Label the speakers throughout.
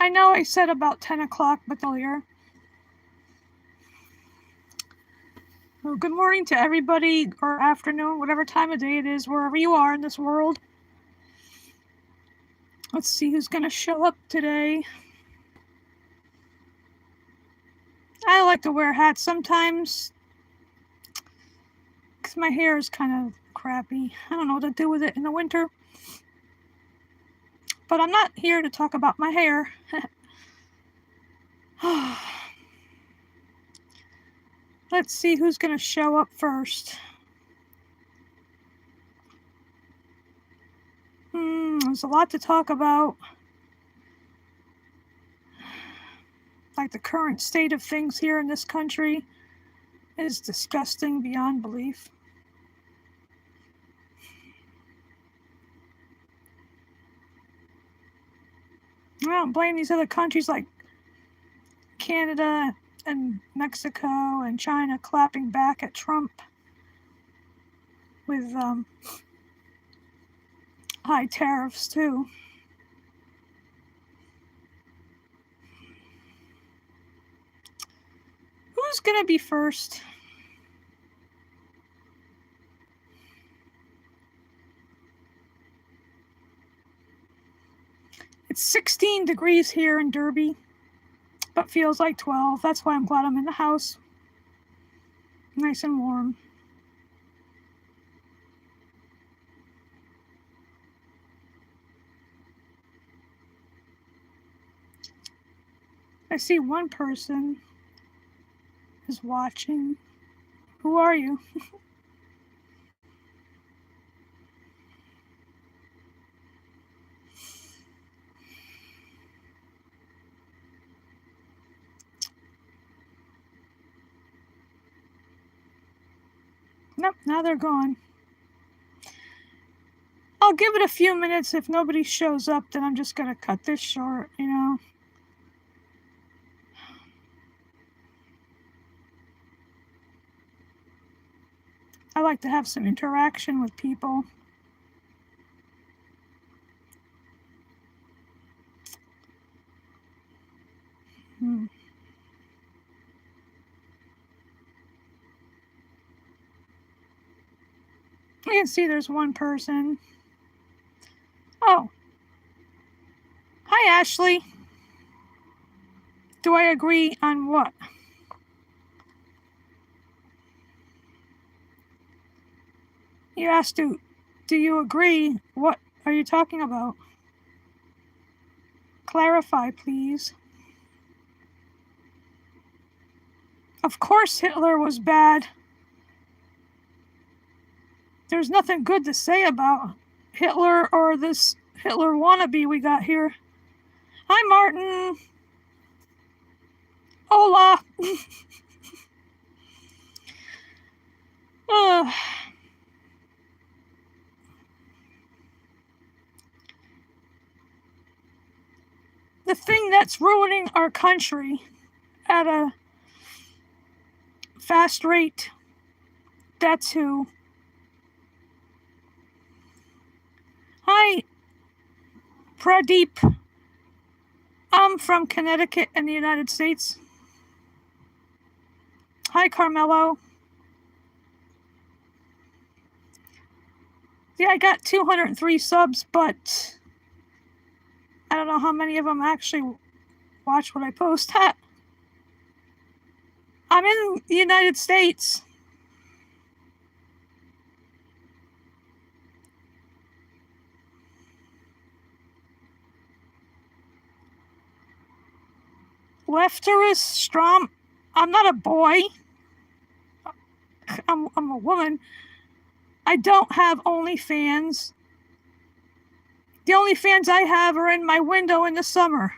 Speaker 1: I know I said about 10 o'clock, but earlier. Well, good morning to everybody, or afternoon, whatever time of day it is, wherever you are in this world. Let's see who's going to show up today. I like to wear hats sometimes because my hair is kind of crappy. I don't know what to do with it in the winter. But I'm not here to talk about my hair. Let's see who's going to show up first. There's a lot to talk about. Like the current state of things here in this country is disgusting beyond belief. I don't blame these other countries like Canada and Mexico and China clapping back at Trump with high tariffs too. Who's going to be first? It's 16 degrees here in Derby, but feels like 12. That's why I'm glad I'm in the house. Nice and warm. I see one person is watching. Who are you? Nope, now they're gone. I'll give it a few minutes. If nobody shows up, then I'm just going to cut this short, you know. I like to have some interaction with people. You can see there's one person. Oh. Hi, Ashley. Do I agree on what? You asked, do you agree? What are you talking about? Clarify, please. Of course Hitler was bad. There's nothing good to say about Hitler or this Hitler wannabe we got here. Hi, Martin. Hola. The thing that's ruining our country at a fast rate, that's who. Hi, Pradeep. I'm from Connecticut in the United States. Hi, Carmelo. Yeah, I got 203 subs, but I don't know how many of them actually watch what I post at. I'm in the United States. Lefterist Strom. I'm not a boy. I'm a woman. I don't have OnlyFans. The OnlyFans I have are in my window in the summer.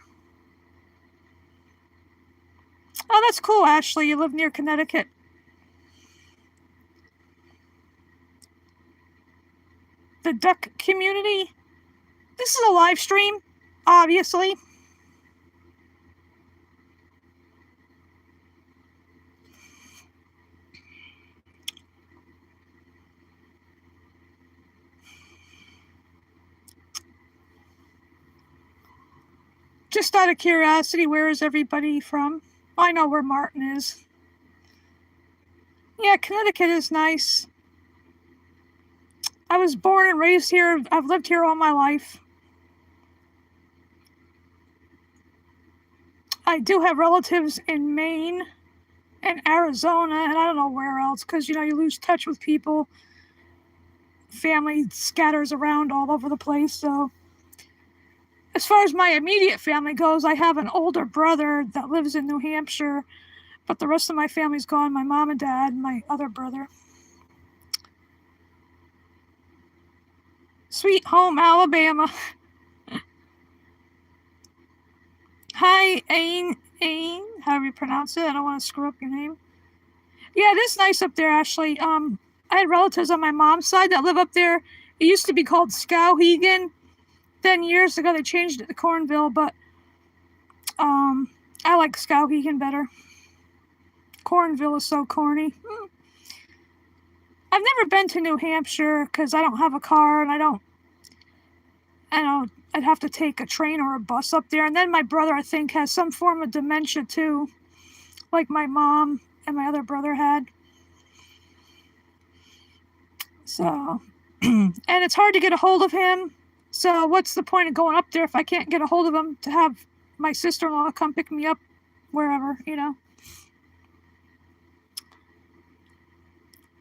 Speaker 1: Oh, that's cool, Ashley. You live near Connecticut. The duck community. This is a live stream, obviously. Just out of curiosity, where is everybody from? I know where Martin is. Yeah, Connecticut is nice. I was born and raised here. I've lived here all my life. I do have relatives in Maine and Arizona, and I don't know where else, because, you lose touch with people. Family scatters around all over the place, so... As far as my immediate family goes, I have an older brother that lives in New Hampshire, but the rest of my family's gone. My mom and dad, and my other brother. Sweet home, Alabama. Hi, Ain, however you pronounce it. I don't want to screw up your name. Yeah, it is nice up there, Ashley. I had relatives on my mom's side that live up there. It used to be called Skowhegan. Then years ago they changed it to Cornville, but I like Skowhegan better. Cornville is so corny. I've never been to New Hampshire because I don't have a car, and I'd have to take a train or a bus up there. And then my brother, I think, has some form of dementia too, like my mom and my other brother had. So, and it's hard to get a hold of him. So what's the point of going up there if I can't get a hold of him to have my sister-in-law come pick me up wherever,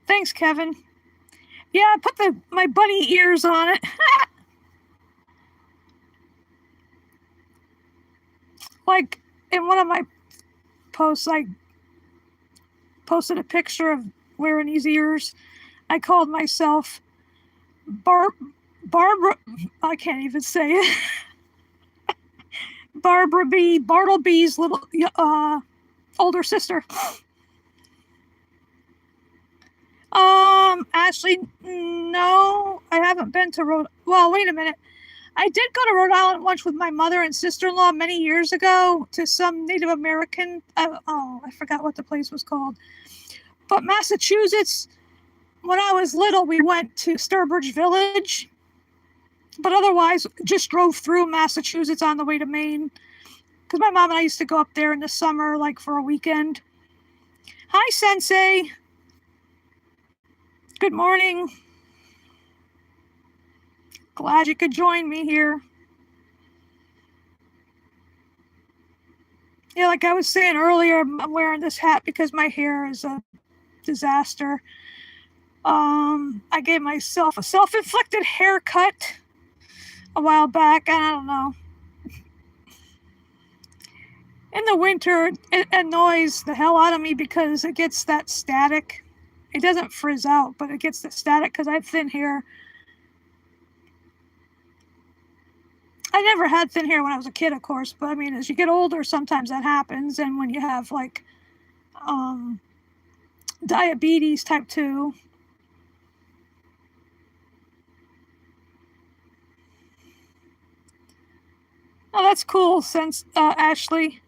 Speaker 1: Thanks, Kevin. Yeah, I put my bunny ears on it. Like, in one of my posts, I posted a picture of wearing these ears. I called myself Barbara, I can't even say it. Barbara B. Bartleby's little older sister. Ashley, no, I haven't been to well, wait a minute. I did go to Rhode Island once with my mother and sister-in-law many years ago to some Native American, I forgot what the place was called. But Massachusetts, when I was little, we went to Sturbridge Village. But otherwise, just drove through Massachusetts on the way to Maine. Because my mom and I used to go up there in the summer, like for a weekend. Hi, Sensei. Good morning. Glad you could join me here. Yeah, like I was saying earlier, I'm wearing this hat because my hair is a disaster. I gave myself a self-inflicted haircut a while back, and I don't know. In the winter, it annoys the hell out of me because it gets that static. It doesn't frizz out, but it gets the static because I have thin hair. I never had thin hair when I was a kid, of course, but I mean, as you get older, sometimes that happens. And when you have like diabetes type 2, oh, that's cool, Ashley.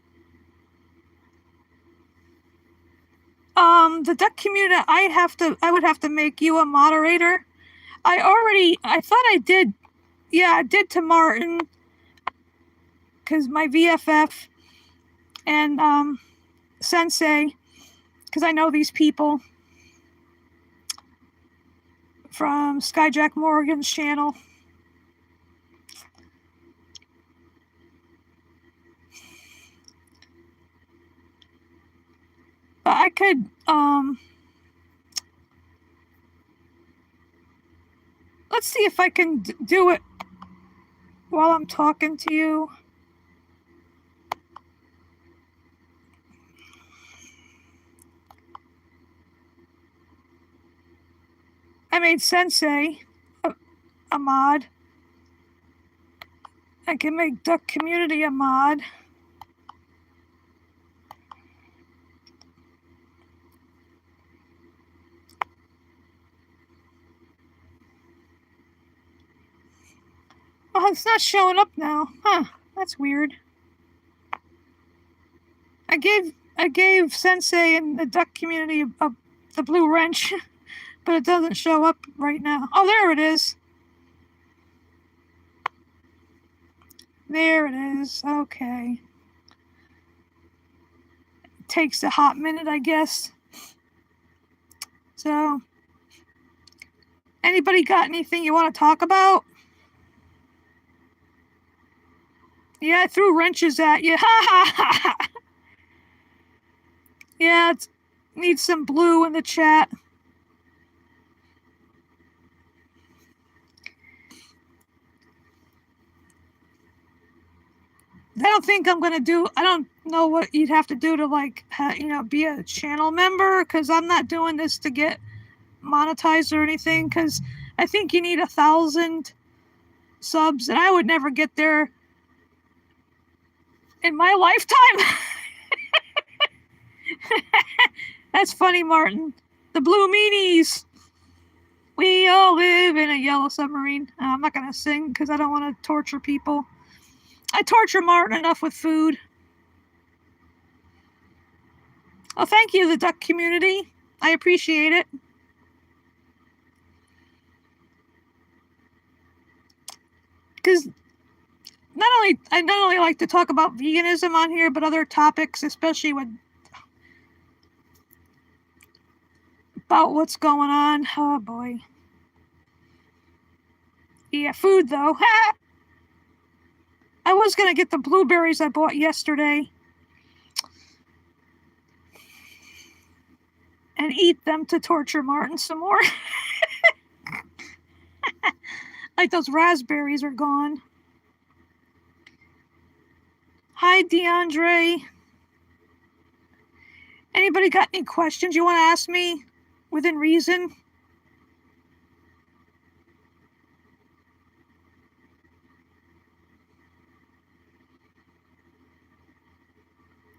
Speaker 1: The duck community, I would have to make you a moderator. I thought I did. Yeah, I did to Martin, because my VFF and Sensei, because I know these people from Skyjack Morgan's channel. But I could, let's see if I can do it while I'm talking to you. I made Sensei a mod. I can make Duck Community a mod. Oh, it's not showing up now. Huh, that's weird. I gave Sensei and the Duck Community the blue wrench, but it doesn't show up right now. Oh, there it is. There it is. Okay. Takes a hot minute, I guess. So, anybody got anything you want to talk about? Yeah, I threw wrenches at you. Ha ha ha ha. Yeah, it needs some blue in the chat. I don't think I'm gonna do. I don't know what you'd have to do to like, be a channel member, because I'm not doing this to get monetized or anything. Because I think you need 1,000 subs, and I would never get there in my lifetime. That's funny, Martin. The blue meanies. We all live in a yellow submarine. I'm not gonna sing because I don't want to torture people. I torture Martin enough with food. Oh, thank you, the duck community. I appreciate it. Because I not only like to talk about veganism on here, but other topics, especially about what's going on. Oh boy. Yeah, food though. Ha! I was gonna get the blueberries I bought yesterday and eat them to torture Martin some more. Like those raspberries are gone. Hi, DeAndre. Anybody got any questions you want to ask me within reason?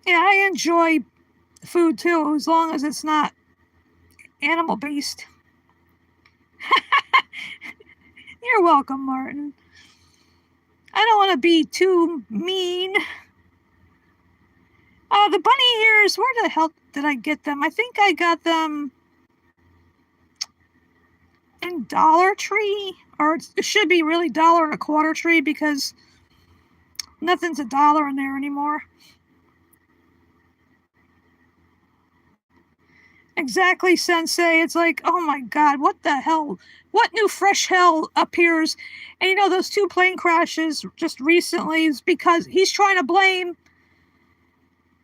Speaker 1: Yeah, I enjoy food too, as long as it's not animal based. You're welcome, Martin. I don't want to be too mean. The bunny ears, where the hell did I get them? I think I got them in Dollar Tree, or it should be really $1.25 tree, because nothing's $1 in there anymore. Exactly, Sensei. It's like, oh my God, what the hell? What new fresh hell appears? And those 2 plane crashes just recently is because he's trying to blame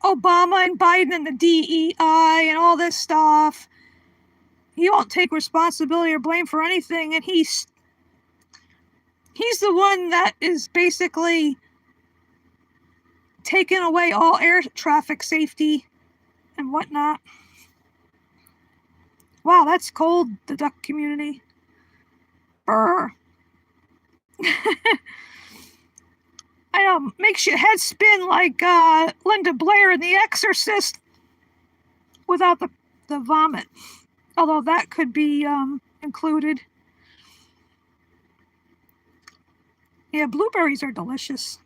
Speaker 1: Obama and Biden and the DEI and all this stuff. He won't take responsibility or blame for anything, and he's the one that is basically taking away all air traffic safety and whatnot. Wow, that's cold, the duck community. Brr. I know, makes your head spin like Linda Blair in The Exorcist without the vomit. Although that could be included. Yeah, blueberries are delicious.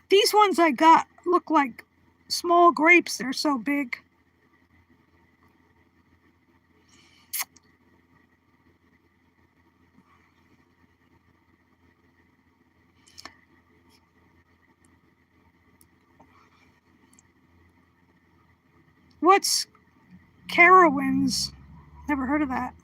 Speaker 1: These ones I got look like small grapes. They're so big. What's Carowinds? Never heard of that.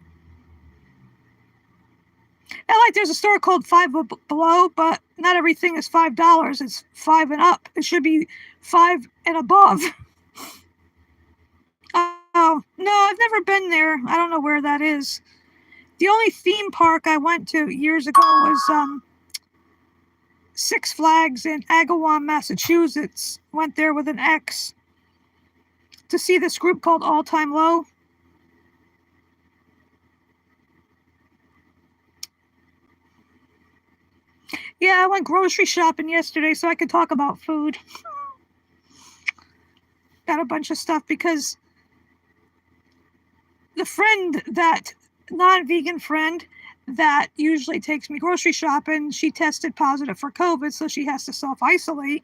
Speaker 1: There's a store called Five Below, but not everything is $5. It's 5 and up. It should be 5 and above. Oh, no, I've never been there. I don't know where that is. The only theme park I went to years ago was Six Flags in Agawam, Massachusetts. Went there with an ex to see this group called All Time Low. Yeah, I went grocery shopping yesterday so I could talk about food. Got a bunch of stuff because the non-vegan friend that usually takes me grocery shopping, she tested positive for COVID, so she has to self-isolate.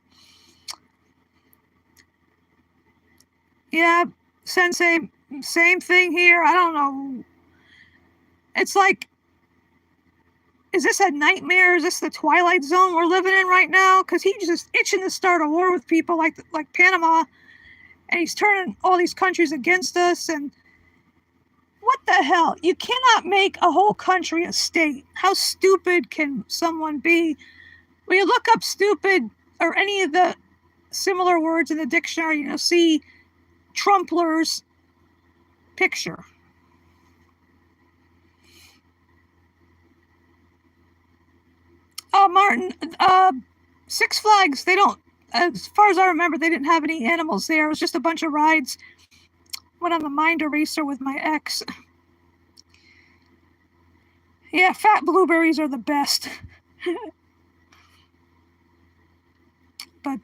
Speaker 1: Yeah, Sensei, same thing here. I don't know. It's like is this a nightmare? Is this the Twilight Zone we're living in right now? Because he's just itching to start a war with people like Panama, and he's turning all these countries against us. And what the hell? You cannot make a whole country a state. How stupid can someone be? When you look up stupid or any of the similar words in the dictionary, you'll see Trumplers picture. Martin, Six Flags, they don't, as far as I remember, they didn't have any animals there. It was just a bunch of rides. Went on the Mind Eraser with my ex. Yeah, fat blueberries are the best. But,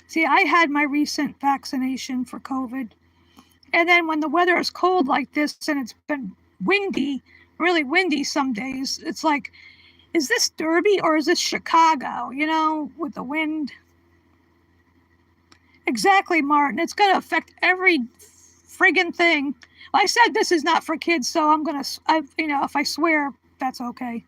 Speaker 1: see, I had my recent vaccination for COVID. And then when the weather is cold like this and it's been windy, really windy some days, it's like, is this Derby or is this Chicago, with the wind? Exactly, Martin. It's going to affect every friggin' thing. I said this is not for kids, so I'm going to, if I swear, that's okay.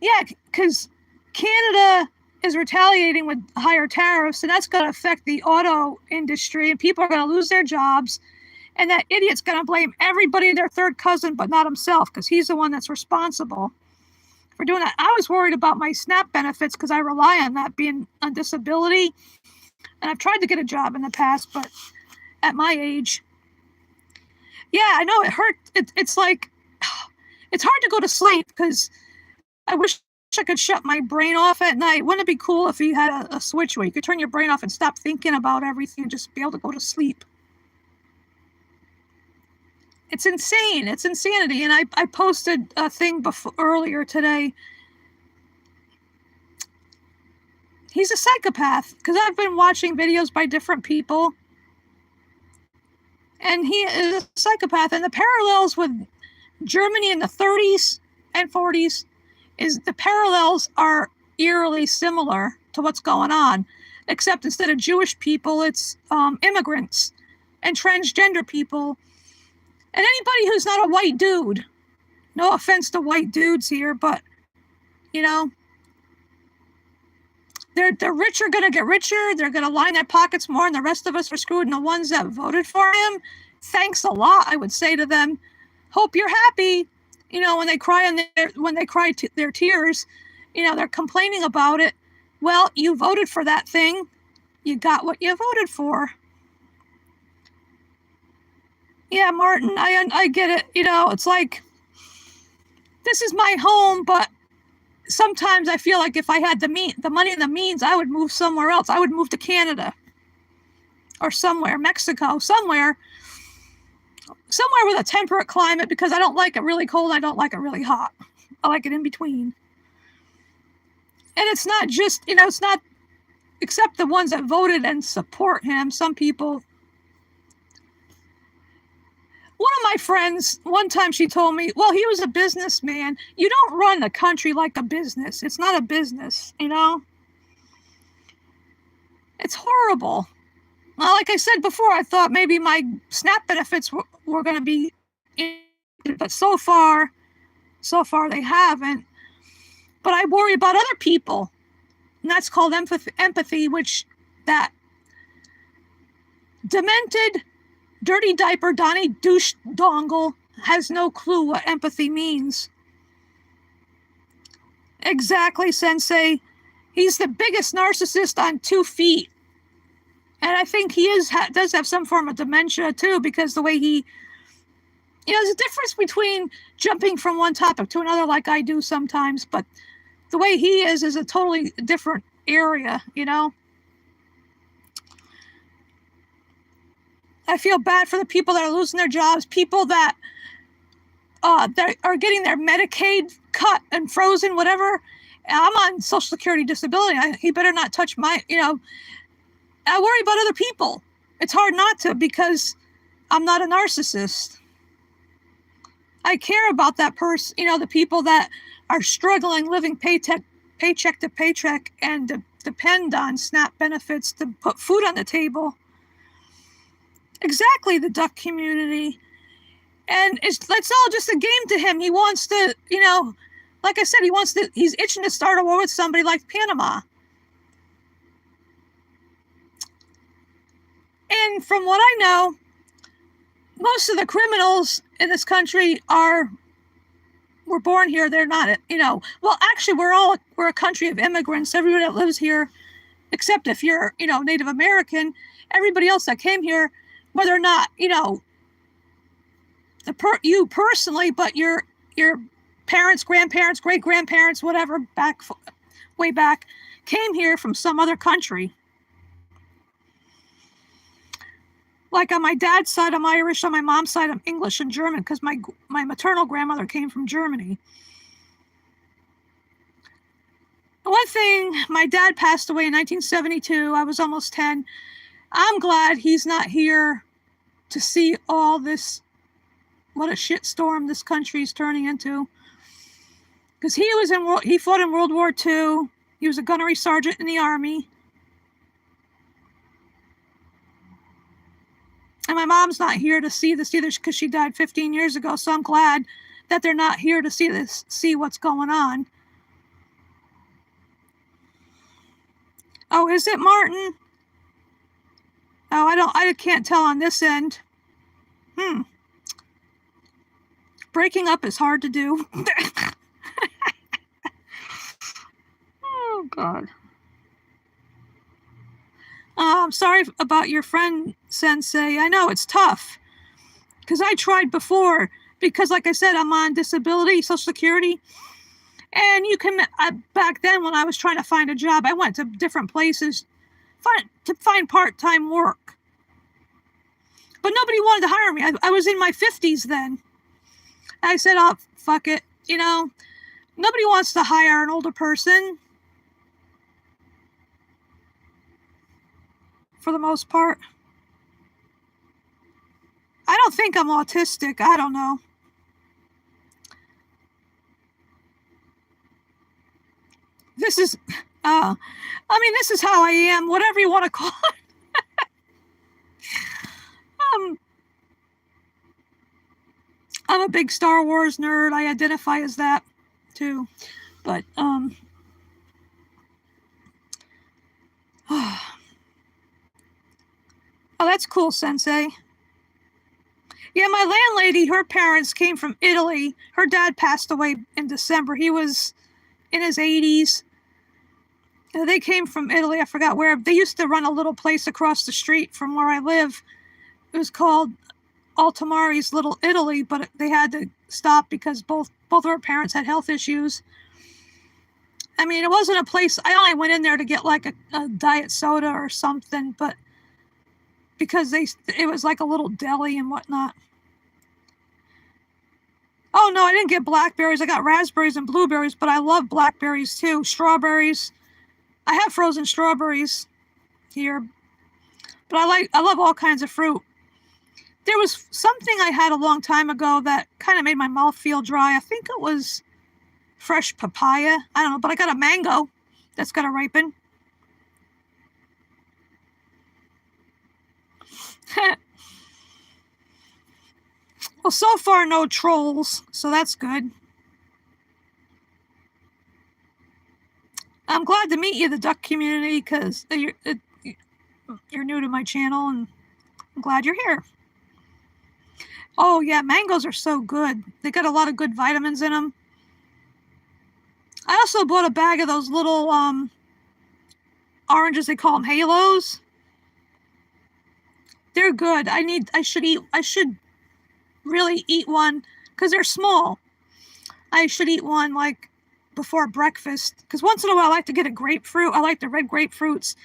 Speaker 1: Yeah, because Canada is retaliating with higher tariffs, and that's going to affect the auto industry, and people are going to lose their jobs, and that idiot's going to blame everybody, their third cousin, but not himself, because he's the one that's responsible for doing that. I was worried about my SNAP benefits because I rely on that, being on disability, and I've tried to get a job in the past, but at my age, yeah, I know it hurt. It's like, it's hard to go to sleep because I wish I could shut my brain off at night. Wouldn't it be cool if you had a switch where you could turn your brain off and stop thinking about everything and just be able to go to sleep? It's insane. It's insanity. And I posted a thing earlier today. He's a psychopath because I've been watching videos by different people. And he is a psychopath. And the parallels with Germany in the 30s and 40s is the parallels are eerily similar to what's going on, except instead of Jewish people, it's immigrants and transgender people and anybody who's not a white dude. No offense to white dudes here, but the rich are going to get richer. They're going to line their pockets more, and the rest of us are screwed. And the ones that voted for him, thanks a lot, I would say to them. Hope you're happy. When they cry their tears, they're complaining about it. Well, you voted for that thing. You got what you voted for. Yeah, Martin, I get it. It's like, this is my home, but sometimes I feel like if I had the money and the means, I would move somewhere else. I would move to Canada or somewhere, Mexico, somewhere with a temperate climate, because I don't like it really cold. I don't like it really hot. I like it in between. And it's not just, it's not, except the ones that voted and support him. Some people. One of my friends, one time she told me, well, he was a businessman. You don't run the country like a business. It's not a business, It's horrible. Well, like I said before, I thought maybe my SNAP benefits were going to be, but so far they haven't. But I worry about other people, and that's called empathy, which that demented, dirty diaper Donnie douche dongle has no clue what empathy means. Exactly, Sensei. He's the biggest narcissist on 2 feet. And I think he does have some form of dementia, too, because the way he... there's a difference between jumping from one topic to another like I do sometimes, but the way he is a totally different area, I feel bad for the people that are losing their jobs, people that are getting their Medicaid cut and frozen, whatever. I'm on Social Security disability. He better not touch my, I worry about other people. It's hard not to, because I'm not a narcissist. I care about that person, the people that are struggling, living paycheck to paycheck, and depend on SNAP benefits to put food on the table. Exactly, the duck community. And it's all just a game to him. He wants to, like I said, he's itching to start a war with somebody like Panama. And from what I know, most of the criminals in this country were born here. They're not, well, actually, we're a country of immigrants. Everybody that lives here, except if you're, Native American, everybody else that came here, whether or not, you personally, but your parents, grandparents, great-grandparents, whatever, way back, came here from some other country. Like on my dad's side, I'm Irish. On my mom's side, I'm English and German because my maternal grandmother came from Germany. One thing, my dad passed away in 1972. I was almost 10. I'm glad he's not here to see all this, what a shitstorm this country's turning into. Because he fought in World War II. He was a gunnery sergeant in the Army. And my mom's not here to see this either because she died 15 years ago. So I'm glad that they're not here to see what's going on. Oh, is it Martin? Oh, I can't tell on this end. Breaking up is hard to do. Oh, God. I'm sorry about your friend, Sensei. I know it's tough because I tried before because, like I said, I'm on disability, Social Security. And back then when I was trying to find a job, I went to different places to find part-time work. But nobody wanted to hire me. I was in my 50s then. I said, oh, fuck it. Nobody wants to hire an older person. For the most part. I don't think I'm autistic. I don't know. This is how I am, whatever you want to call it. I'm a big Star Wars nerd. I identify as that too. But oh, that's cool, Sensei. Yeah, my landlady, her parents came from Italy. Her dad passed away in December. He was in his 80s. They came from Italy. I forgot where. They used to run a little place across the street from where I live. It was called Altamari's Little Italy, but they had to stop because both of her parents had health issues. I mean, it wasn't a place. I only went in there to get like a diet soda or something, but because it was like a little deli and whatnot. Oh no, I didn't get blackberries. I got raspberries and blueberries, but I love blackberries too. Strawberries. I have frozen strawberries here, but I love all kinds of fruit. There was something I had a long time ago that kind of made my mouth feel dry. I think it was fresh papaya. I don't know, but I got a mango that's got to ripen. Well, so far no trolls, so that's good. I'm glad to meet you, the duck community, because you're new to my channel, and I'm glad you're here. Oh, yeah, mangoes are so good. They got a lot of good vitamins in them. I also bought a bag of those little oranges. They call them halos. They're good. I should really eat one because they're small. I should eat one like before breakfast because once in a while I like to get a grapefruit. I like the red grapefruits.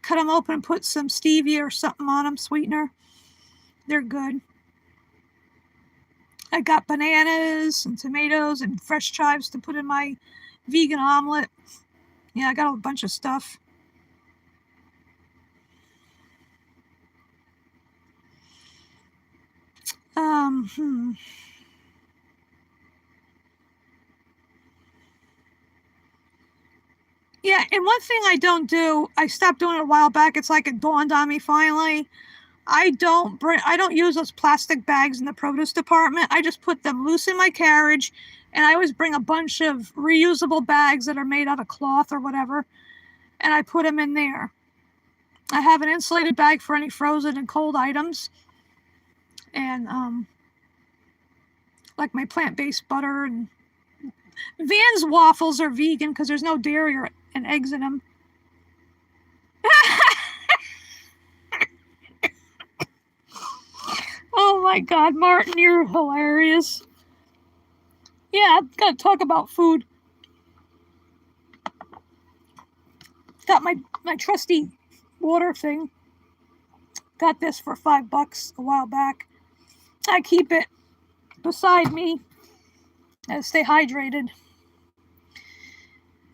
Speaker 1: Cut them open and put some stevia or something on them, sweetener. They're good. I got bananas and tomatoes and fresh chives to put in my vegan omelet. Yeah, I got a bunch of stuff. Yeah, And one thing I don't do, I stopped doing it a while back. It's like it dawned on me finally. I don't use those plastic bags in the produce department. I just put them loose in my carriage, and I always bring a bunch of reusable bags that are made out of cloth or whatever, and I put them in there. I have an insulated bag for any frozen and cold items, and like my plant-based butter, and Van's waffles are vegan because there's no dairy and eggs in them. Oh my God, Martin, you're hilarious. Yeah, I've got to talk about food. Got my trusty water thing. Got this for $5 a while back. I keep it beside me and stay hydrated.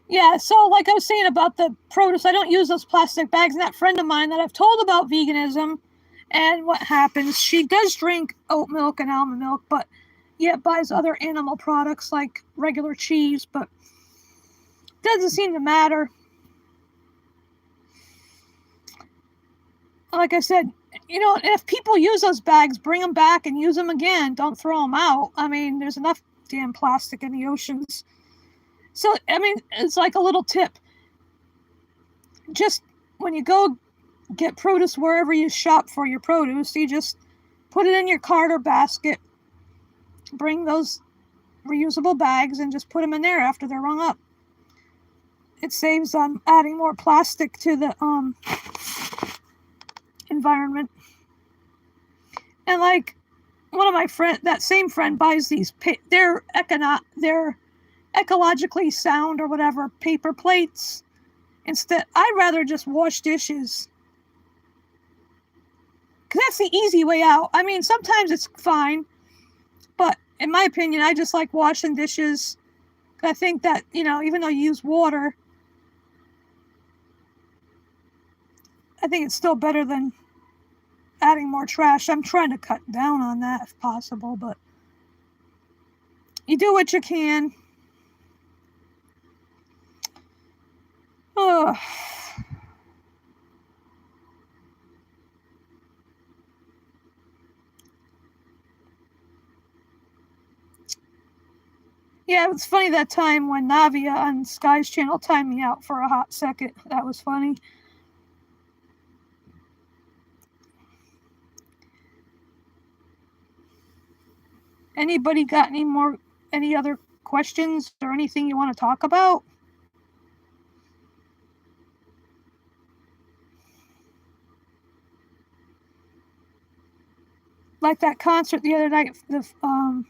Speaker 1: Yeah, so like I was saying about the produce, I don't use those plastic bags. And that friend of mine that I've told about veganism and what happens, she does drink oat milk and almond milk, but yet buys other animal products like regular cheese, but doesn't seem to matter. Like I said, if people use those bags, bring them back and use them again. Don't throw them out. I mean, there's enough damn plastic in the oceans. So, I mean, it's like a little tip. Just when you go get produce wherever you shop for your produce, you just put it in your cart or basket, bring those reusable bags and just put them in there after they're rung up. It saves adding more plastic to the environment. And like one of my that same friend buys these, they're ecologically sound or whatever, paper plates. Instead, I'd rather just wash dishes. Because that's the easy way out. I mean, sometimes it's fine. But in my opinion, I just like washing dishes. I think that, even though you use water, I think it's still better than adding more trash. I'm trying to cut down on that if possible, but you do what you can. Ugh. Yeah, it was funny that time when Navia on Sky's channel timed me out for a hot second. That was funny. Anybody got any other questions or anything you want to talk about? Like that concert the other night, the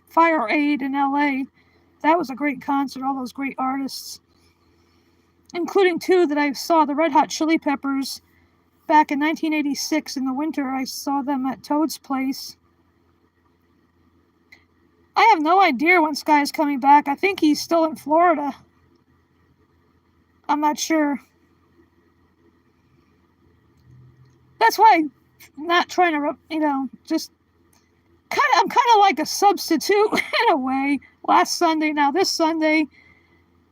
Speaker 1: Fire Aid in LA. That was a great concert, all those great artists. Including two that I saw, the Red Hot Chili Peppers, back in 1986 in the winter. I saw them at Toad's Place. I have no idea when Sky's coming back. I think he's still in Florida. I'm not sure. That's why I'm not trying to, just I'm kind of like a substitute in a way. Last Sunday, now this Sunday,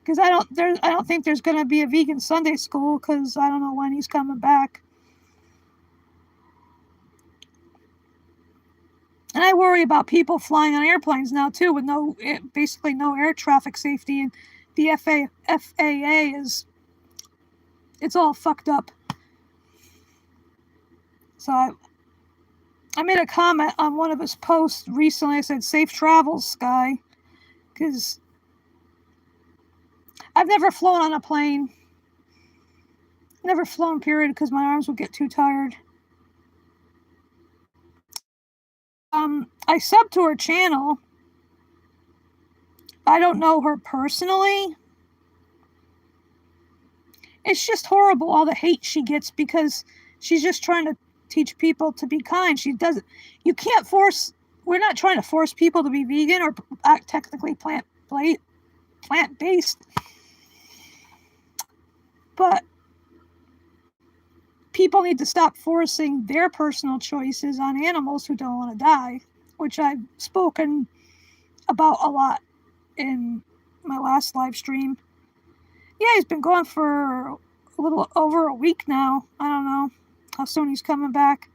Speaker 1: because I don't think there's going to be a vegan Sunday school because I don't know when he's coming back. And I worry about people flying on airplanes now too, with basically no air traffic safety, and the FAA it's all fucked up. So I made a comment on one of his posts recently. I said, "Safe travels, Sky," because I've never flown on a plane. Never flown, period, because my arms would get too tired. I subbed to her channel. I don't know her personally. It's just horrible, all the hate she gets, because she's just trying to teach people to be kind. You can't force, we're not trying to force people to be vegan or act technically plant-based. But people need to stop forcing their personal choices on animals who don't want to die, which I've spoken about a lot in my last live stream. Yeah, he's been gone for a little over a week now. I don't know how soon he's coming back.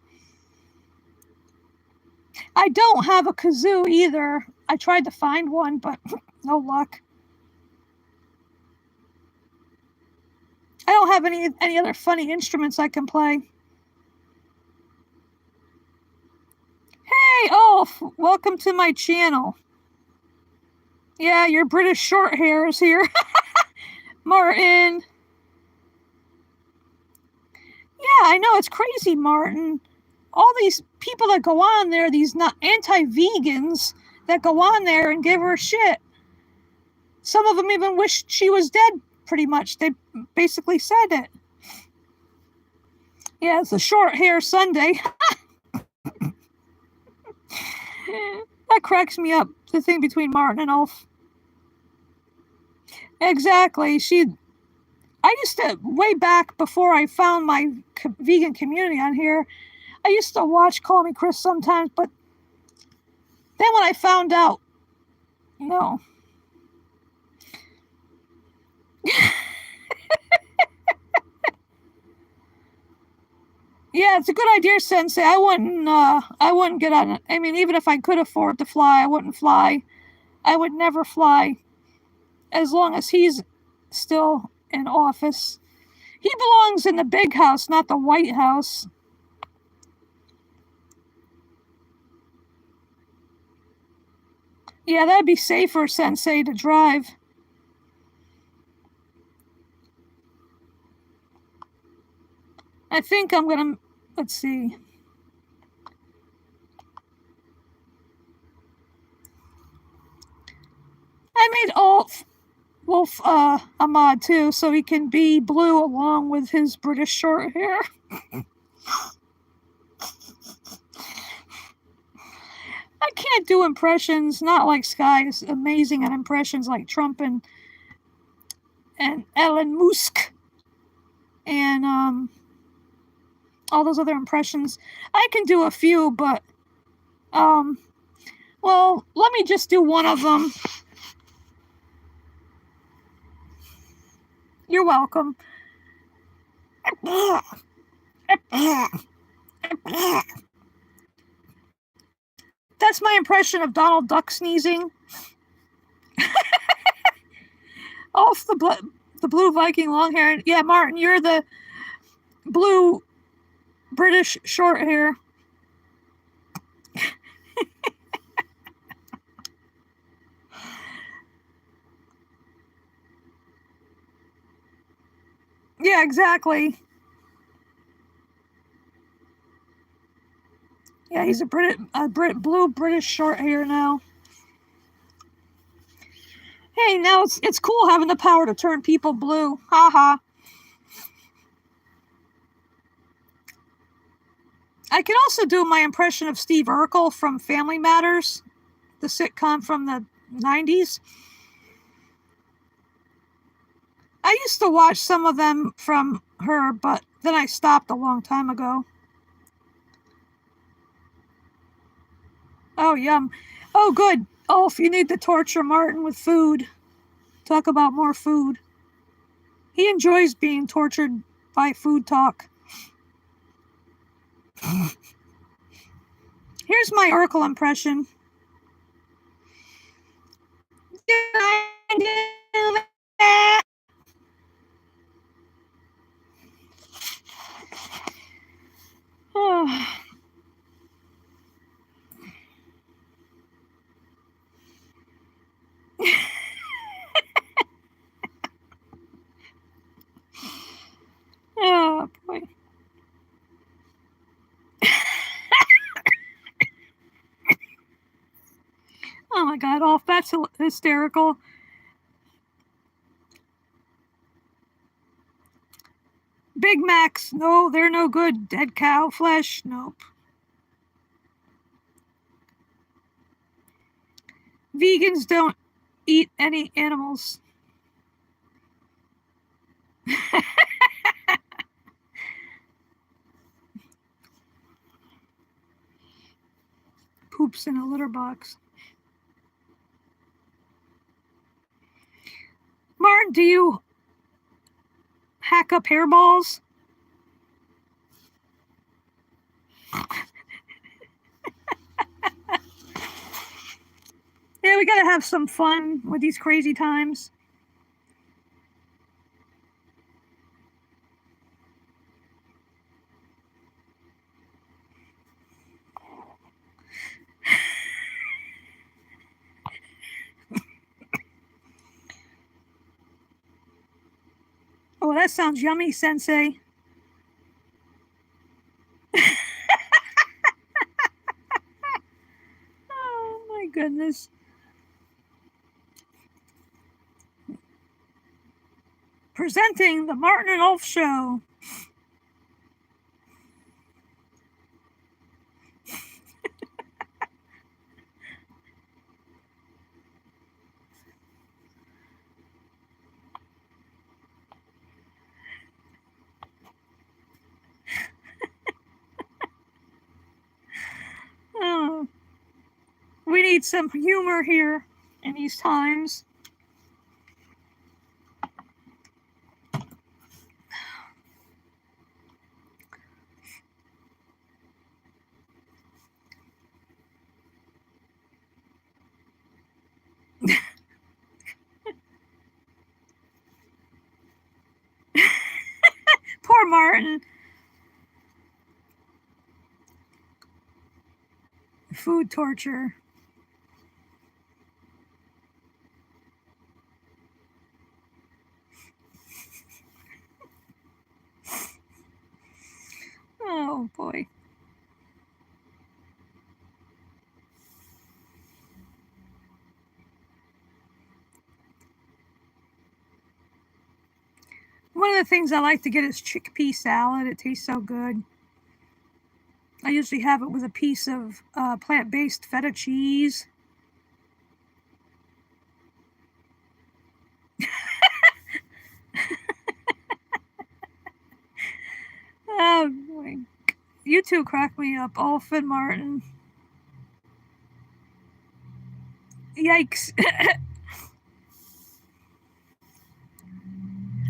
Speaker 1: I don't have a kazoo either. I tried to find one, but no luck. I don't have any other funny instruments I can play. Hey, Ulf, welcome to my channel. Yeah, your British short hair is here. Martin. Yeah, I know, it's crazy, Martin. All these people that go on there, these not anti-vegans that go on there and give her shit. Some of them even wish she was dead, pretty much. They basically said it. Yeah, it's a short hair Sunday. That cracks me up, the thing between Martin and Ulf. Exactly. I used to, way back before I found my vegan community on here, I used to watch Call Me Chris sometimes, but then when I found out, no. Yeah, it's a good idea, Sensei. I wouldn't get on it. I mean, even if I could afford to fly, I wouldn't fly. I would never fly as long as he's still in office. He belongs in the big house, not the White House. Yeah, that'd be safer, Sensei, to drive. I think I'm gonna, let's see. I made Wolf a mod too, so he can be blue along with his British short hair. I can't do impressions, not like Sky is amazing at impressions like Trump and Elon Musk and all those other impressions. I can do a few, but well, let me just do one of them. You're welcome. That's my impression of Donald Duck sneezing. Off the blue Viking long hair. Yeah, Martin, you're the blue British short hair. Yeah, exactly. Yeah, he's a blue British short hair now. Hey, now it's cool having the power to turn people blue. Haha. I can also do my impression of Steve Urkel from Family Matters, the sitcom from the 90s. I used to watch some of them from her, but then I stopped a long time ago. Oh, yum. Oh, good. Oh, if you need to torture Martin with food, talk about more food. He enjoys being tortured by food talk. Here's my Urkel impression. Did I do that? Oh. Oh, boy. Oh my God, Olf, that's hysterical. Big Macs, no, they're no good. Dead cow flesh, nope. Vegans don't eat any animals. Poops in a litter box. Martin, do you hack up hairballs. Yeah, we gotta have some fun with these crazy times. Oh, that sounds yummy, Sensei. Oh my goodness. Presenting the Martin and Ulf Show. Oh, we need some humor here in these times. Poor Martin. Food torture. Oh boy. One of the things I like to get is chickpea salad. It tastes so good. I usually have it with a piece of plant-based feta cheese. Oh boy. You two crack me up, Ulf and Martin. Yikes.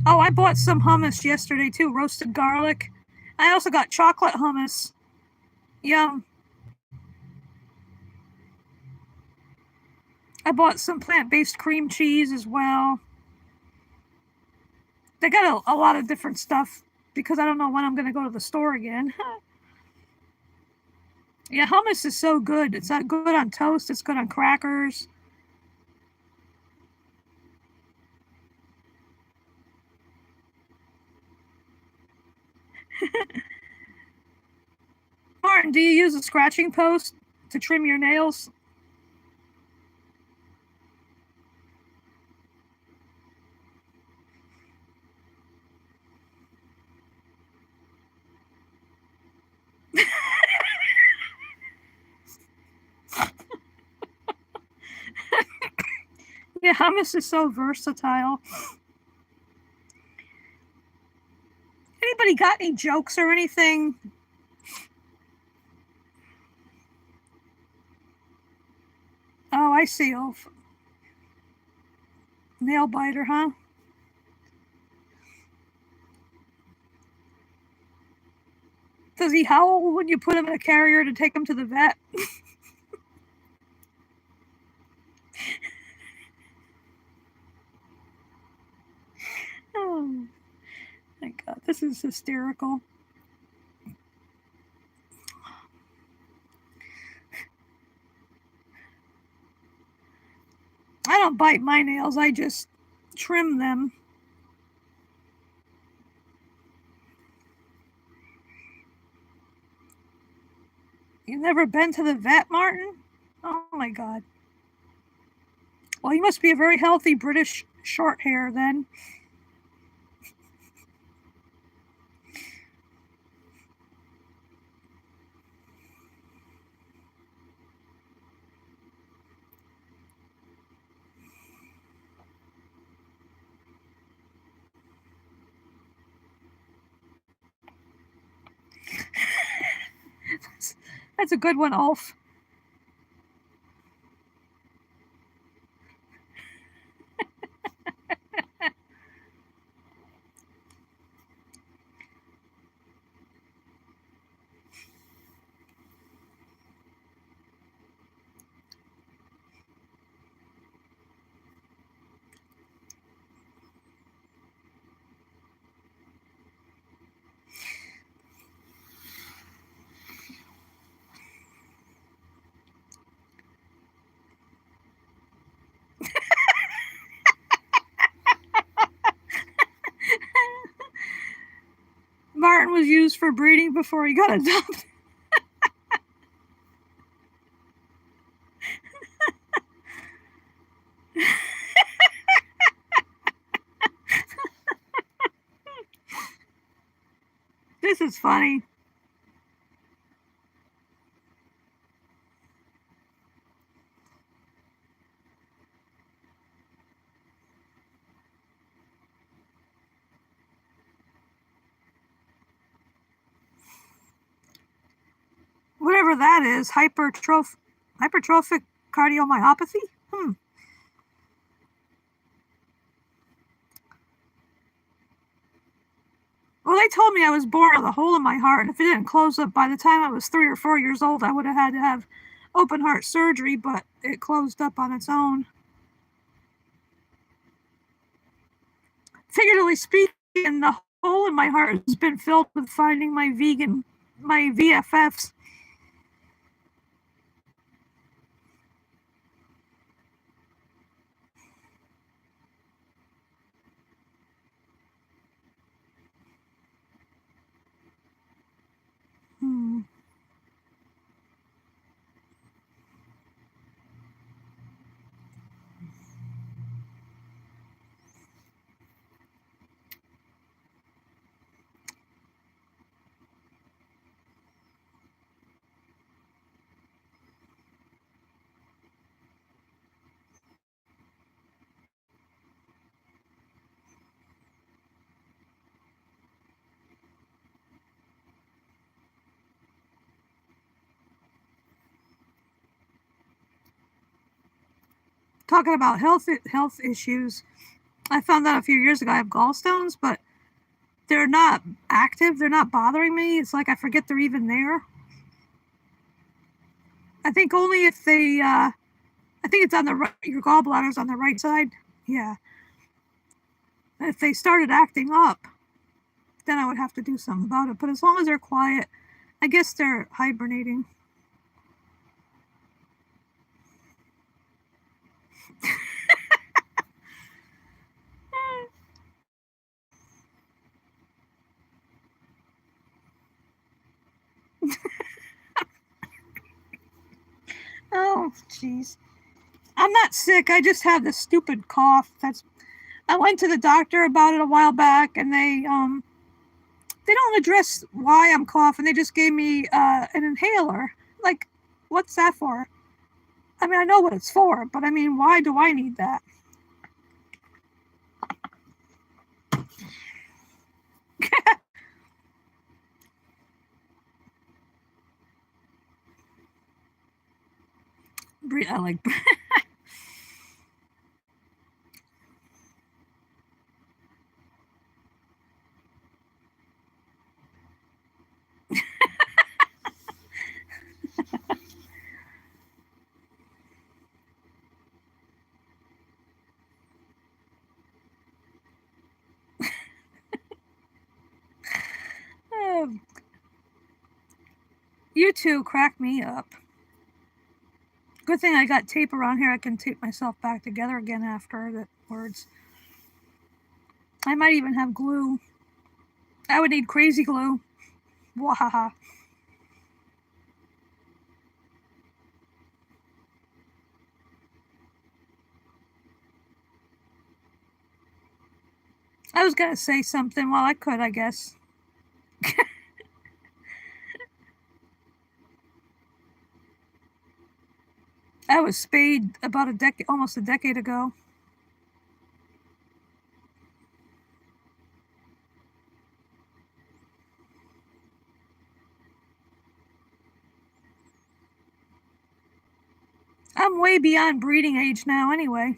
Speaker 1: Oh, I bought some hummus yesterday too, roasted garlic. I also got chocolate hummus. Yum. I bought some plant-based cream cheese as well. They got a lot of different stuff because I don't know when I'm going to go to the store again. Yeah, hummus is so good. It's not good on toast. It's good on crackers. Martin, do you use a scratching post to trim your nails? Yeah, hummus is so versatile. Anybody got any jokes or anything? Oh, I see. Oh, nail biter, huh? Does he howl when you put him in a carrier to take him to the vet? Oh, my God. This is hysterical. I don't bite my nails. I just trim them. You've never been to the vet, Martin? Oh, my God. Well, you must be a very healthy British short hair then. That's a good one, Ulf. for breeding before he got adopted. This is funny. Whatever that is, hypertrophic cardiomyopathy? Well, they told me I was born with a hole in my heart, and if it didn't close up by the time I was 3 or 4 years old, I would have had to have open heart surgery, but it closed up on its own. Figuratively speaking, the hole in my heart has been filled with finding my VFFs. Talking about health issues, I found out a few years ago I have gallstones, but they're not active. They're not bothering me. It's like I forget they're even there. I think only if they, I think it's on the right, your gallbladder's on the right side. Yeah. If they started acting up, then I would have to do something about it. But as long as they're quiet, I guess they're hibernating. Oh, jeez. I'm not sick. I just have this stupid cough. I went to the doctor about it a while back, and they don't address why I'm coughing. They just gave me an inhaler. Like, what's that for? I mean, I know what it's for, but I mean, why do I need that? I like. You two crack me up. Good thing I got tape around here. I can tape myself back together again afterwards. I might even have glue. I would need crazy glue. Wahaha. I was gonna say something. Well, I could, I guess. I was spayed about almost a decade ago. I'm way beyond breeding age now, anyway.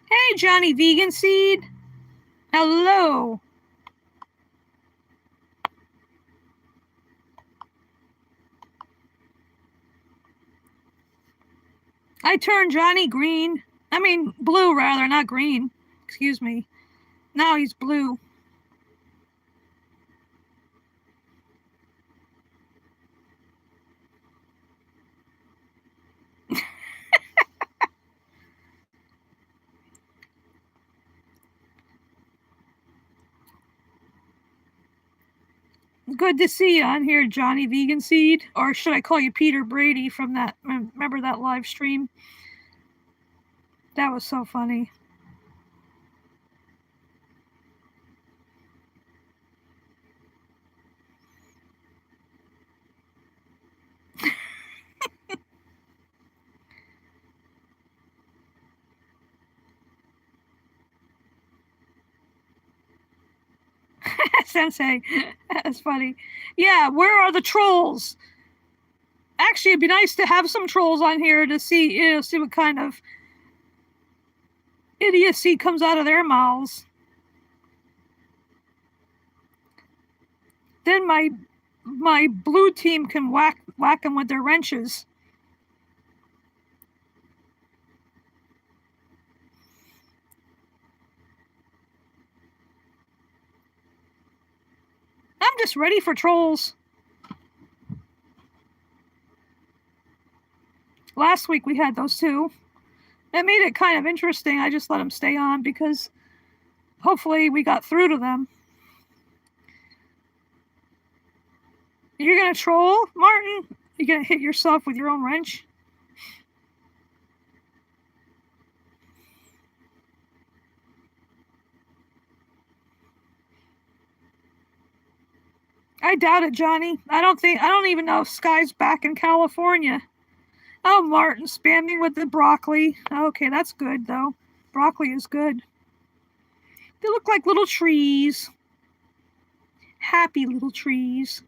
Speaker 1: Hey, Johnny Vegan Seed. Hello. I turned Johnny green. I mean, blue rather, not green. Excuse me. Now he's blue. Good to see you on here, Johnny Vegan Seed. Or should I call you Peter Brady from that? Remember that live stream? That was so funny. Sensei, that's funny. Yeah, where are the trolls? Actually, it'd be nice to have some trolls on here to see, see what kind of idiocy comes out of their mouths. Then my blue team can whack them with their wrenches. I'm just ready for trolls. Last week we had those two. It made it kind of interesting. I just let them stay on because hopefully we got through to them. You're gonna troll, Martin? You're gonna hit yourself with your own wrench? I doubt it, Johnny. I don't even know if Sky's back in California. Oh, Martin spamming with the broccoli. Okay, that's good though. Broccoli is good. They look like little trees. Happy little trees.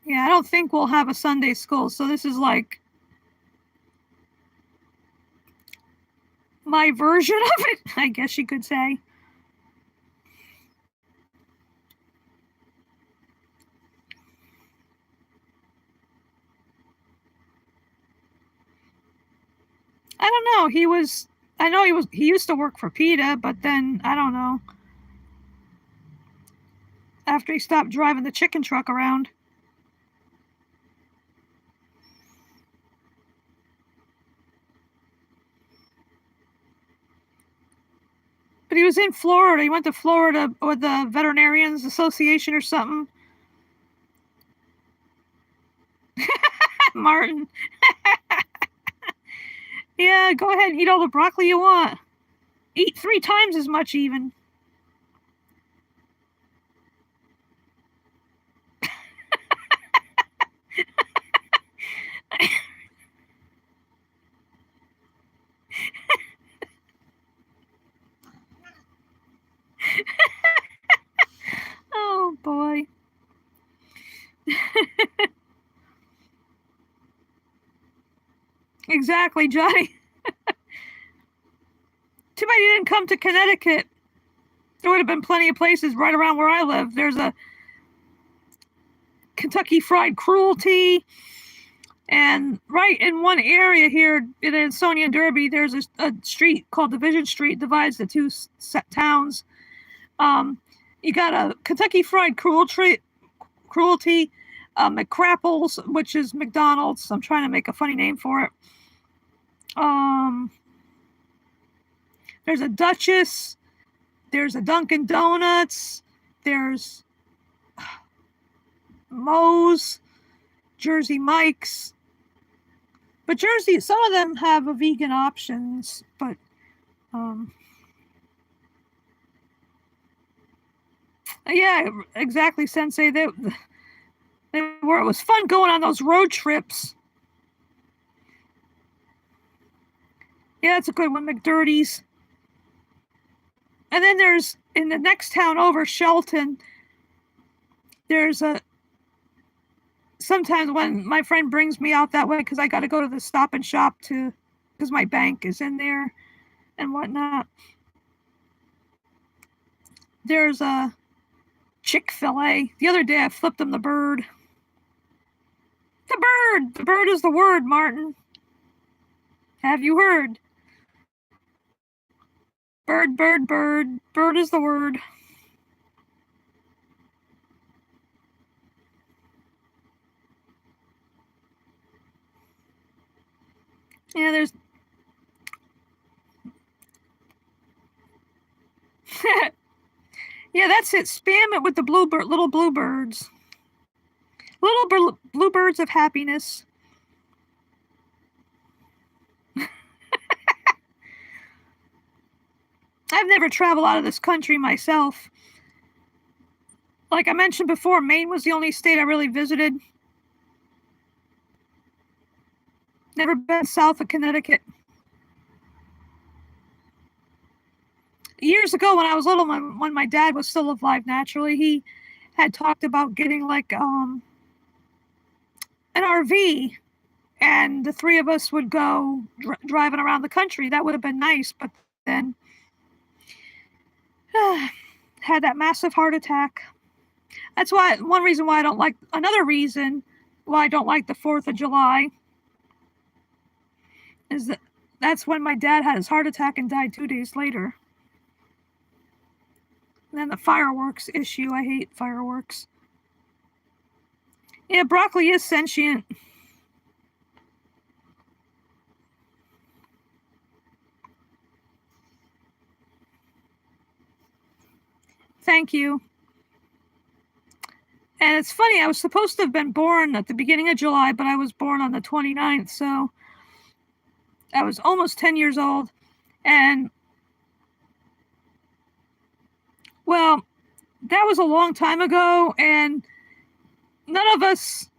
Speaker 1: Yeah, I don't think we'll have a Sunday school, so this is like my version of it, I guess you could say. I don't know. He used to work for PETA, but then I don't know. After he stopped driving the chicken truck around. But he was in Florida. He went to Florida with the Veterinarians Association or something. Martin. Yeah, go ahead and eat all the broccoli you want. Eat 3 times as much even. Oh boy. Exactly, Johnny. Too bad you didn't come to Connecticut. There would have been plenty of places right around where I live. There's a Kentucky Fried Cruelty. And right in one area here in Ansonia and Derby, there's a street called Division Street, divides the two towns. You got a Kentucky Fried Cruelty, McCrapples, which is McDonald's. I'm trying to make a funny name for it. There's a Duchess. There's a Dunkin' Donuts. There's Moe's, Jersey Mike's. But Jersey, some of them have a vegan options, but yeah, exactly, Sensei. They were. It was fun going on those road trips. Yeah, that's a good one, McDirty's. And then there's in the next town over, Shelton. There's a. Sometimes when my friend brings me out that way, because I got to go to the Stop and Shop because my bank is in there and whatnot. There's a Chick-fil-A. The other day I flipped them the bird. The bird is the word, Martin. Have you heard? Bird, bird, bird. Bird is the word. Yeah, there's. Yeah, that's it. Spam it with the little bluebirds. Little bluebirds of happiness. I've never traveled out of this country myself. Like I mentioned before, Maine was the only state I really visited. Never been south of Connecticut. Years ago when I was little, when my dad was still alive naturally, he had talked about getting like an RV, and the three of us would go driving around the country. That would have been nice, but then had that massive heart attack. That's why one reason why I don't like another reason why I don't like the 4th of July is that that's when my dad had his heart attack and died 2 days later. And then the fireworks issue. I hate fireworks. Yeah, broccoli is sentient. Thank you. And it's funny, I was supposed to have been born at the beginning of July, but I was born on the 29th, so I was almost 10 years old. And, well, that was a long time ago, and none of us,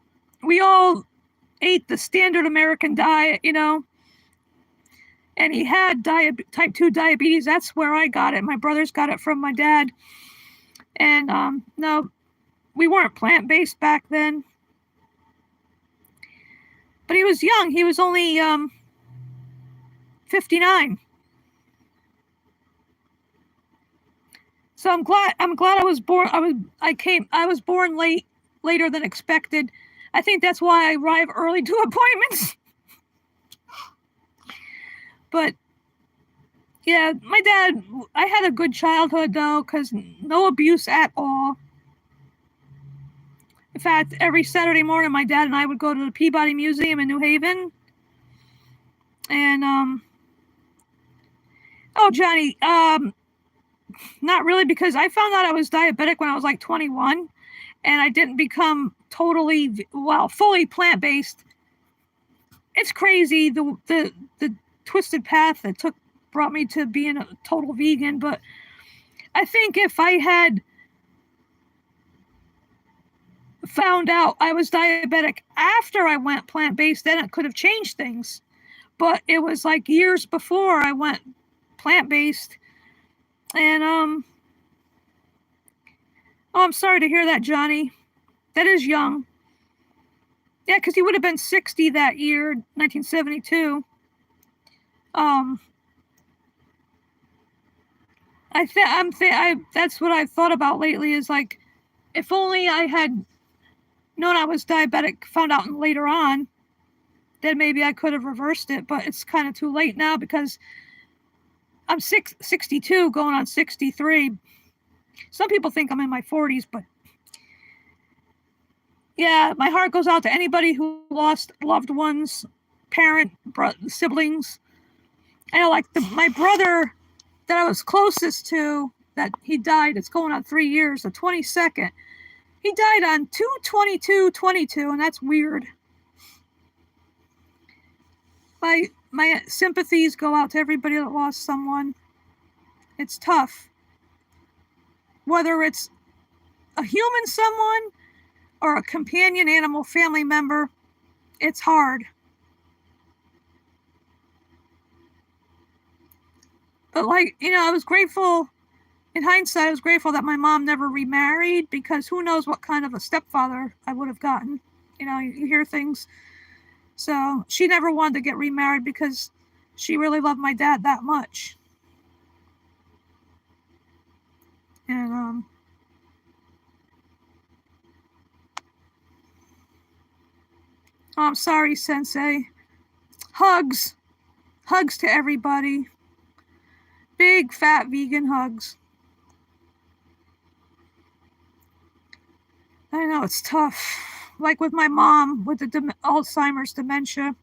Speaker 1: we all ate the standard American diet, you know. And he had type 2 diabetes. That's where I got it. My brothers got it from my dad. And no, we weren't plant-based back then. But he was young. He was only 59. So I'm glad I was born. I was born later than expected. I think that's why I arrive early to appointments. But yeah, my dad, I had a good childhood though, because no abuse at all. In fact, every Saturday morning, my dad and I would go to the Peabody Museum in New Haven. And, oh, Johnny, not really, because I found out I was diabetic when I was like 21, and I didn't become fully plant-based. It's crazy, the twisted path that brought me to being a total vegan, but I think if I had found out I was diabetic after I went plant-based, then it could have changed things. But it was like years before I went plant-based. And oh, I'm sorry to hear that, Johnny. That is young. Yeah, because he would have been 60 that year, 1972. That's what I've thought about lately is like, if only I had known I was diabetic, found out later on, then maybe I could have reversed it. But it's kind of too late now because I'm 62 going on 63. Some people think I'm in my 40s, but yeah, my heart goes out to anybody who lost loved ones, siblings. I know, like my brother that I was closest to, that he died, it's going on 3 years, the 22nd. He died on 2/22/22, and that's weird. My sympathies go out to everybody that lost someone. It's tough. Whether it's a human someone or a companion animal family member, it's hard. But like, you know, I was grateful, in hindsight, I was grateful that my mom never remarried, because who knows what kind of a stepfather I would have gotten. You know, you hear things. So she never wanted to get remarried because she really loved my dad that much. And oh, I'm sorry, Sensei. Hugs. Hugs to everybody. Big, fat vegan hugs. I know, it's tough. Like with my mom with the Alzheimer's dementia.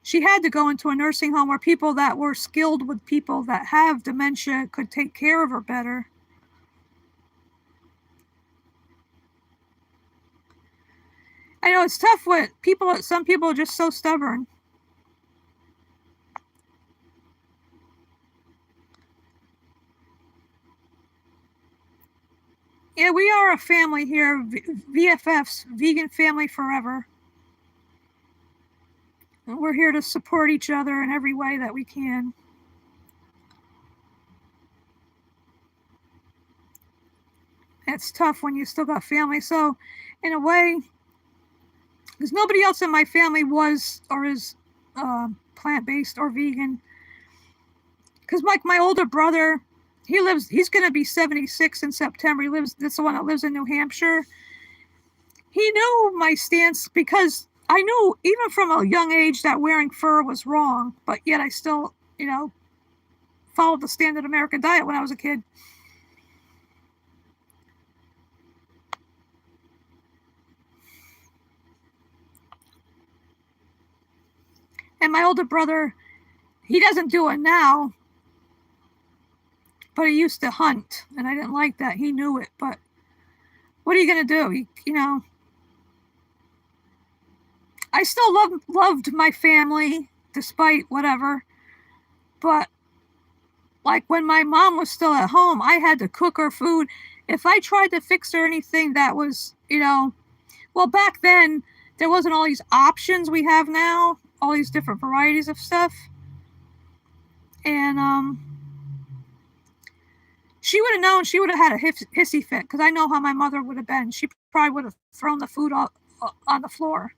Speaker 1: She had to go into a nursing home where people that were skilled with people that have dementia could take care of her better. I know it's tough with people. Some people are just so stubborn. Yeah, we are a family here. VFF's Vegan Family Forever. We're here to support each other in every way that we can. It's tough when you still got family. So, in a way, because nobody else in my family was or is plant-based or vegan. Because like my older brother, he's going to be 76 in September. That's the one that lives in New Hampshire. He knew my stance because I knew even from a young age that wearing fur was wrong, but yet I still, followed the standard American diet when I was a kid. And my older brother, he doesn't do it now, but he used to hunt, and I didn't like that. He knew it, but what are you going to do? I still loved my family despite whatever, but like when my mom was still at home, I had to cook her food. If I tried to fix her anything that was, well, back then there wasn't all these options we have now, all these different varieties of stuff. And she would have known, she would have had a hissy fit because I know how my mother would have been. She probably would have thrown the food on the floor.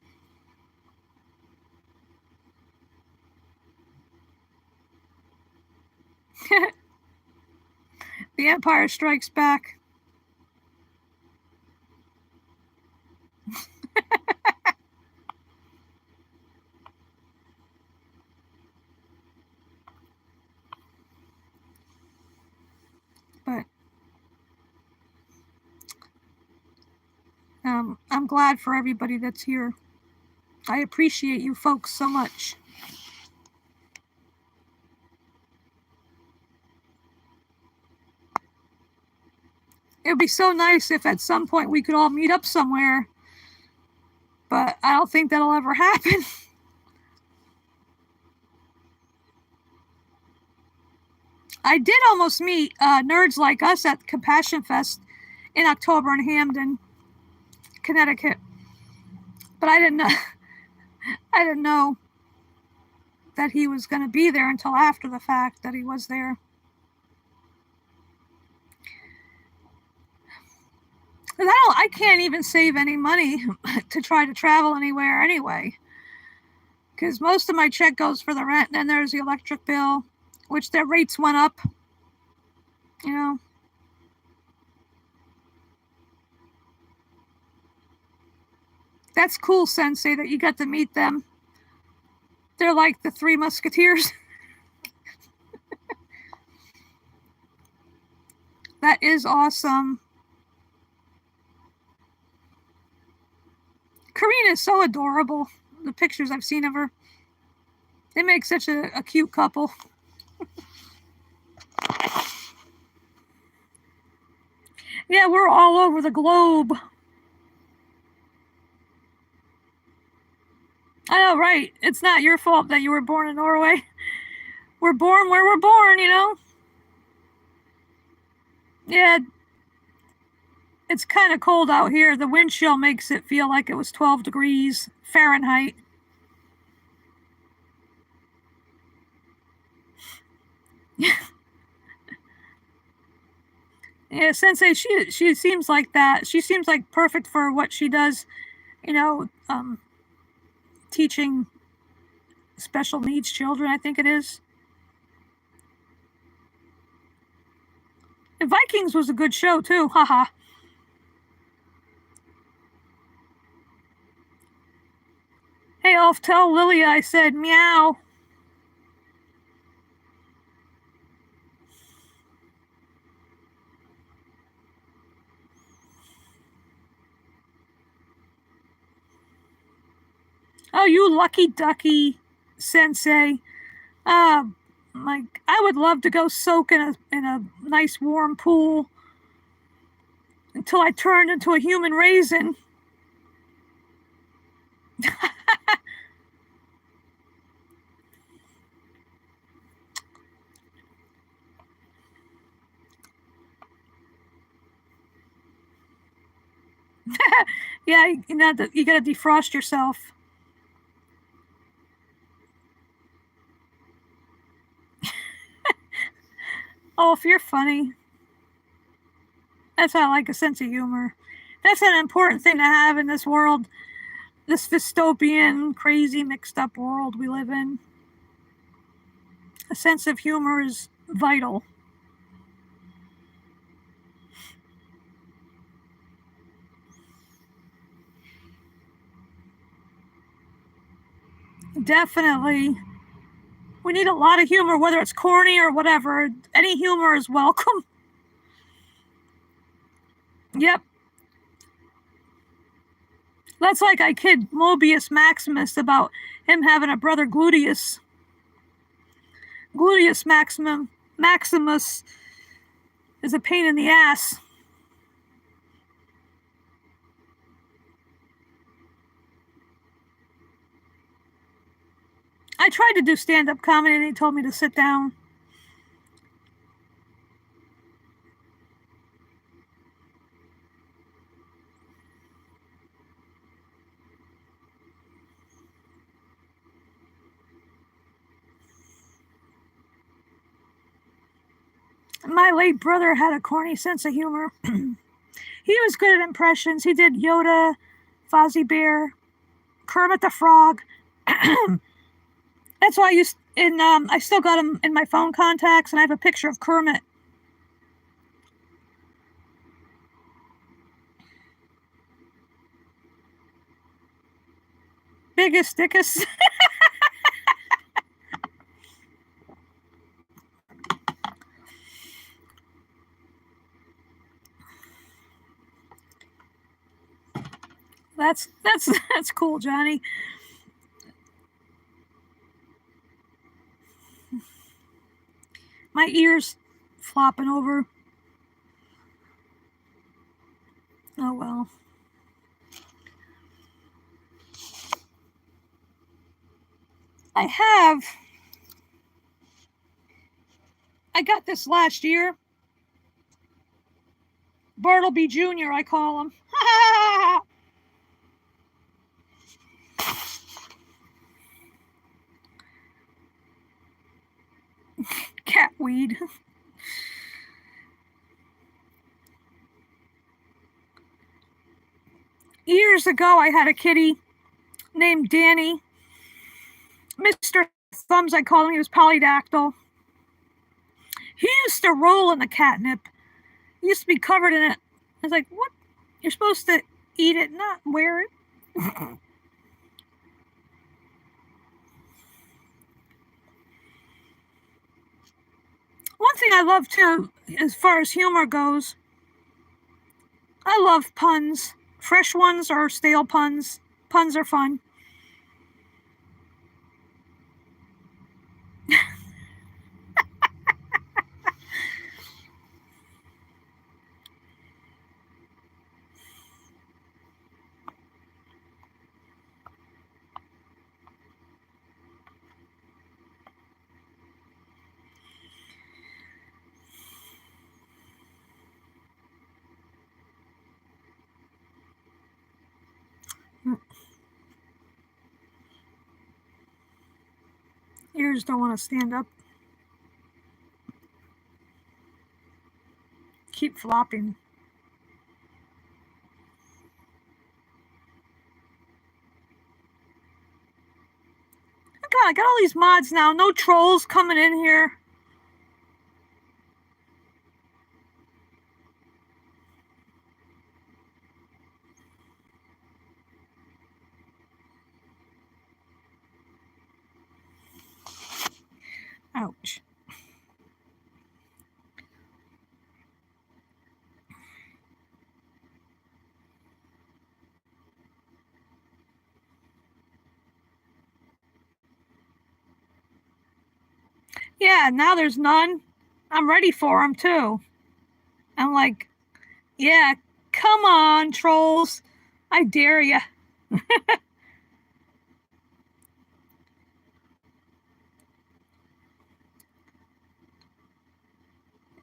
Speaker 1: The Empire Strikes Back. But I'm glad for everybody that's here. I appreciate you folks so much. It would be so nice if at some point we could all meet up somewhere, but I don't think that'll ever happen. I did almost meet nerds like us at Compassion Fest in October in Hamden, Connecticut, but I didn't know that he was going to be there until after the fact that he was there. I can't even save any money to try to travel anywhere anyway, because most of my check goes for the rent, and then there's the electric bill, which their rates went up. That's cool, Sensei, that you got to meet them. They're like the Three Musketeers. That is awesome. Karina is so adorable. The pictures I've seen of her. They make such a cute couple. Yeah, we're all over the globe. I know, right? It's not your fault that you were born in Norway. We're born where we're born, Yeah, it's kind of cold out here. The wind chill makes it feel like it was 12 degrees Fahrenheit. Yeah, Sensei, she seems like that. She seems like perfect for what she does, teaching special needs children, I think it is. And Vikings was a good show too, haha. Hey, Elf, tell Lily I said meow. Oh, you lucky ducky, sensei. Like I would love to go soak in a nice warm pool until I turned into a human raisin. Yeah, you gotta defrost yourself. Oh, if you're funny, that's why I like a sense of humor. That's an important thing to have in this world, this dystopian, crazy, mixed up world we live in. A sense of humor is vital. Definitely. We need a lot of humor, whether it's corny or whatever. Any humor is welcome. Yep. That's like I kid Mobius Maximus about him having a brother Gluteus. Gluteus Maximus is a pain in the ass. I tried to do stand-up comedy and he told me to sit down. My late brother had a corny sense of humor. He was good at impressions. He did Yoda, Fozzie Bear, Kermit the Frog. That's why I used in I still got him in my phone contacts, and I have a picture of Kermit. Biggest dickus. That's cool, Johnny. My ears flopping over. Oh well. I have. I got this last year. Bartleby Jr. I call him. Cat weed. Years ago, I had a kitty named Danny. Mr. Thumbs, I called him. He was polydactyl. He used to roll in the catnip. He used to be covered in it. I was like, what? You're supposed to eat it, not wear it. One thing I love too, as far as humor goes, I love puns. Fresh ones or stale puns. Puns are fun. Ears don't want to stand up. Keep flopping. God, I got all these mods now. No trolls coming in here. Ouch. Yeah, now there's none. I'm ready for them too. I'm like, yeah, come on, trolls. I dare ya.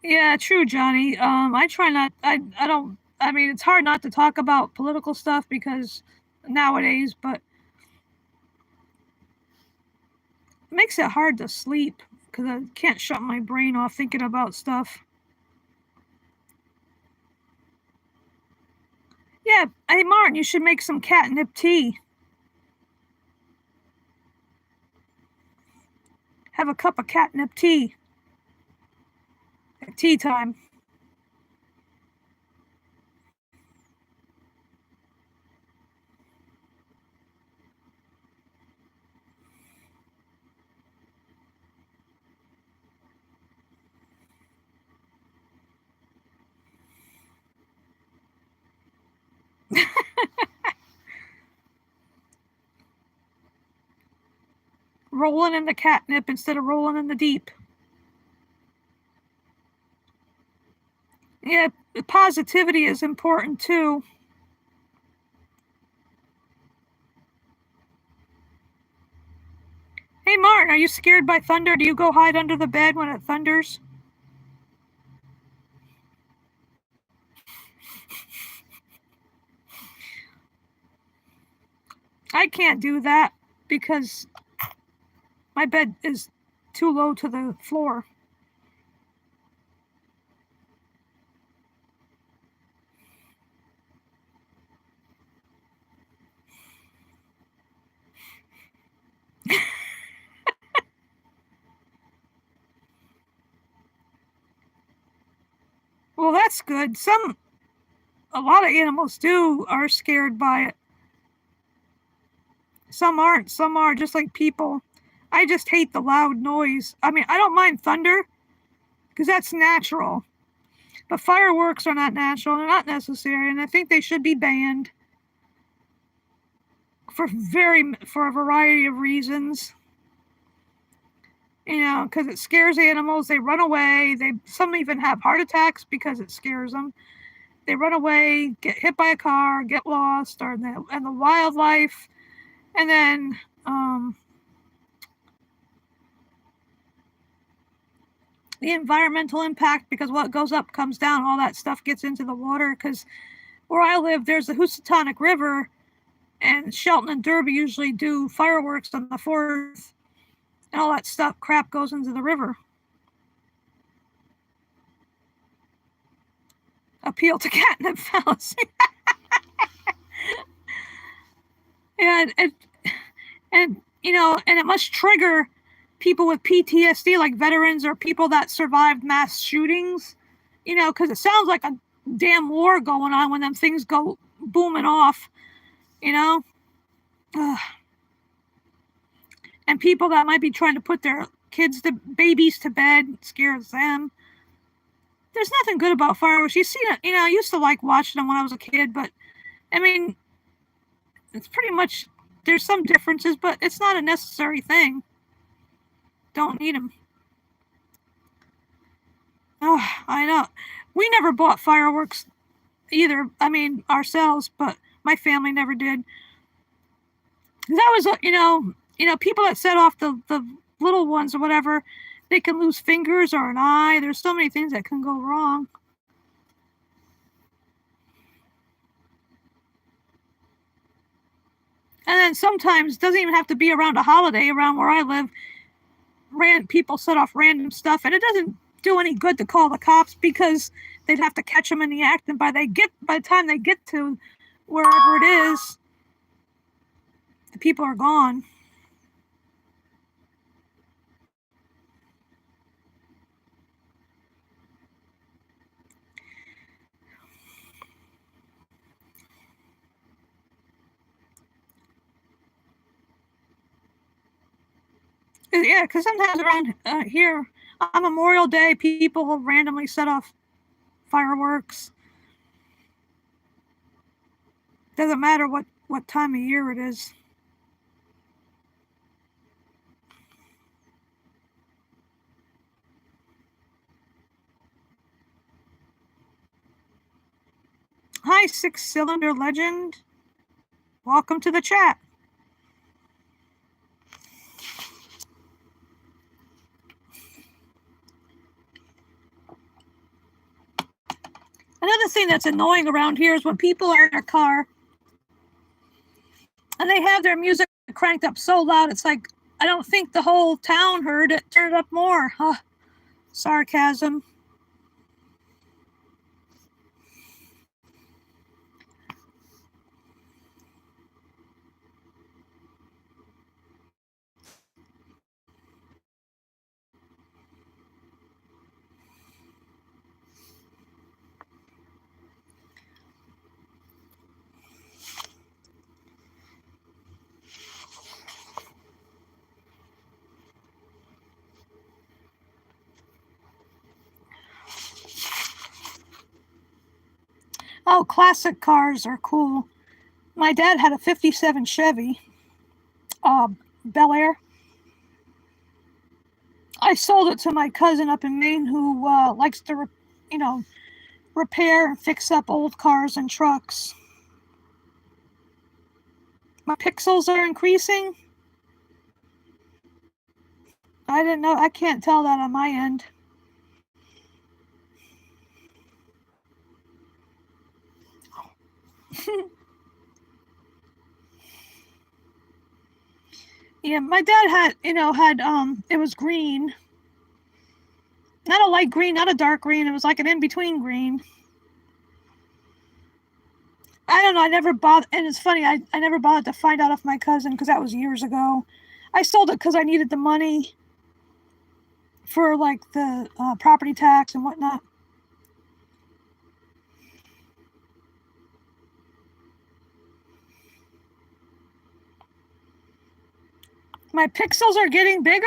Speaker 1: Yeah, true, Johnny. I try not. I don't. I mean, it's hard not to talk about political stuff because nowadays, but it makes it hard to sleep because I can't shut my brain off thinking about stuff. Yeah, hey Martin, you should make some catnip tea. Have a cup of catnip tea at tea time. Rolling in the catnip instead of rolling in the deep. Yeah, positivity is important too. Hey Martin, are you scared by thunder? Do you go hide under the bed when it thunders? I can't do that because my bed is too low to the floor. Well, that's good. A lot of animals are scared by it. Some aren't. Some are just like people. I just hate the loud noise. I mean, I don't mind thunder because that's natural. But fireworks are not natural. They're not necessary, and I think they should be banned for a variety of reasons. You know, because it scares animals. They run away. Some even have heart attacks because it scares them. They run away, get hit by a car, get lost, and the wildlife, and then the environmental impact because what goes up comes down. All that stuff gets into the water because where I live, there's the Housatonic River, and Shelton and Derby usually do fireworks on the 4th, and all that stuff crap goes into the river. Appeal to catnip fallacy. and you know, and it must trigger people with PTSD, like veterans or people that survived mass shootings. You know, because it sounds like a damn war going on when them things go booming off. You know, Ugh. And people that might be trying to put their babies to bed scares them. There's nothing good about fireworks. You see, you know, I used to like watching them when I was a kid, but I mean, it's pretty much there's some differences, but it's not a necessary thing. Don't need them. Oh, I know. We never bought fireworks either. I mean, ourselves, but my family never did. That was, people that set off the little ones or whatever, they can lose fingers or an eye. There's so many things that can go wrong. And then sometimes it doesn't even have to be around a holiday. Around where I live, people set off random stuff, and it doesn't do any good to call the cops because they'd have to catch them in the act. And by the time they get to wherever it is, the people are gone. Yeah, because sometimes around here on Memorial Day, people will randomly set off fireworks. Doesn't matter what time of year it is. Hi, six-cylinder legend. Welcome to the chat. Another thing that's annoying around here is when people are in their car and they have their music cranked up so loud, it's like, I don't think the whole town heard it. Turn it up more. Sarcasm. Oh, classic cars are cool. My dad had a 57 Chevy Bel Air. I sold it to my cousin up in Maine who likes to, repair and fix up old cars and trucks. My pixels are increasing. I didn't know. I can't tell that on my end. Yeah, my dad had, it was green. Not a light green, not a dark green. It was like an in-between green. I don't know. I never bothered. And it's funny, I never bothered to find out if my cousin, because that was years ago. I sold it because I needed the money for like the property tax and whatnot. My pixels are getting bigger.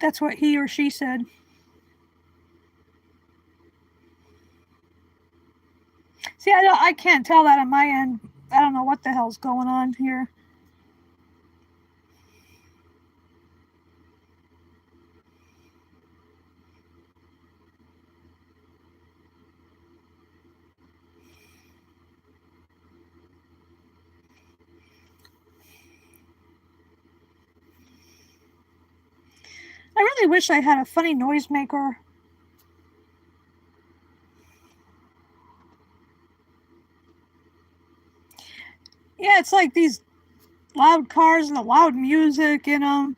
Speaker 1: That's what he or she said. See, I can't tell that on my end. I don't know what the hell's going on here. I really wish I had a funny noisemaker. Yeah, it's like these loud cars and the loud music in them.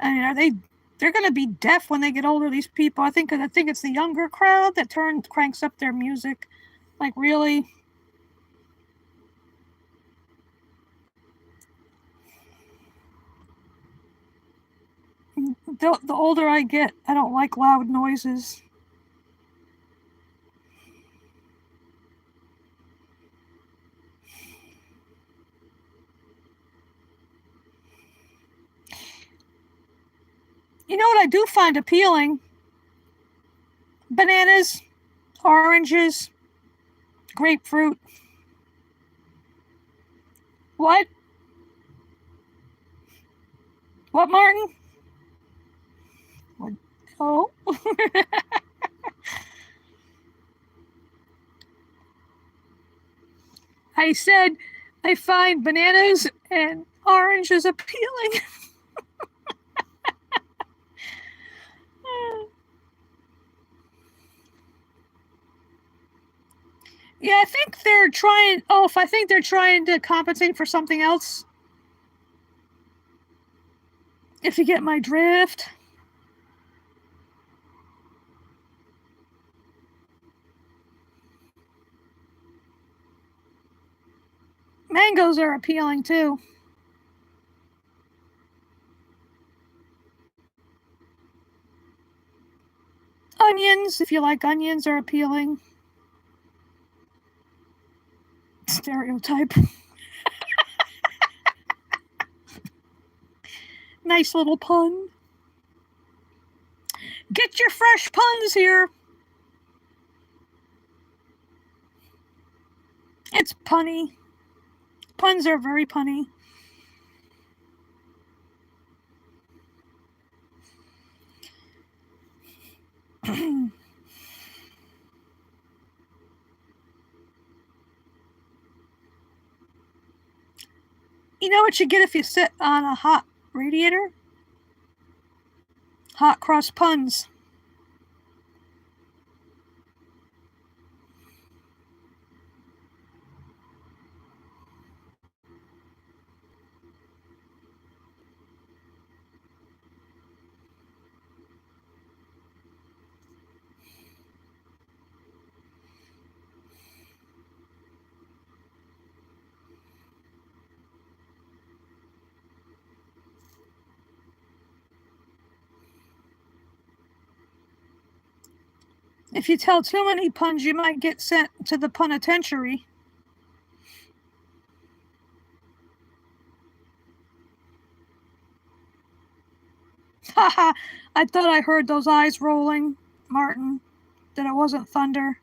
Speaker 1: I mean, they're going to be deaf when they get older, these people. I think it's the younger crowd that cranks up their music. Like, really? The older I get, I don't like loud noises. You know what I do find appealing? Bananas, oranges, grapefruit. What? What, Martin? What? Oh. I said I find bananas and oranges appealing. Yeah, I think they're trying. Oh, if I think they're trying to compensate for something else. If you get my drift. Mangoes are appealing too. Onions, if you like onions, are appealing. Stereotype. Nice little pun. Get your fresh puns here. It's punny. Puns are very punny. You know what you get if you sit on a hot radiator? Hot cross puns. If you tell too many puns, you might get sent to the penitentiary. Haha, I thought I heard those eyes rolling, Martin, that it wasn't thunder,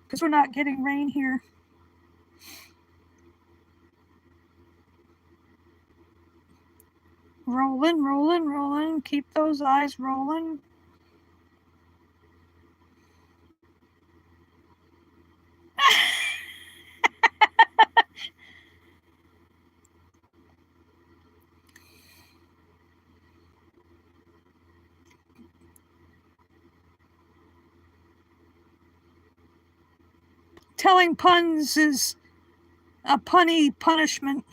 Speaker 1: because we're not getting rain here. Rolling, rolling, rolling. Keep those eyes rolling. Telling puns is a punny punishment.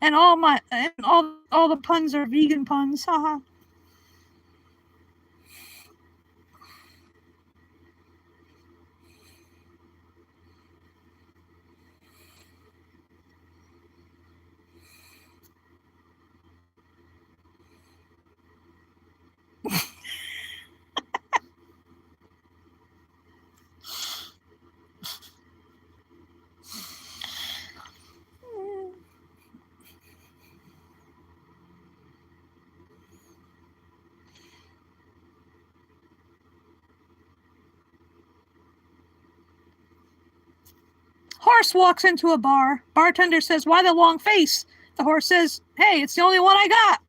Speaker 1: And all the puns are vegan puns. Haha. Horse walks into a bar. Bartender says, "Why the long face?" The horse says, "Hey, it's the only one I got."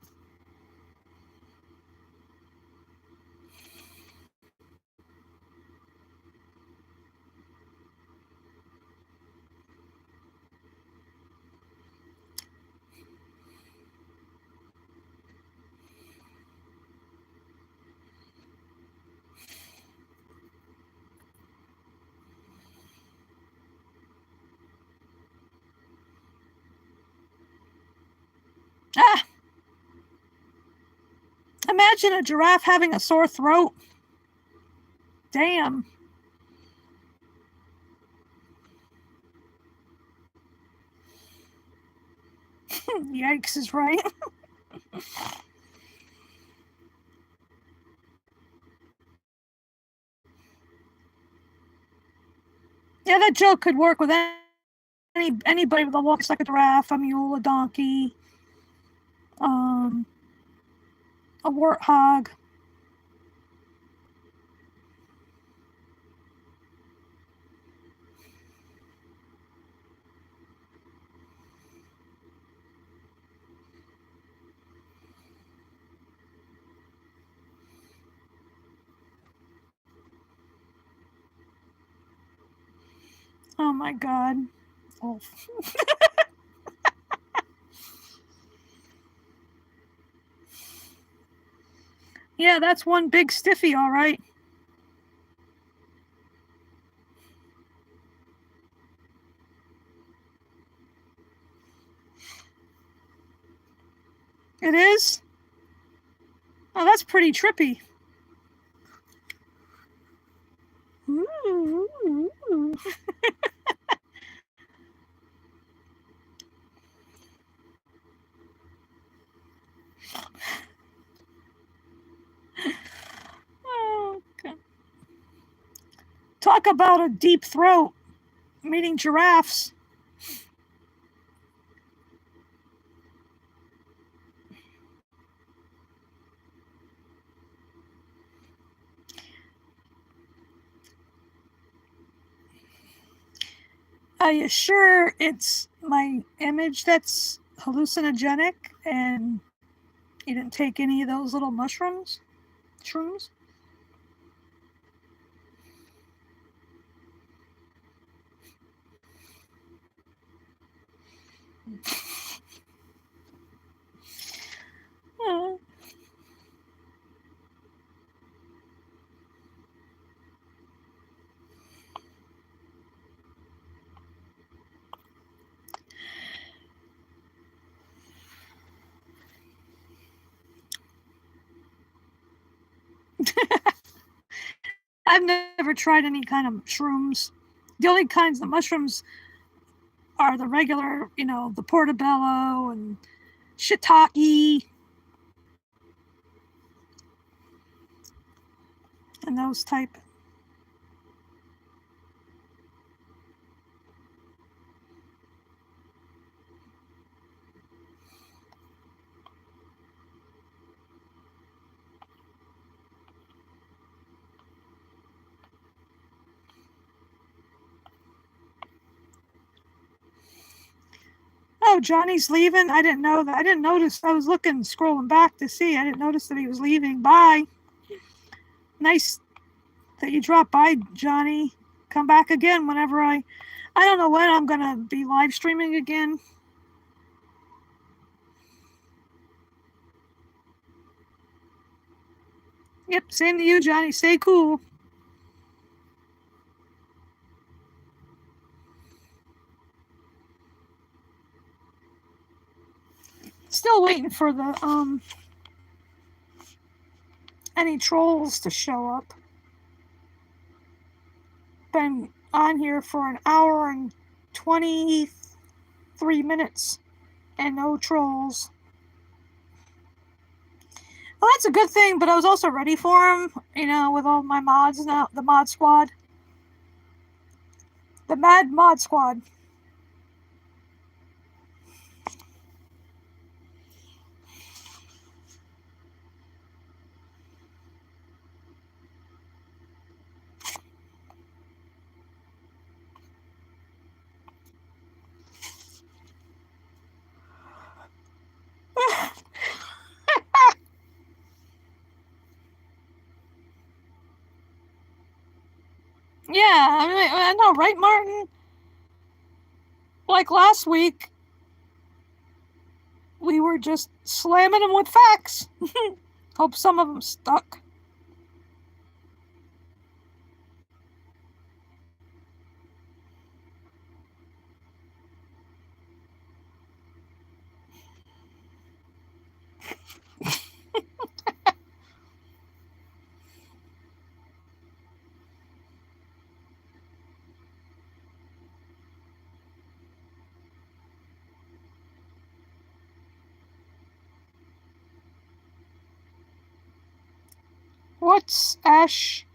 Speaker 1: Ah! Imagine a giraffe having a sore throat. Damn. Yikes is right. Yeah, that joke could work with anybody with a walks like a giraffe, a mule, a donkey, a warthog. Oh my god. Oh. Yeah, that's one big stiffy, all right. It is? Oh, that's pretty trippy. Ooh. Oh, God. Talk about a deep throat. Meeting giraffes. Are you sure it's my image that's hallucinogenic and you didn't take any of those little mushrooms? Shrooms? Hmm. I've never tried any kind of shrooms. The only kinds of mushrooms are the regular, the portobello and shiitake and those type. Oh, Johnny's leaving. I didn't know that. I didn't notice. I was looking, scrolling back to see. I didn't notice that he was leaving. Bye. Nice that you dropped by, Johnny. Come back again whenever I don't know when I'm gonna be live streaming again. Yep, same to you, Johnny. Stay cool. Still waiting for the any trolls to show up. Been on here for an hour and 23 minutes and no trolls. Well, that's a good thing, but I was also ready for them, with all my mods now, the mod squad. The Mad Mod Squad. Yeah, I know, right, Martin? Like last week, we were just slamming them with facts. Hope some of them stuck. What's ashwagandha?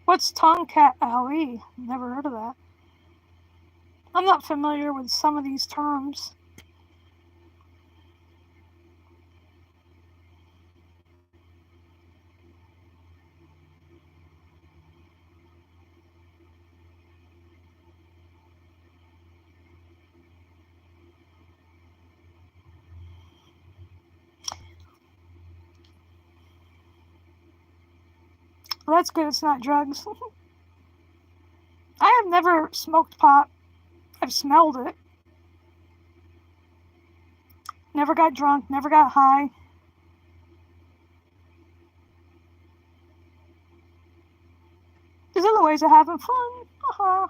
Speaker 1: What's Tomcat Alley? Never heard of that. I'm not familiar with some of these terms. Well, that's good. It's not drugs. I have never smoked pot. I've smelled it. Never got drunk. Never got high. There's other ways of having fun. Uh-huh.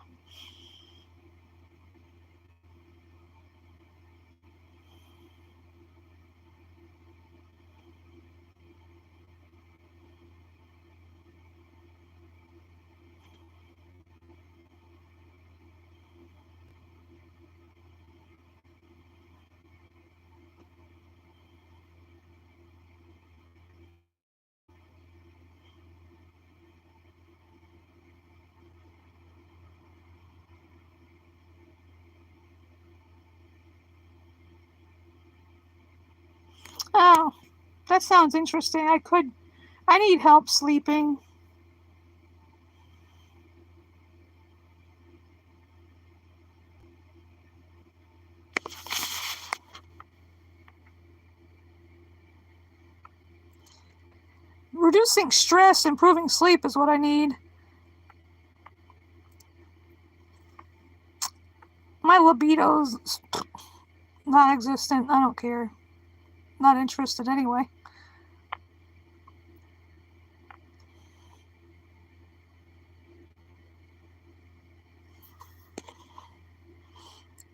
Speaker 1: Oh, that sounds interesting. I need help sleeping. Reducing stress, improving sleep is what I need. My libido's non-existent. I don't care. Not interested anyway.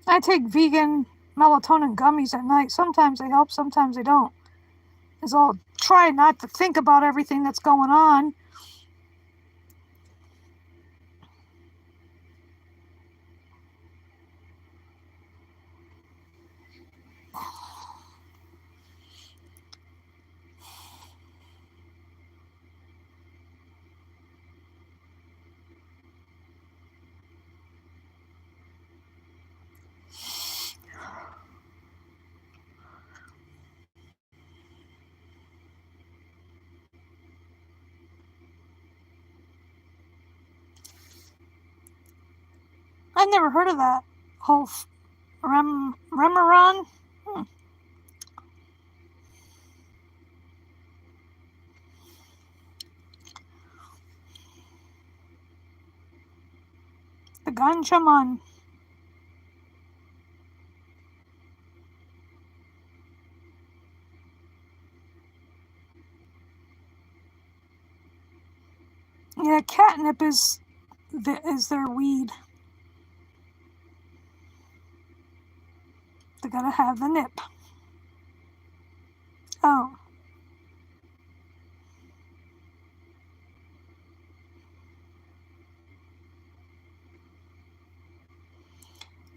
Speaker 1: I take vegan melatonin gummies at night. Sometimes they help, sometimes they don't. Is I'll try not to think about everything that's going on. I've never heard of that whole Remeron. The Ganchaman. Yeah, catnip is their weed. They gotta have the nip. Oh.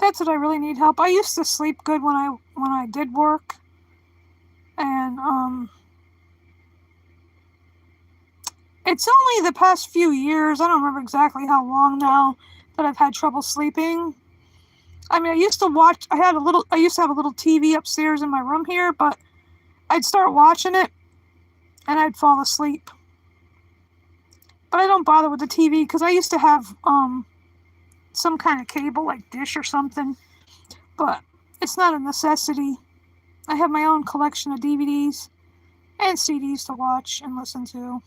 Speaker 1: That's what I really need help. I used to sleep good when I did work. And it's only the past few years, I don't remember exactly how long now, that I've had trouble sleeping. I mean, I used to have a little TV upstairs in my room here, but I'd start watching it and I'd fall asleep. But I don't bother with the TV because I used to have some kind of cable, like Dish or something, but it's not a necessity. I have my own collection of DVDs and CDs to watch and listen to.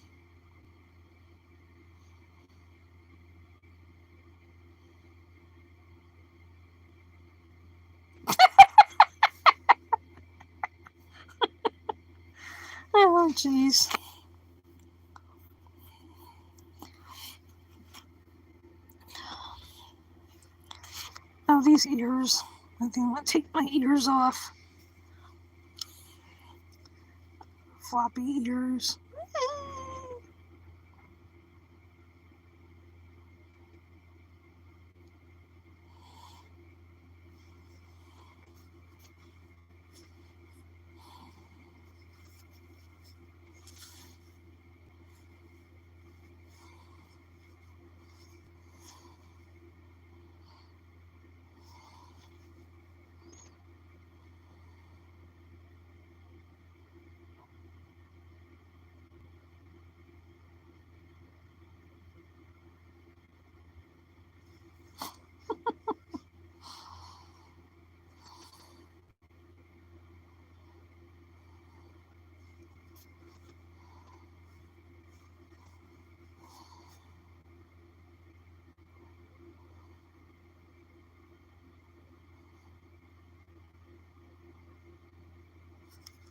Speaker 1: Oh, jeez. Oh, these ears. I think I'm going to take my ears off. Floppy ears.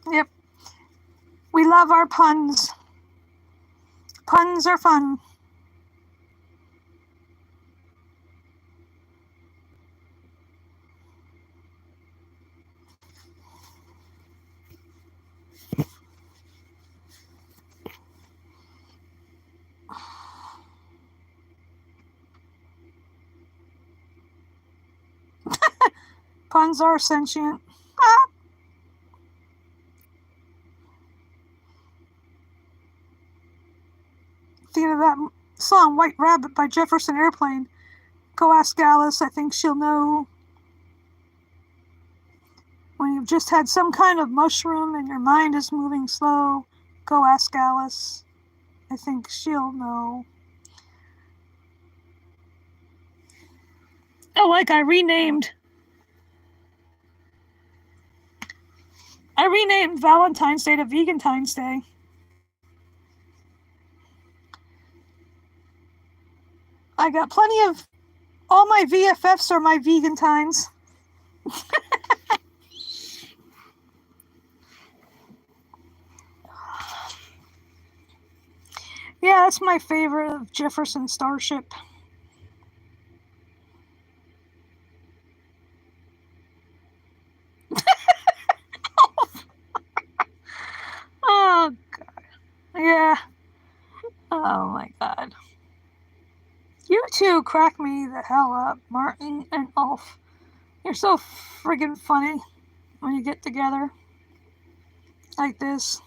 Speaker 1: Yep. We love our puns. Puns are fun. Puns are sentient. Ah. Thinking of that song White Rabbit by Jefferson Airplane. Go ask Alice, I think she'll know. When you've just had some kind of mushroom and your mind is moving slow, go ask Alice. I think she'll know. Oh, like I renamed Valentine's Day to Vegantine's Day. I got plenty of, all my VFFs are my Vegantines. Yeah, that's my favorite of Jefferson Starship. Oh, God. Yeah. Oh, my God. You two crack me the hell up, Martin and Ulf. You're so friggin' funny when you get together like this.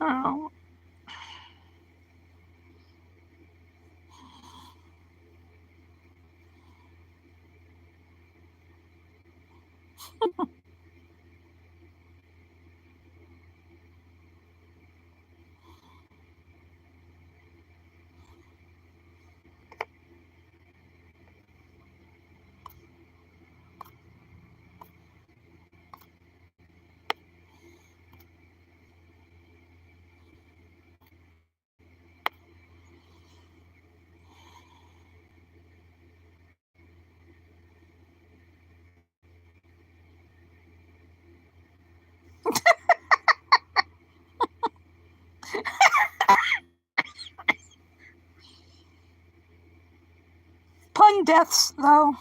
Speaker 1: Oh. Pun deaths, though.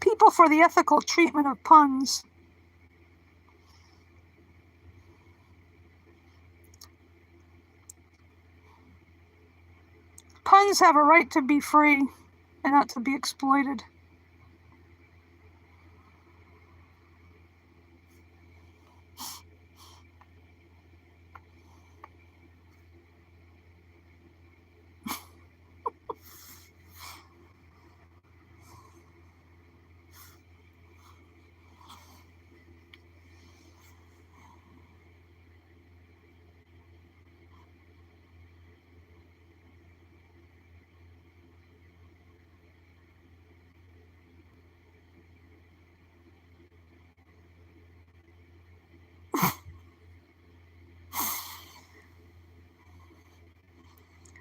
Speaker 1: People for the ethical treatment of puns. Puns have a right to be free and not to be exploited.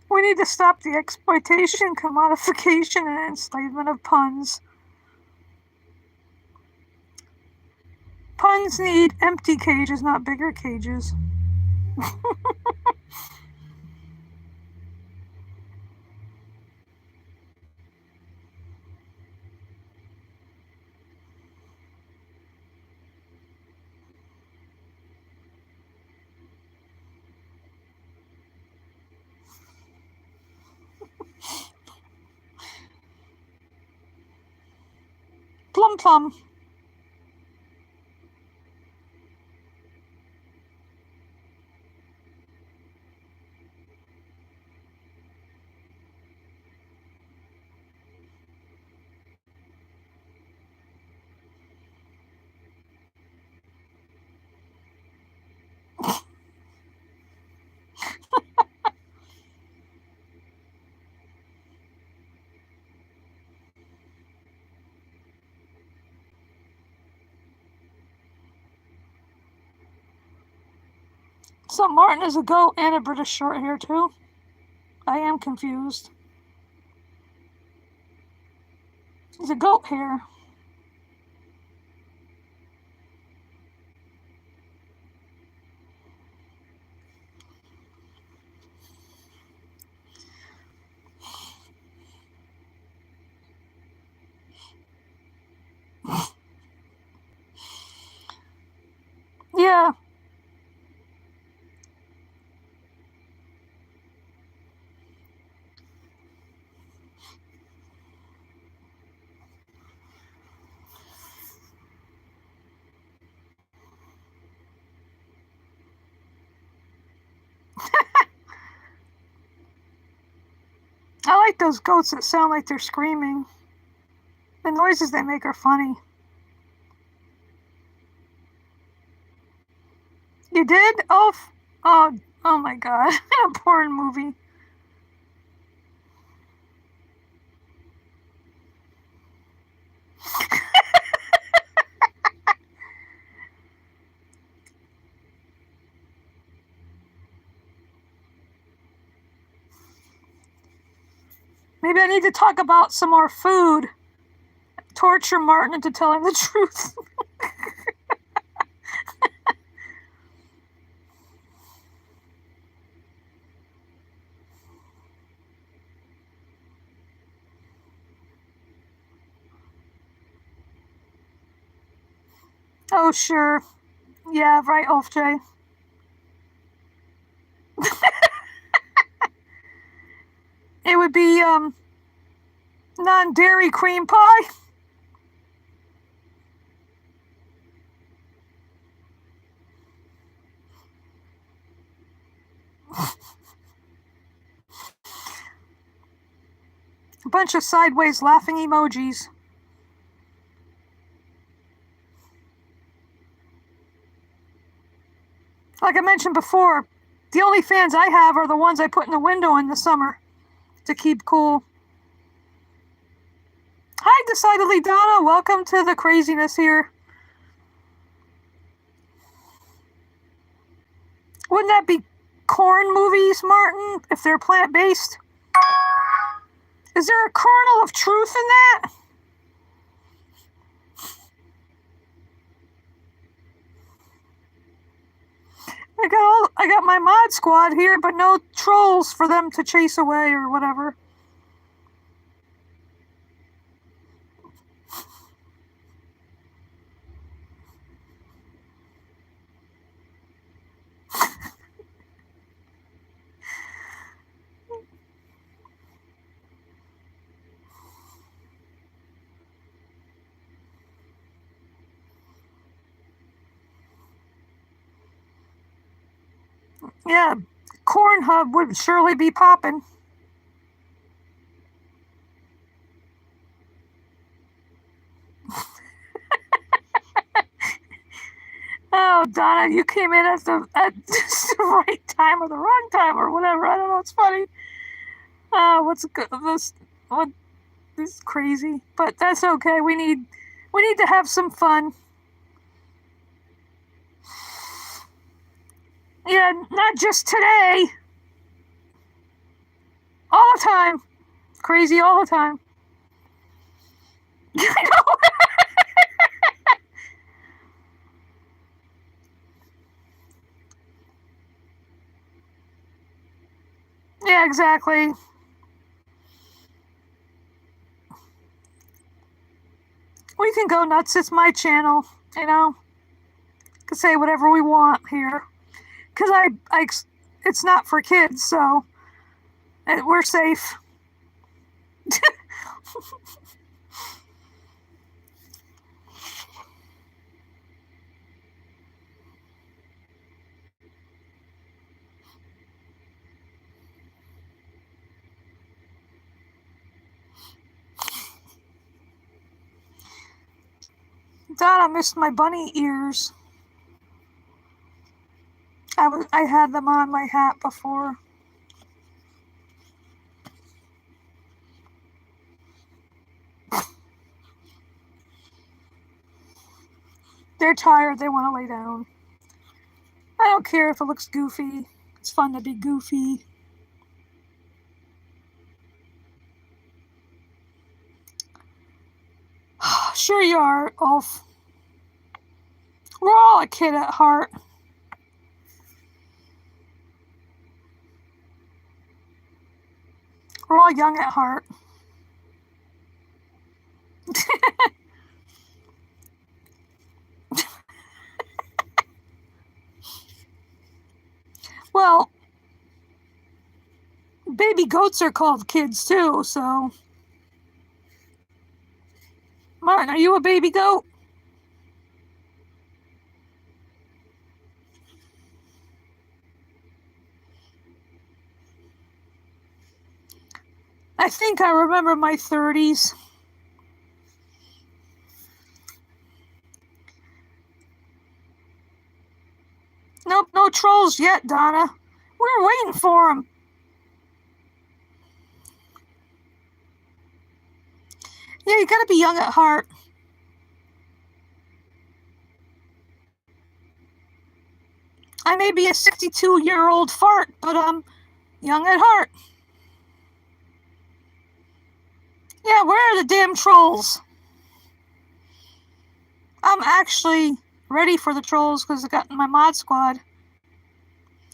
Speaker 1: We need to stop the exploitation, commodification, and enslavement of puns. Puns need empty cages, not bigger cages. Plum plum. So Martin is a goat and a British short hair too? I am confused. He's a goat hair. Yeah. like those goats that sound like they're screaming. The noises they make are funny. You did? Oh my god. A porn movie. Maybe I need to talk about some more food. Torture Martin into telling the truth. Oh, sure. Yeah, right, Ulf J. It would be, non-dairy cream pie. A bunch of sideways laughing emojis. Like I mentioned before, the only fans I have are the ones I put in the window in the summer to keep cool. Hi, Decidedly Donna. Welcome to the craziness here. Wouldn't that be corn movies, Martin, if they're plant-based? Is there a kernel of truth in that? I got my mod squad here, but no trolls for them to chase away or whatever. Yeah, Corn Hub would surely be popping. Oh, Donna, you came in at just the right time or the wrong time or whatever. I don't know. It's funny. What's good? What this is crazy, but that's okay. We need to have some fun. Yeah, not just today. All the time. Crazy all the time. I know. Yeah, exactly. We can go nuts. It's my channel, you know. Can say whatever we want here, because it's not for kids, so we're safe. Dad, I missed my bunny ears. I had them on my hat before. They're tired. They want to lay down. I don't care if it looks goofy. It's fun to be goofy. Sure you are, Ulf. We're all a kid at heart. We're all young at heart. Well, baby goats are called kids too, so. Martin, are you a baby goat? I I think I remember my 30s. Nope, no trolls yet, Donna. We're waiting for them. Yeah, you gotta be young at heart. I may be a 62-year-old fart, but I'm young at heart. Yeah, where are the damn trolls? I'm actually ready for the trolls because I got my mod squad.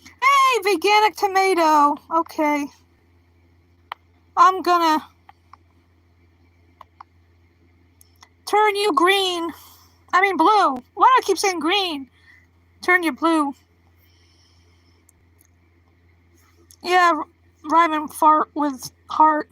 Speaker 1: Hey, veganic tomato. Okay. I'm gonna turn you green. I mean blue. Why do I keep saying green? Turn you blue. Yeah, rhyming fart with heart.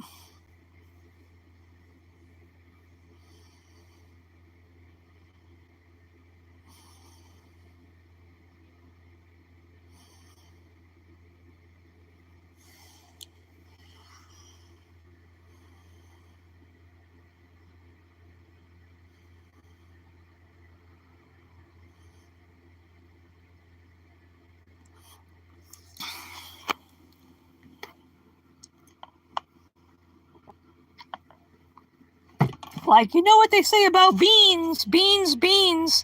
Speaker 1: Like, you know what they say about beans? Beans, beans.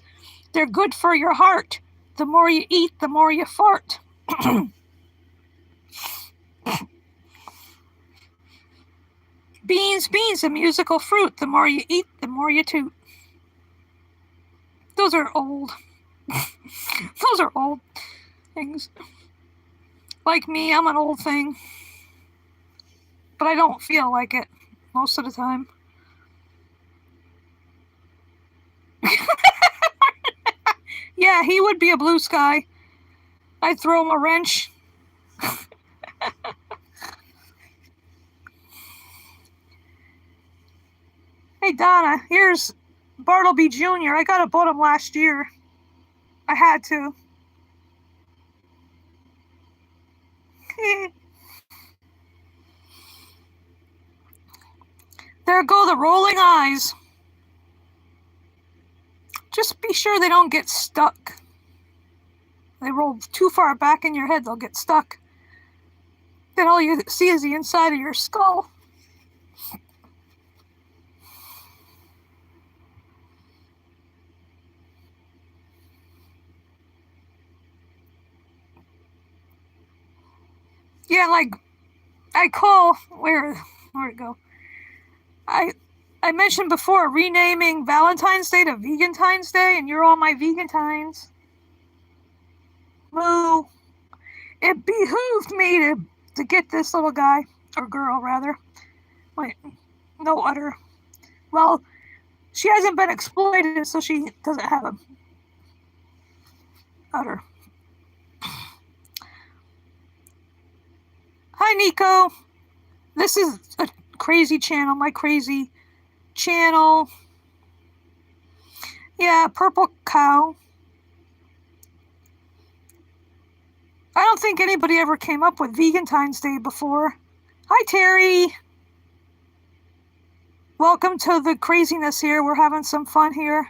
Speaker 1: They're good for your heart. The more you eat, the more you fart. Beans, beans, a musical fruit. The more you eat, the more you toot. Those are old. Those are old things. Like me, I'm an old thing. But I don't feel like it most of the time. Yeah, he would be a blue sky. I'd throw him a wrench. Hey, Donna, here's Bartleby Jr. I got a bought him last year. I had to. There go the rolling eyes. Just be sure they don't get stuck. They roll too far back in your head, they'll get stuck. Then all you see is the inside of your skull. Yeah, like I call where'd it go? I mentioned before renaming Valentine's Day to Vegantine's Day, and you're all my Vegantines. Moo. It behooved me to get this little guy, or girl rather. Wait, no udder. Well, she hasn't been exploited, so she doesn't have a udder. Hi, Nico. This is a crazy channel, my crazy channel. Yeah, purple cow. I don't think anybody ever came up with Vegantine's Day before. Hi, Terry. Welcome to the craziness here. We're having some fun here.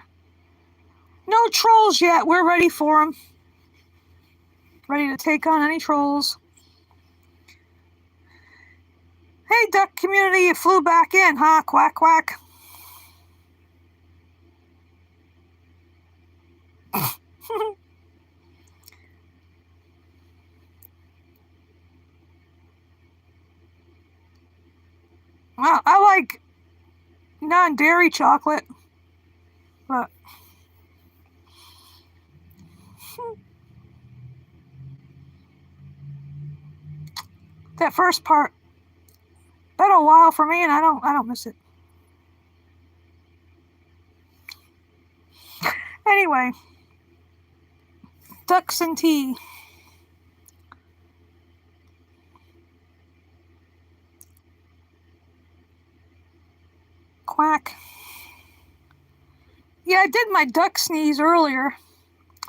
Speaker 1: No trolls yet. We're ready for them. Ready to take on any trolls. Hey, duck community, you flew back in, huh? Quack, quack. Well, I like non-dairy chocolate, but that first part been a while for me, and I don't miss it. Anyway, ducks and tea. Quack. Yeah, I did my duck sneeze earlier.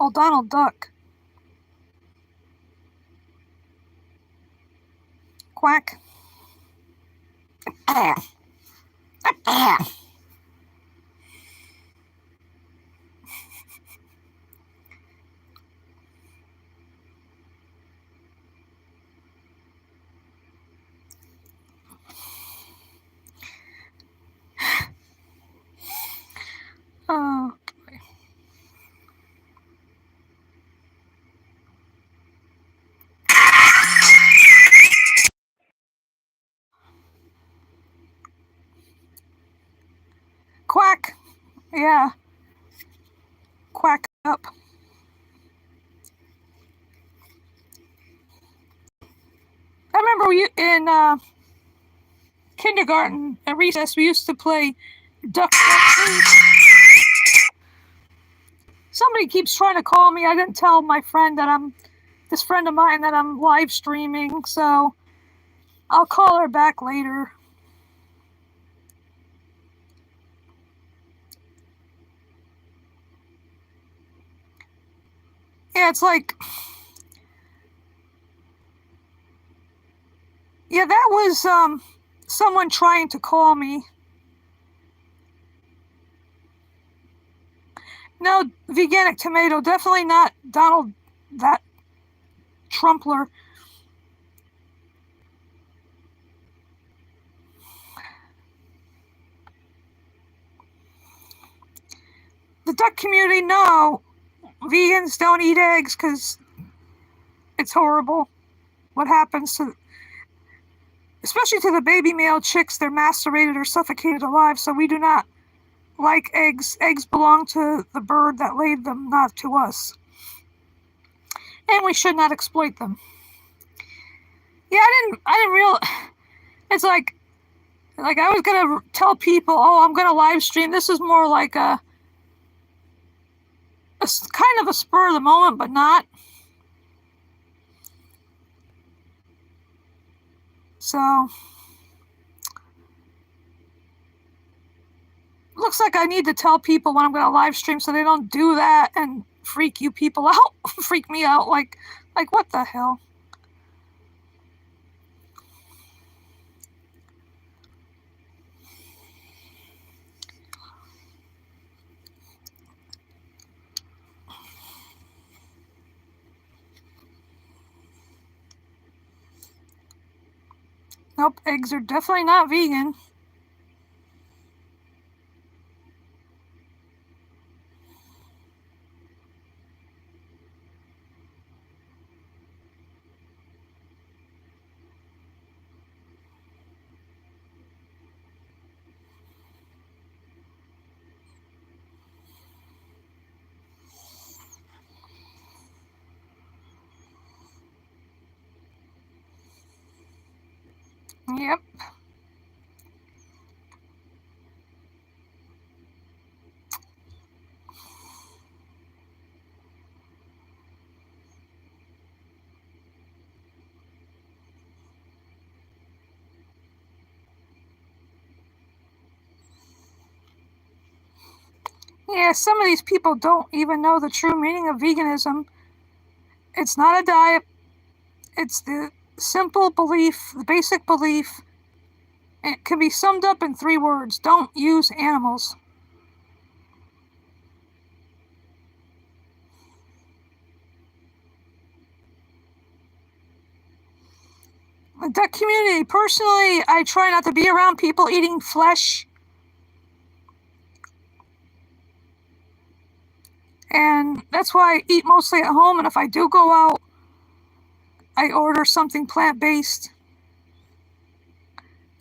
Speaker 1: Oh, Donald Duck. Quack. Oh. Quack. Yeah. Quack up. I remember in kindergarten at recess we used to play duck. Somebody keeps trying to call me. I didn't tell my friend that this friend of mine that I'm live streaming, so I'll call her back later. Yeah, it's like, yeah, that was someone trying to call me. No, veganic tomato, definitely not Donald that Trumpler. The duck community, no. Vegans don't eat eggs because it's horrible what happens to, especially to the baby male chicks. They're macerated or suffocated alive, so we do not like eggs. Eggs belong to the bird that laid them, not to us. And we should not exploit them. Yeah, I didn't realize. It's like I was gonna tell people, oh, I'm gonna live stream. This is more like a kind of a spur of the moment, but not. So looks like I need to tell people when I'm gonna live stream so they don't do that and freak you people out, freak me out. Like what the hell? Nope, eggs are definitely not vegan. Yep. Yeah, some of these people don't even know the true meaning of veganism. It's not a diet. It's the simple belief, the basic belief. It can be summed up in 3 words. Don't use animals. The duck community, personally, I try not to be around people eating flesh. And that's why I eat mostly at home. And if I do go out, I order something plant-based.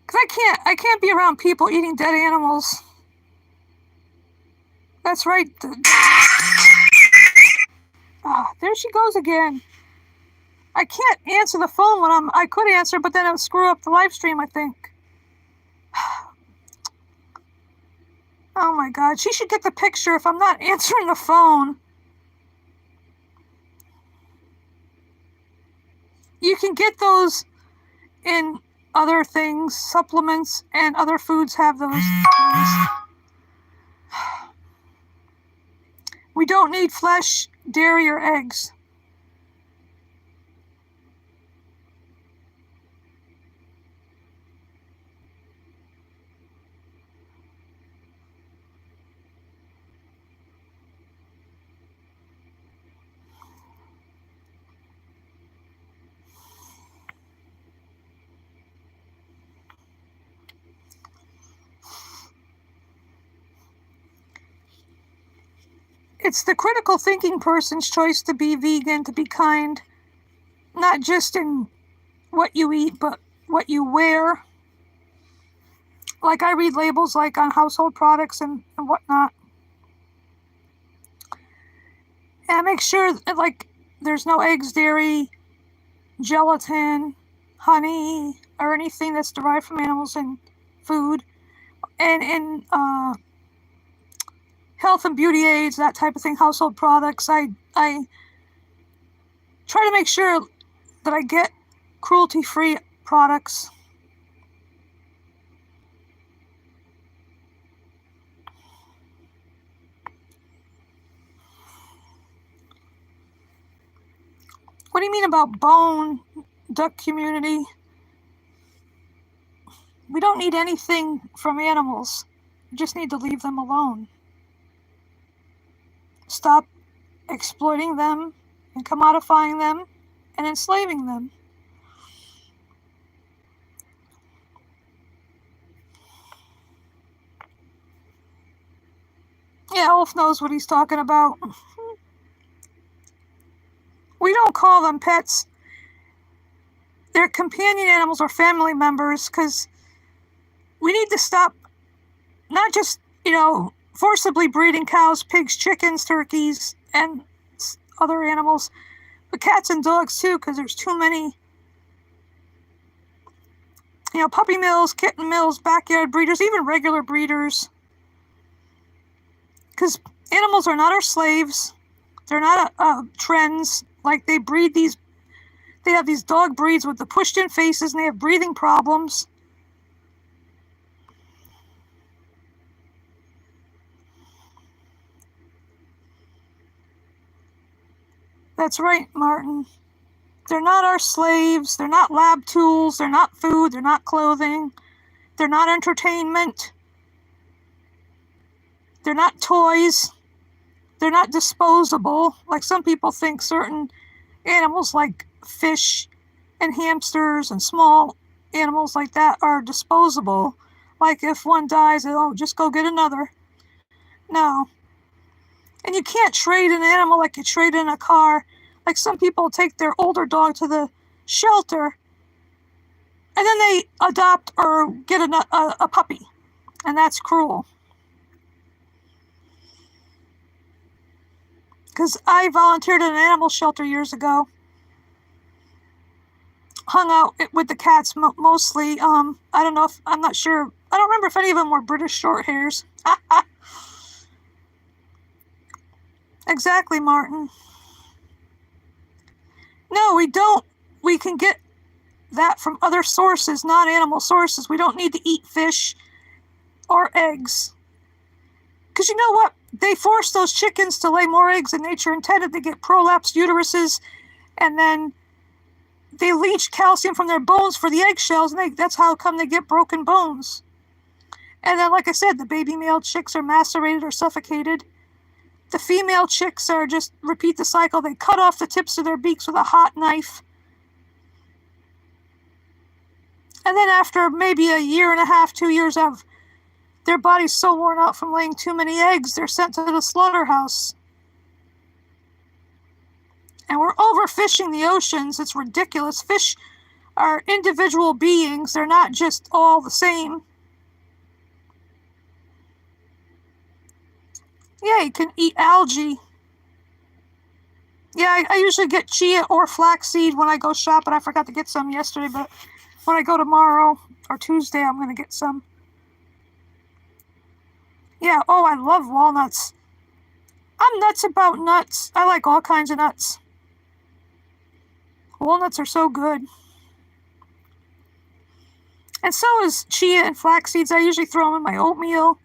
Speaker 1: Because I can't be around people eating dead animals. That's right. There she goes again. I can't answer the phone when I could answer, but then it would screw up the live stream, I think. Oh my God, she should get the picture if I'm not answering the phone. You can get those in other things, supplements, and other foods have those things. We don't need flesh, dairy, or eggs. it's the critical thinking person's choice to be vegan, to be kind, not just in what you eat, but what you wear. Like I read labels like on household products and whatnot. And I make sure that, like, there's no eggs, dairy, gelatin, honey, or anything that's derived from animals in food. And in health and beauty aids, that type of thing, household products, I try to make sure that I get cruelty-free products. What do you mean about bone, duck community? We don't need anything from animals. We just need to leave them alone. Stop exploiting them and commodifying them and enslaving them. Yeah, Ulf knows what he's talking about. We don't call them pets. They're companion animals or family members, because we need to stop not just, forcibly breeding cows, pigs, chickens, turkeys, and other animals, but cats and dogs too, because there's too many. Puppy mills, kitten mills, backyard breeders, even regular breeders. Because animals are not our slaves. They're not trends. Like they have these dog breeds with the pushed in faces and they have breathing problems. That's right, Martin. They're not our slaves. They're not lab tools. They're not food. They're not clothing. They're not entertainment. They're not toys. They're not disposable. Like some people think certain animals like fish and hamsters and small animals like that are disposable. Like if one dies, just go get another. No. And you can't trade an animal like you trade in a car. Like some people take their older dog to the shelter and then they adopt or get a puppy. And that's cruel. Because I volunteered at an animal shelter years ago. Hung out with the cats mostly. I'm not sure. I don't remember if any of them were British short hairs. Exactly, Martin. No, we don't. We can get that from other sources, not animal sources. We don't need to eat fish or eggs. Because you know what? They force those chickens to lay more eggs than nature intended. They get prolapsed uteruses, and then they leach calcium from their bones for the eggshells, and that's how come they get broken bones. And then, like I said, the baby male chicks are macerated or suffocated. The female chicks are just repeat the cycle. They cut off the tips of their beaks with a hot knife. And then after maybe a year and a half, 2 years of their body's so worn out from laying too many eggs, they're sent to the slaughterhouse. And we're overfishing the oceans. It's ridiculous. Fish are individual beings. They're not just all the same. Yeah, you can eat algae. Yeah, I usually get chia or flaxseed when I go shopping. I forgot to get some yesterday, but when I go tomorrow or Tuesday, I'm going to get some. Yeah, I love walnuts. I'm nuts about nuts. I like all kinds of nuts. Walnuts are so good. And so is chia and flax seeds. I usually throw them in my oatmeal.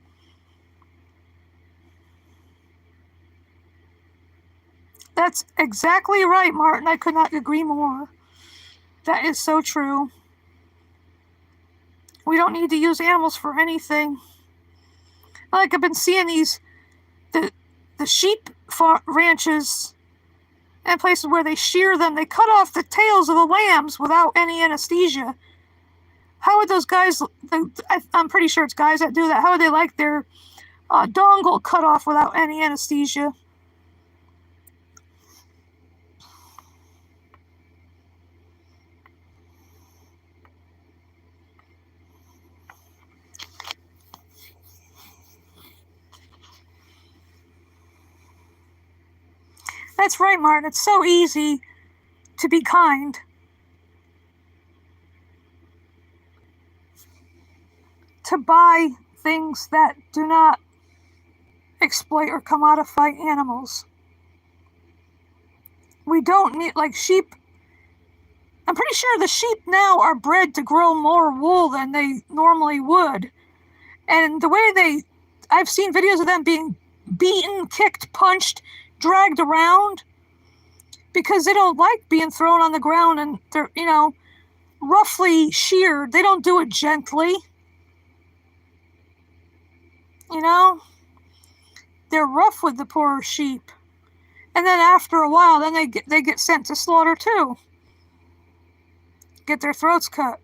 Speaker 1: That's exactly right, Martin. I could not agree more. That is so true. We don't need to use animals for anything. Like I've been seeing the sheep ranches and places where they shear them. They cut off the tails of the lambs without any anesthesia. How would those guys, I'm pretty sure it's guys that do that, how would they like their dongle cut off without any anesthesia? That's right, Martin. It's so easy to be kind. To buy things that do not exploit or commodify animals. We don't need, like sheep. I'm pretty sure the sheep now are bred to grow more wool than they normally would. And the way I've seen videos of them being beaten, kicked, punched, dragged around because they don't like being thrown on the ground and they're, roughly sheared. They don't do it gently. They're rough with the poor sheep. And then after a while, then they get sent to slaughter too. Get their throats cut.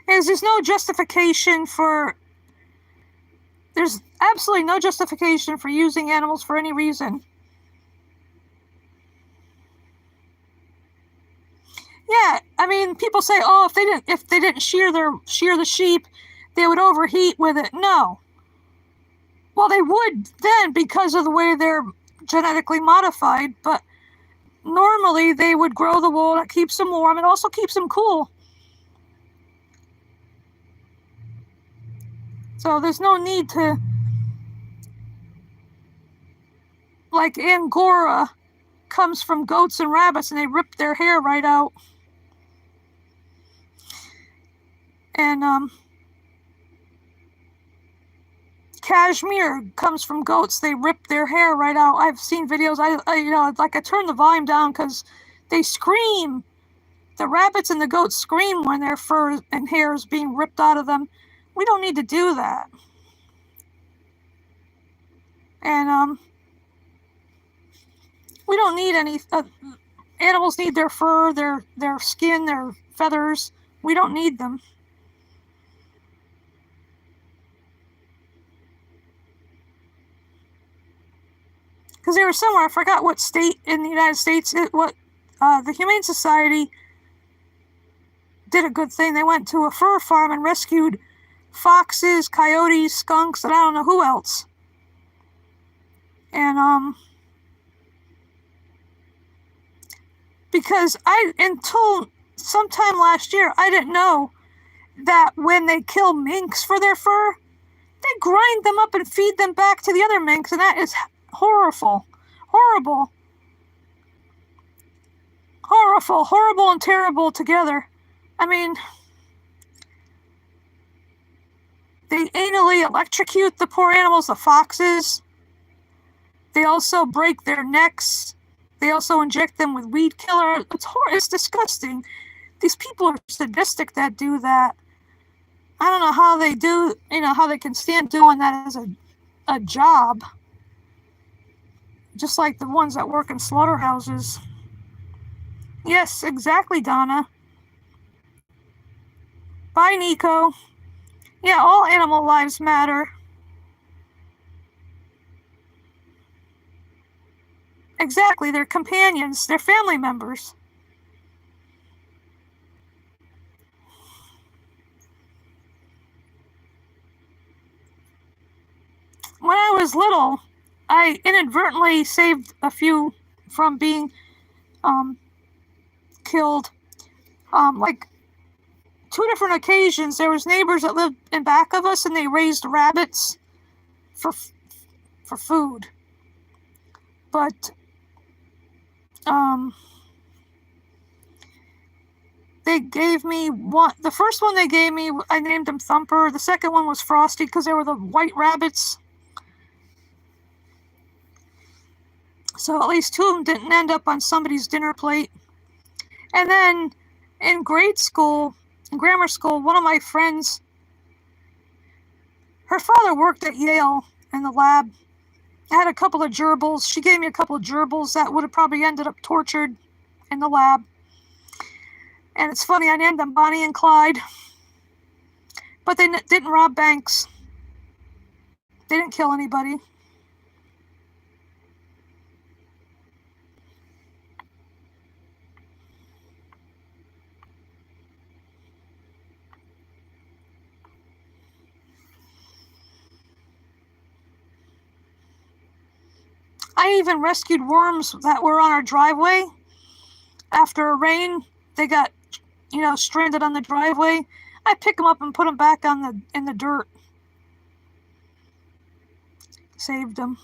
Speaker 1: There's no justification for. There's absolutely no justification for using animals for any reason. Yeah, I mean, people say, "Oh, if they didn't shear the sheep, they would overheat with it." No. Well, they would then because of the way they're genetically modified, but normally they would grow the wool. That keeps them warm. It also keeps them cool. So there's no need to, like Angora comes from goats and rabbits and they rip their hair right out. And Cashmere comes from goats. They rip their hair right out. I've seen videos. I turn the volume down because they scream. The rabbits and the goats scream when their fur and hair is being ripped out of them. We don't need to do that. And we don't need any. Animals need their fur, their skin, their feathers. We don't need them. Because they were somewhere, I forgot what state in the United States, the Humane Society did a good thing. They went to a fur farm and rescued foxes, coyotes, skunks, and I don't know who else. And because until sometime last year, I didn't know that when they kill minks for their fur, they grind them up and feed them back to the other minks, and that is horrible, and terrible together. I mean, they anally electrocute the poor animals, the foxes. They also break their necks. They also inject them with weed killer. It's disgusting. These people are sadistic that do that. I don't know how they do, how they can stand doing that as a job. Just like the ones that work in slaughterhouses. Yes, exactly, Donna. Bye, Nico. Yeah, all animal lives matter. Exactly, they're companions, they're family members. When I was little, I inadvertently saved a few from being killed. Like 2 different occasions, there was neighbors that lived in back of us and they raised rabbits for food. But they gave me one. The first one they gave me, I named him Thumper. The second one was Frosty because they were the white rabbits. So at least 2 of them didn't end up on somebody's dinner plate. And then in grade school, in grammar school, one of my friends, her father worked at Yale in the lab. I had a couple of gerbils. She gave me a couple of gerbils that would have probably ended up tortured in the lab. And it's funny, I named them Bonnie and Clyde. But they didn't rob banks. They didn't kill anybody. I even rescued worms that were on our driveway. After a rain, they got, stranded on the driveway. I pick them up and put them back in the dirt. Saved them.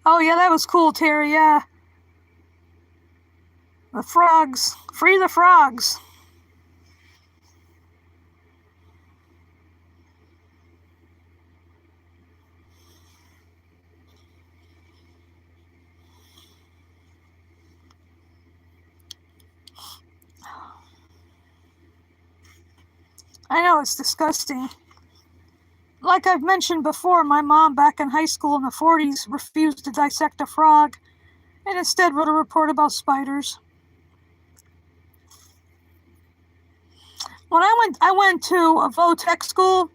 Speaker 1: Oh yeah, that was cool, Terry. Yeah, the frogs. Free the frogs. I know, it's disgusting. Like I've mentioned before, my mom back in high school in the 40s refused to dissect a frog and instead wrote a report about spiders. When I went to a vo-tech school,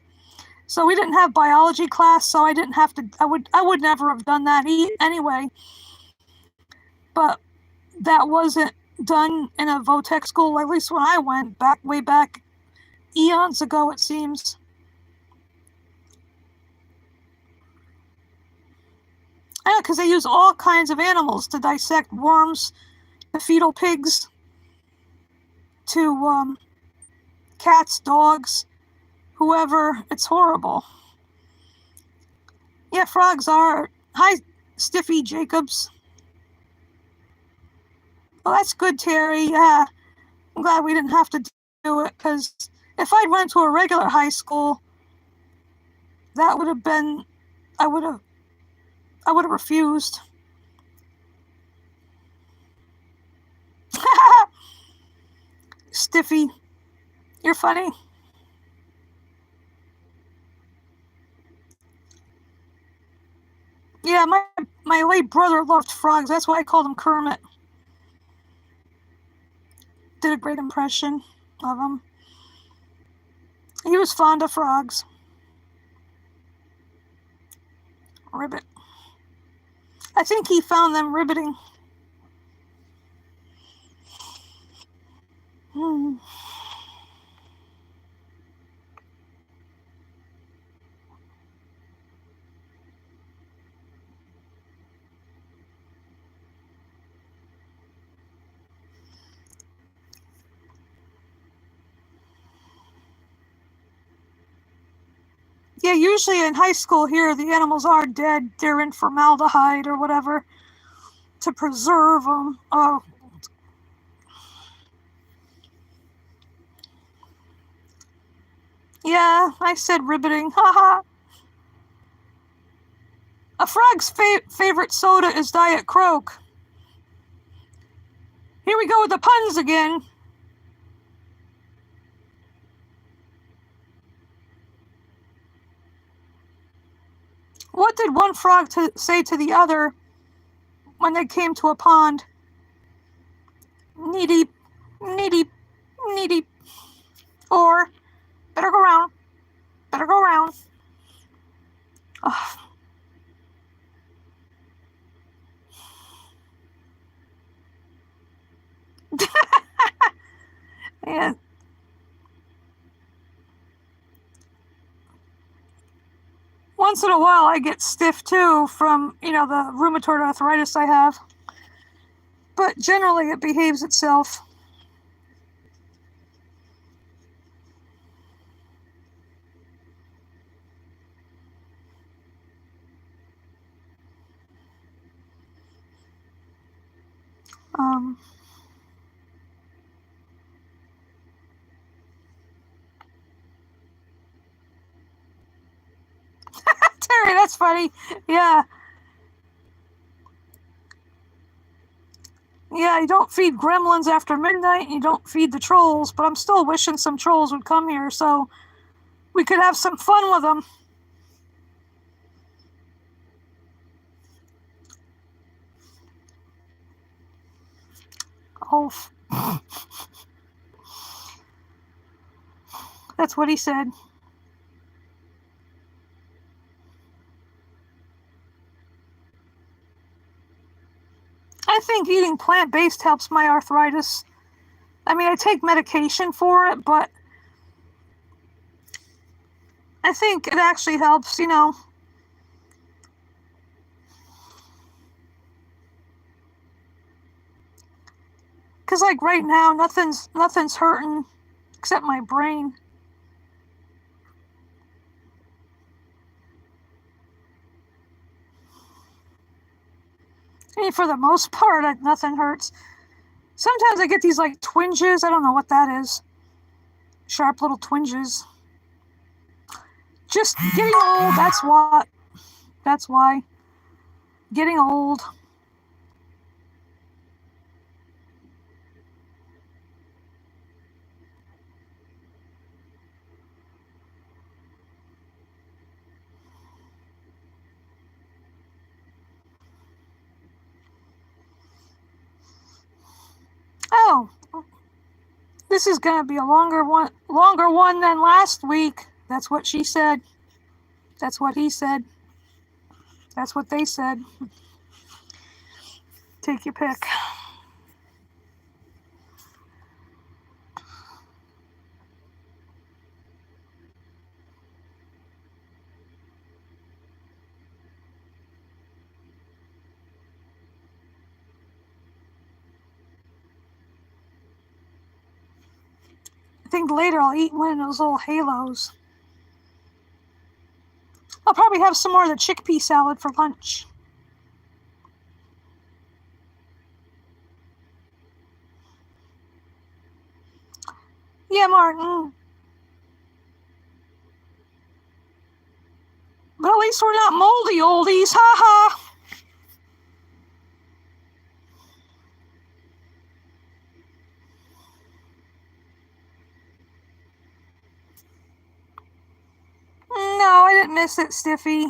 Speaker 1: so we didn't have biology class, so I didn't have to. I would never have done that anyway. But that wasn't done in a vo-tech school, at least when I went way back eons ago, it seems. Yeah, because they use all kinds of animals to dissect worms, to fetal pigs, to cats, dogs, whoever. It's horrible. Yeah, frogs are. Hi, Stiffy Jacobs. Well, that's good, Terry. Yeah, I'm glad we didn't have to do it, because if I'd went to a regular high school, that would have been. I would have refused. Stiffy, you're funny. Yeah, my late brother loved frogs. That's why I called him Kermit. Did a great impression of him. He was fond of frogs. Ribbit. I think he found them riveting. Hmm. Yeah, usually in high school here, the animals are dead. They're in formaldehyde or whatever to preserve them. Oh, yeah, I said riveting. Haha. A frog's favorite soda is Diet Coke. Here we go with the puns again. What did one frog say to the other when they came to a pond? Knee deep, knee deep, knee deep. Or, better go round, better go round. Oh. Yeah. Once in a while I get stiff too from, the rheumatoid arthritis I have. But generally it behaves itself. Um, Terry, that's funny. Yeah. Yeah, you don't feed gremlins after midnight, and you don't feed the trolls, but I'm still wishing some trolls would come here so we could have some fun with them. Oh, that's what he said. I think eating plant-based helps my arthritis. I mean, I take medication for it, but I think it actually helps, you know. Because like right now, nothing's hurting except my brain. I mean, for the most part, nothing hurts. Sometimes I get these like twinges. I don't know what that is. Sharp little twinges. Just getting old, that's what. That's why. Getting old. Oh, this is gonna be a longer one than last week. That's what she said. That's what he said. That's what they said. Take your pick. I think later I'll eat one of those little halos. I'll probably have some more of the chickpea salad for lunch. Yeah, Martin. But at least we're not moldy oldies. Ha ha. No, I didn't miss it, Stiffy.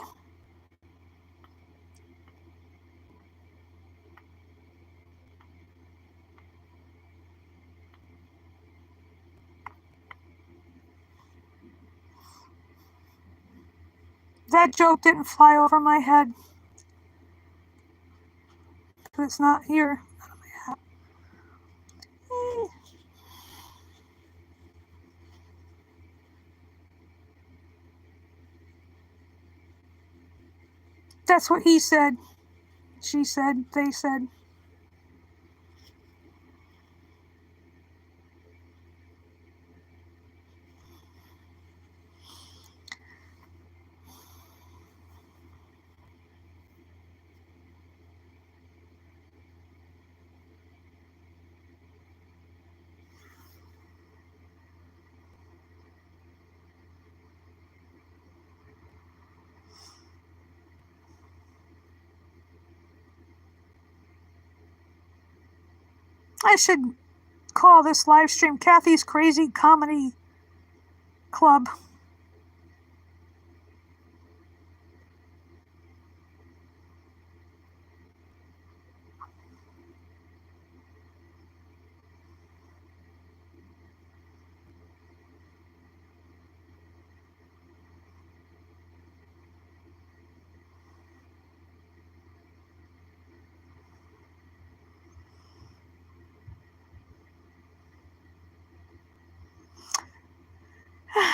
Speaker 1: That joke didn't fly over my head. It's not here. That's what he said. She said. They said. I should call this live stream Cathy's Crazy Comedy Club.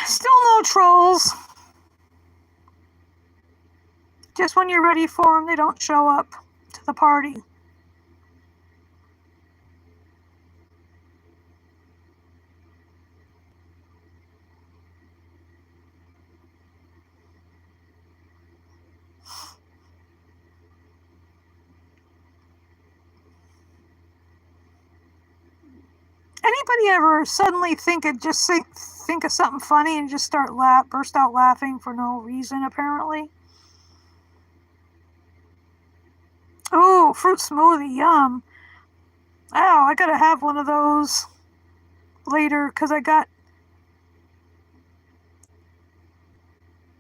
Speaker 1: Still no trolls. Just when you're ready for them, they don't show up to the party. Anybody ever suddenly think of something funny and just burst out laughing for no reason, apparently? Oh, fruit smoothie, yum. Oh, I gotta have one of those later because I got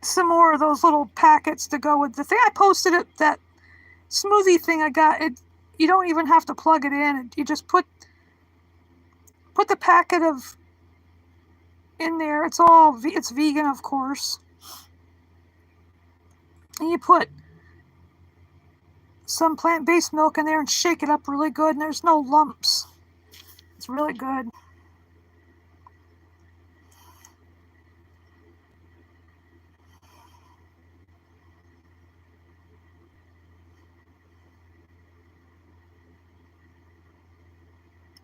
Speaker 1: some more of those little packets to go with the thing. I posted it, that smoothie thing I got. You don't even have to plug it in. You just put the packet of in there. It's vegan, of course. And you put some plant-based milk in there and shake it up really good, and there's no lumps. It's really good.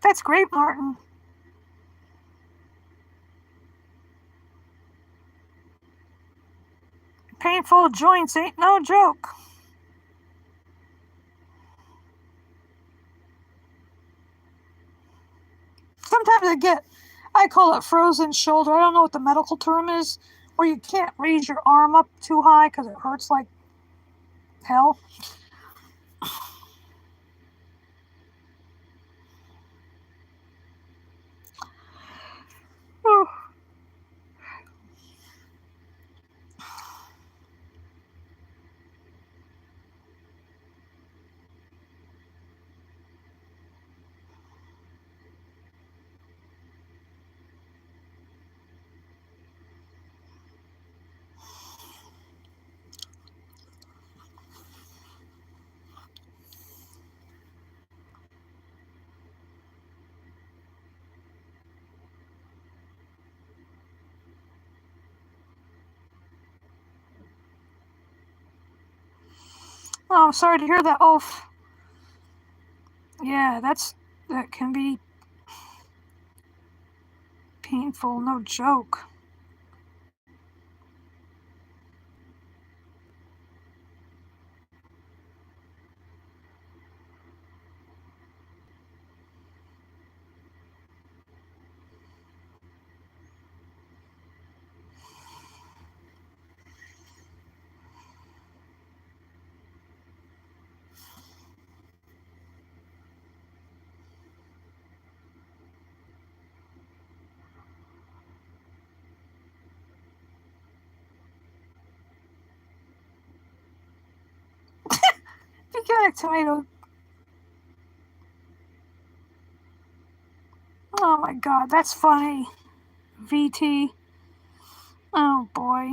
Speaker 1: That's great, Martin. Painful joints ain't no joke. Sometimes I call it frozen shoulder. I don't know what the medical term is, where you can't raise your arm up too high because it hurts like hell. Oh, I'm sorry to hear that, Ulf. Yeah, that can be painful, no joke. Veganic tomato. Oh my god, that's funny. VT. Oh boy.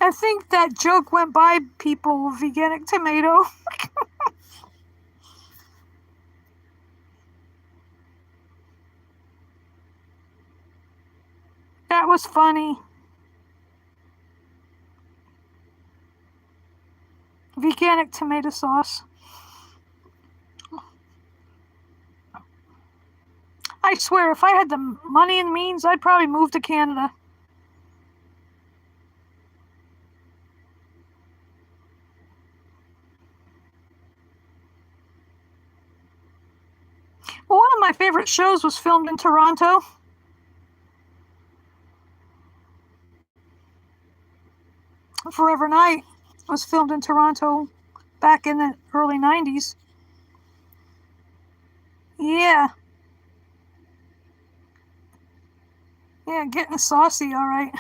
Speaker 1: I think that joke went by people, veganic tomato. That was funny. Veganic tomato sauce. I swear, if I had the money and means, I'd probably move to Canada. Well, one of my favorite shows was filmed in Toronto. Forever Night was filmed in Toronto back in the early 90s. Yeah. Yeah, getting saucy, all right.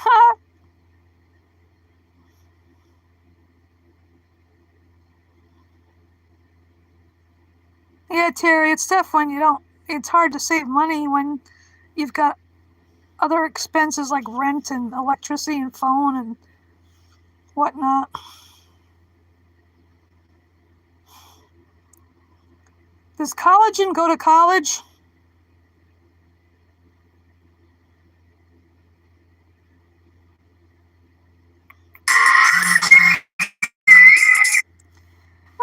Speaker 1: Yeah, Terry, it's tough when it's hard to save money when you've got other expenses like rent and electricity and phone and whatnot. Does collagen go to college?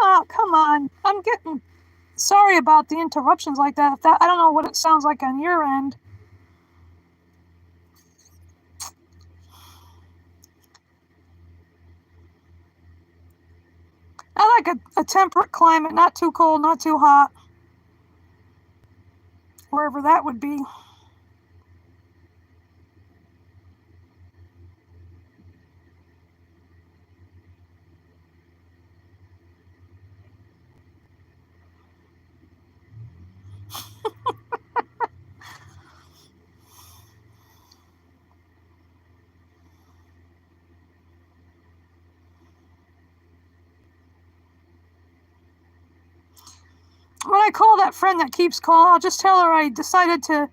Speaker 1: Oh, come on. I'm getting sorry about the interruptions like that. I don't know what it sounds like on your end. I like a temperate climate, not too cold, not too hot. Wherever that would be. When I call that friend that keeps calling, I'll just tell her I decided to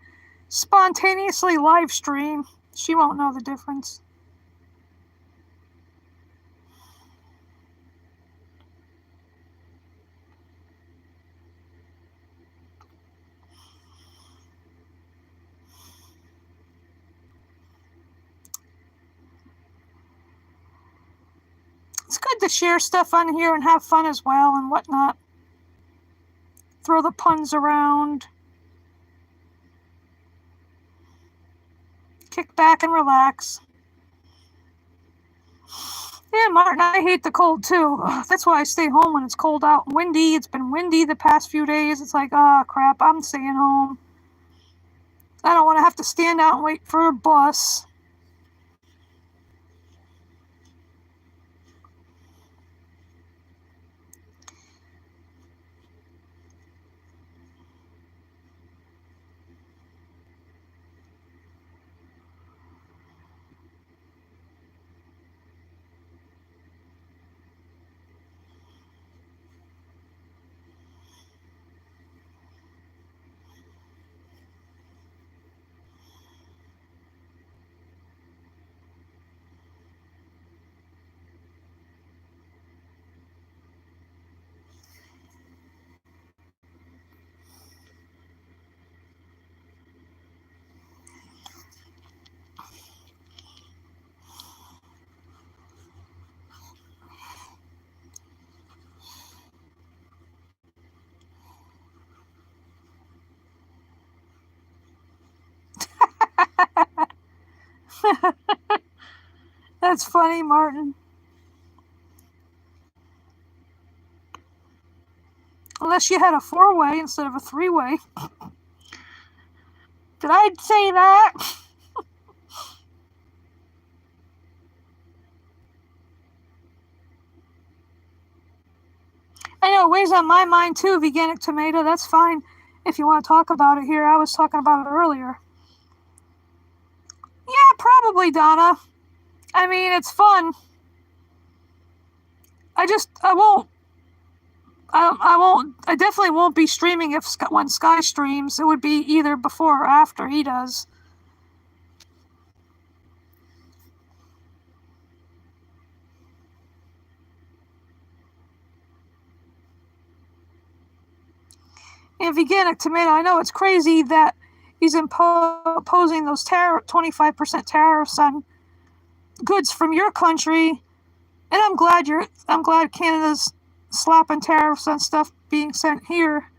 Speaker 1: spontaneously live stream. She won't know the difference. It's good to share stuff on here and have fun as well and whatnot. Throw the puns around. Kick back and relax. Yeah, Martin, I hate the cold too. That's why I stay home when it's cold out and windy. It's been windy the past few days. It's like, crap, I'm staying home. I don't want to have to stand out and wait for a bus. That's funny, Martin. Unless you had a 4-way instead of a 3-way. Did I say that? I know it weighs on my mind too, veganic tomato. That's fine if you want to talk about it here. I was talking about it earlier. Yeah, probably, Donna. I mean, it's fun. I definitely won't be streaming when Sky streams. It would be either before or after he does. And veganic tomato, I know it's crazy that he's imposing those 25% tariffs on goods from your country, and I'm glad Canada's slapping tariffs on stuff being sent here.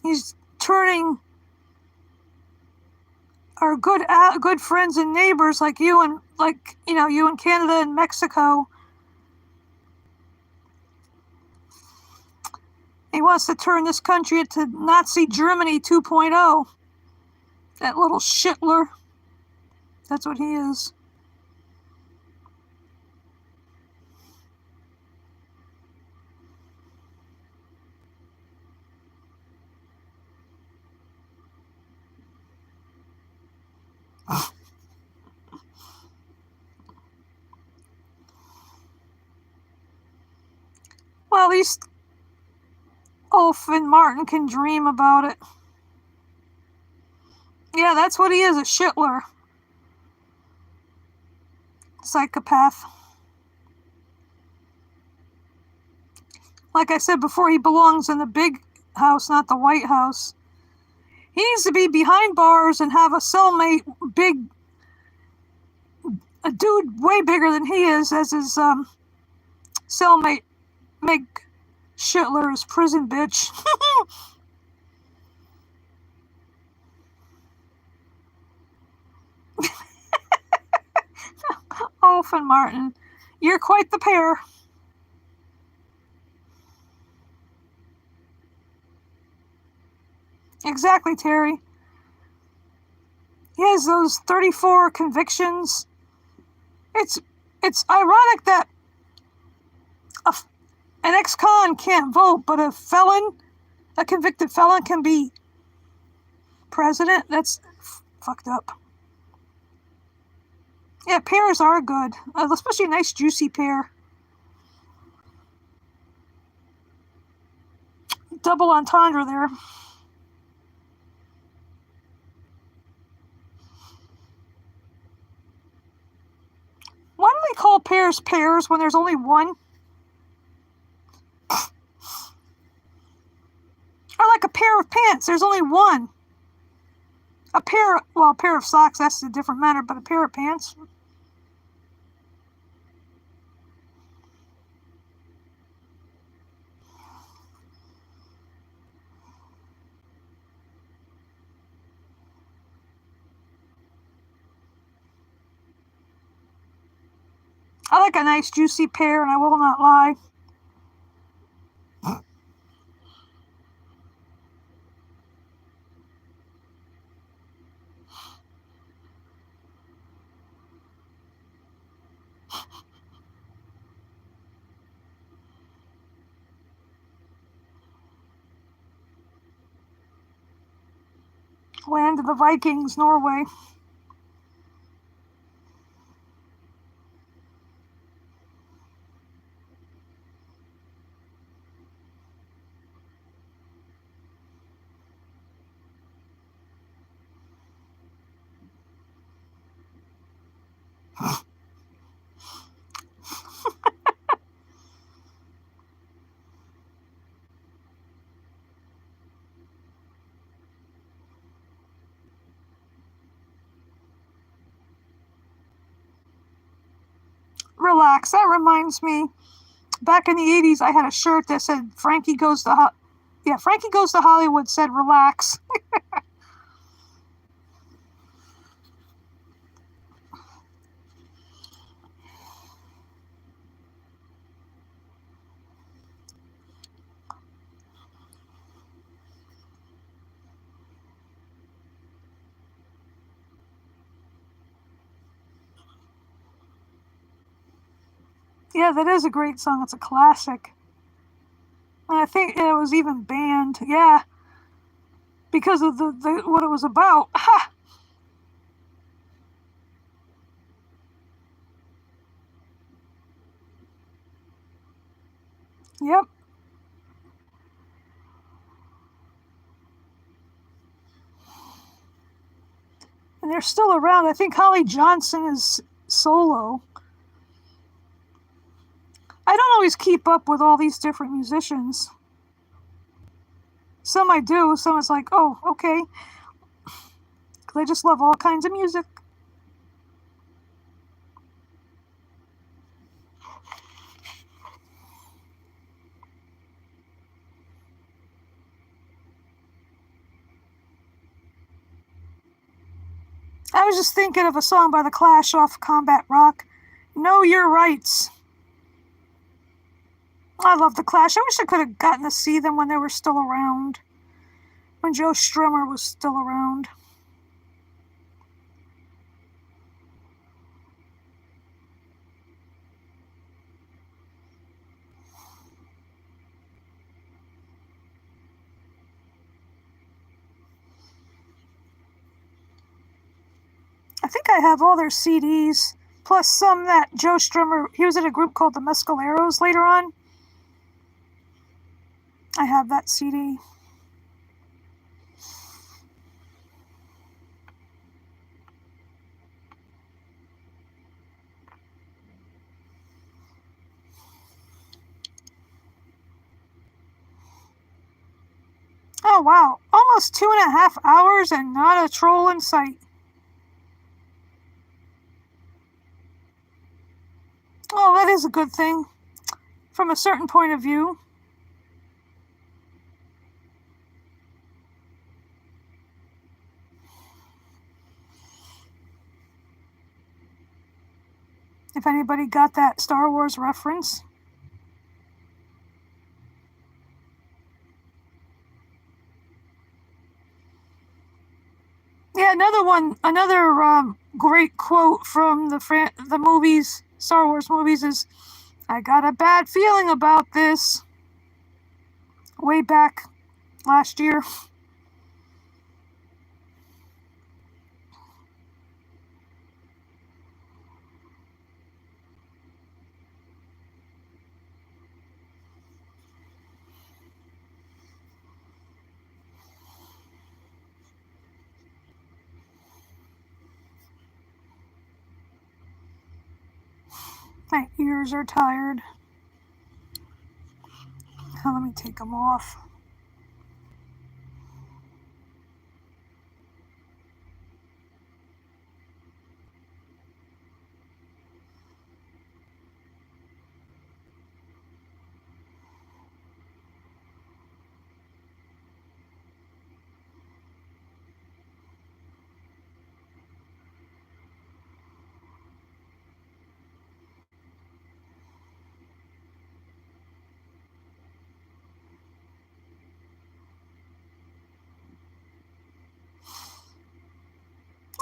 Speaker 1: He's turning our good friends and neighbors like you and you in Canada and Mexico. He wants to turn this country into Nazi Germany 2.0. That little shitler. That's what he is. Well, at least Ulf and Martin can dream about it. Yeah, that's what he is, a shitler. Psychopath. Like I said before, he belongs in the big house, not the White House. He needs to be behind bars and have a cellmate, a dude way bigger than he is, as his cellmate, Meg Shitler, his prison bitch. Ulf and Martin, you're quite the pair. Exactly, Terry. He has those 34 convictions. It's ironic that an ex-con can't vote, but a convicted felon can be president. That's fucked up. Yeah, pears are good, especially a nice juicy pear. Double entendre there. Why do they call pears pears when there's only one? Or like a pair of pants, there's only one. A pair of socks, that's a different matter, but a pair of pants? I like a nice juicy pear, and I will not lie. Land of the Vikings, Norway. Relax. That reminds me, back in the 80s, I had a shirt that said Frankie Goes to Frankie Goes to Hollywood said relax. Yeah, that is a great song. It's a classic. And I think it was even banned. Yeah, because of the what it was about. Ha! Yep. And they're still around. I think Holly Johnson is solo. I don't always keep up with all these different musicians. Some I do, some it's like, oh, okay. 'Cause I just love all kinds of music. I was just thinking of a song by The Clash off Combat Rock. Know Your Rights. I love The Clash. I wish I could have gotten to see them when they were still around. When Joe Strummer was still around. I think I have all their CDs, plus some that Joe Strummer, he was in a group called the Mescaleros later on. I have that CD. Oh wow, almost 2.5 hours and not a troll in sight. Oh, that is a good thing, from a certain point of view. If anybody got that Star Wars reference. Yeah, another great quote from the movies, Star Wars movies, is, "I got a bad feeling about this." Way back last year. My ears are tired. Now let me take them off.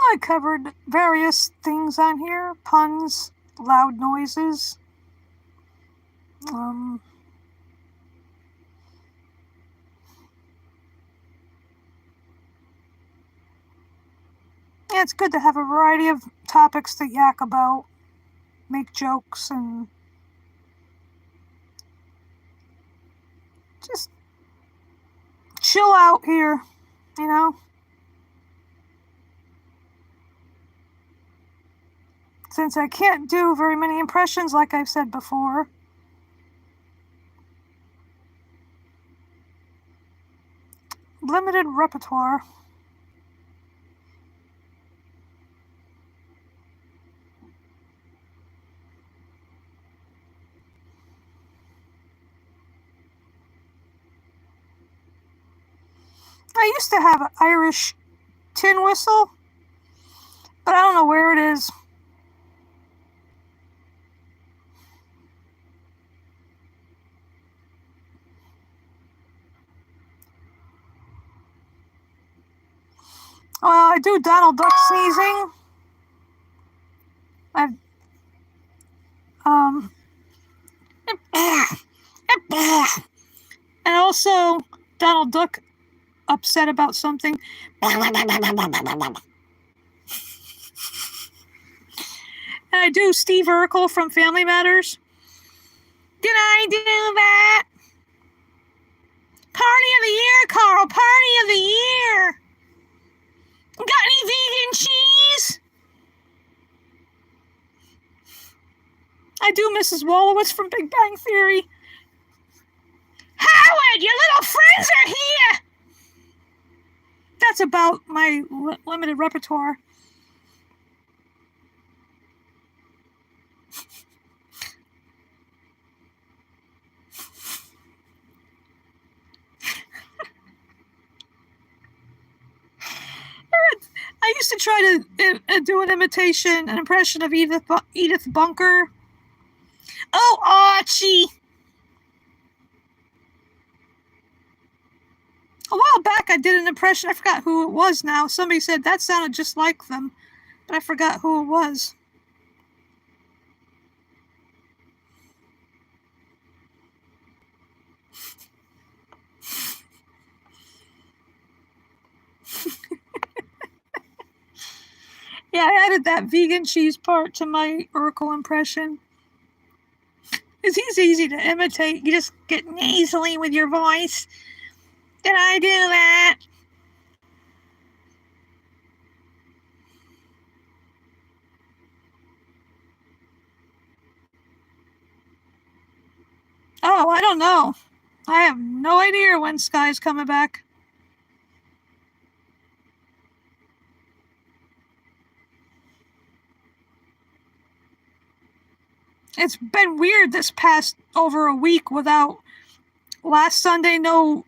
Speaker 1: I covered various things on here, puns, loud noises. Yeah, it's good to have a variety of topics to yak about, make jokes, and just chill out here, you know? Since I can't do very many impressions, like I've said before. Limited repertoire. I used to have an Irish tin whistle, but I don't know where it is. Well, I do Donald Duck sneezing. I've and also Donald Duck upset about something. And I do Steve Urkel from Family Matters. Did I do that? Party of the year, Carl. Party of the year. Got any vegan cheese? I do Mrs. Wolowitz from Big Bang Theory. Howard, your little friends are here. That's about my limited repertoire. I used to try to do an impression of Edith Bunker. Oh, Archie! A while back I did an impression, I forgot who it was now. Somebody said that sounded just like them, but I forgot who it was. Yeah, I added that vegan cheese part to my Urkel impression. He's easy to imitate. You just get nasally with your voice. Did I do that? Oh, I don't know. I have no idea when Sky's coming back. It's been weird this past over a week without last Sunday, no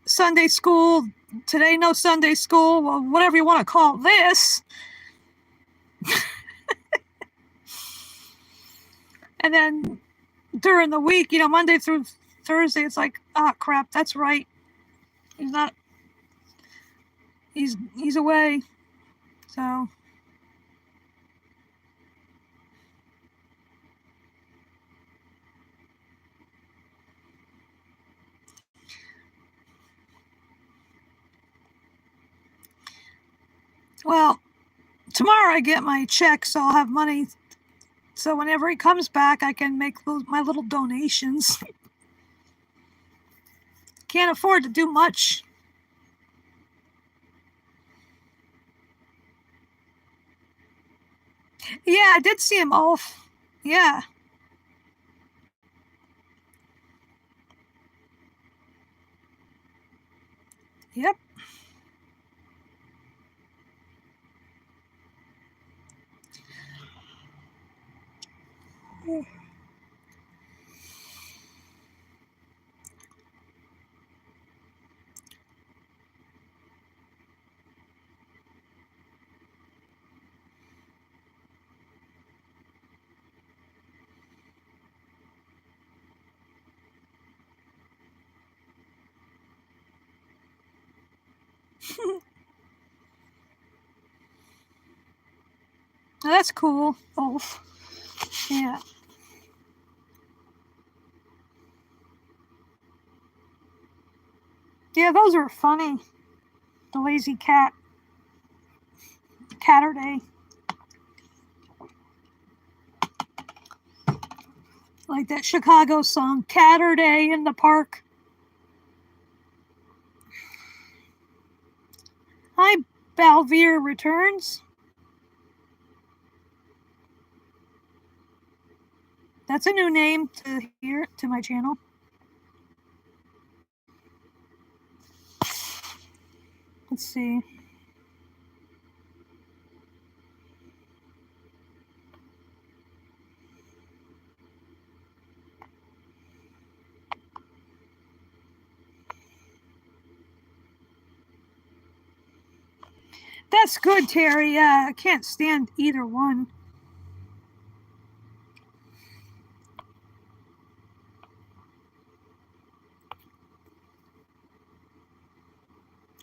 Speaker 1: Sunday school. Today, no Sunday school. Well, whatever you want to call this. And then during the week, Monday through Thursday, it's like, ah, crap, that's right. He's away. So. Well, tomorrow I get my check, so I'll have money. So whenever he comes back, I can make my little donations. Can't afford to do much. Yeah, I did see him off. Yeah. Yep. That's cool. Wolf. Yeah. Yeah, those are funny. The lazy cat. Catterday. Like that Chicago song, Catterday in the Park. Hi, Balvier returns. That's a new name to here to my channel. Let's see. That's good, Terry. Yeah, I can't stand either one.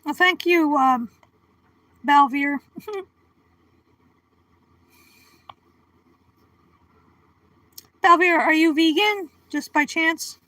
Speaker 1: Well, thank you, Balvier. Balvier, are you vegan? Just by chance?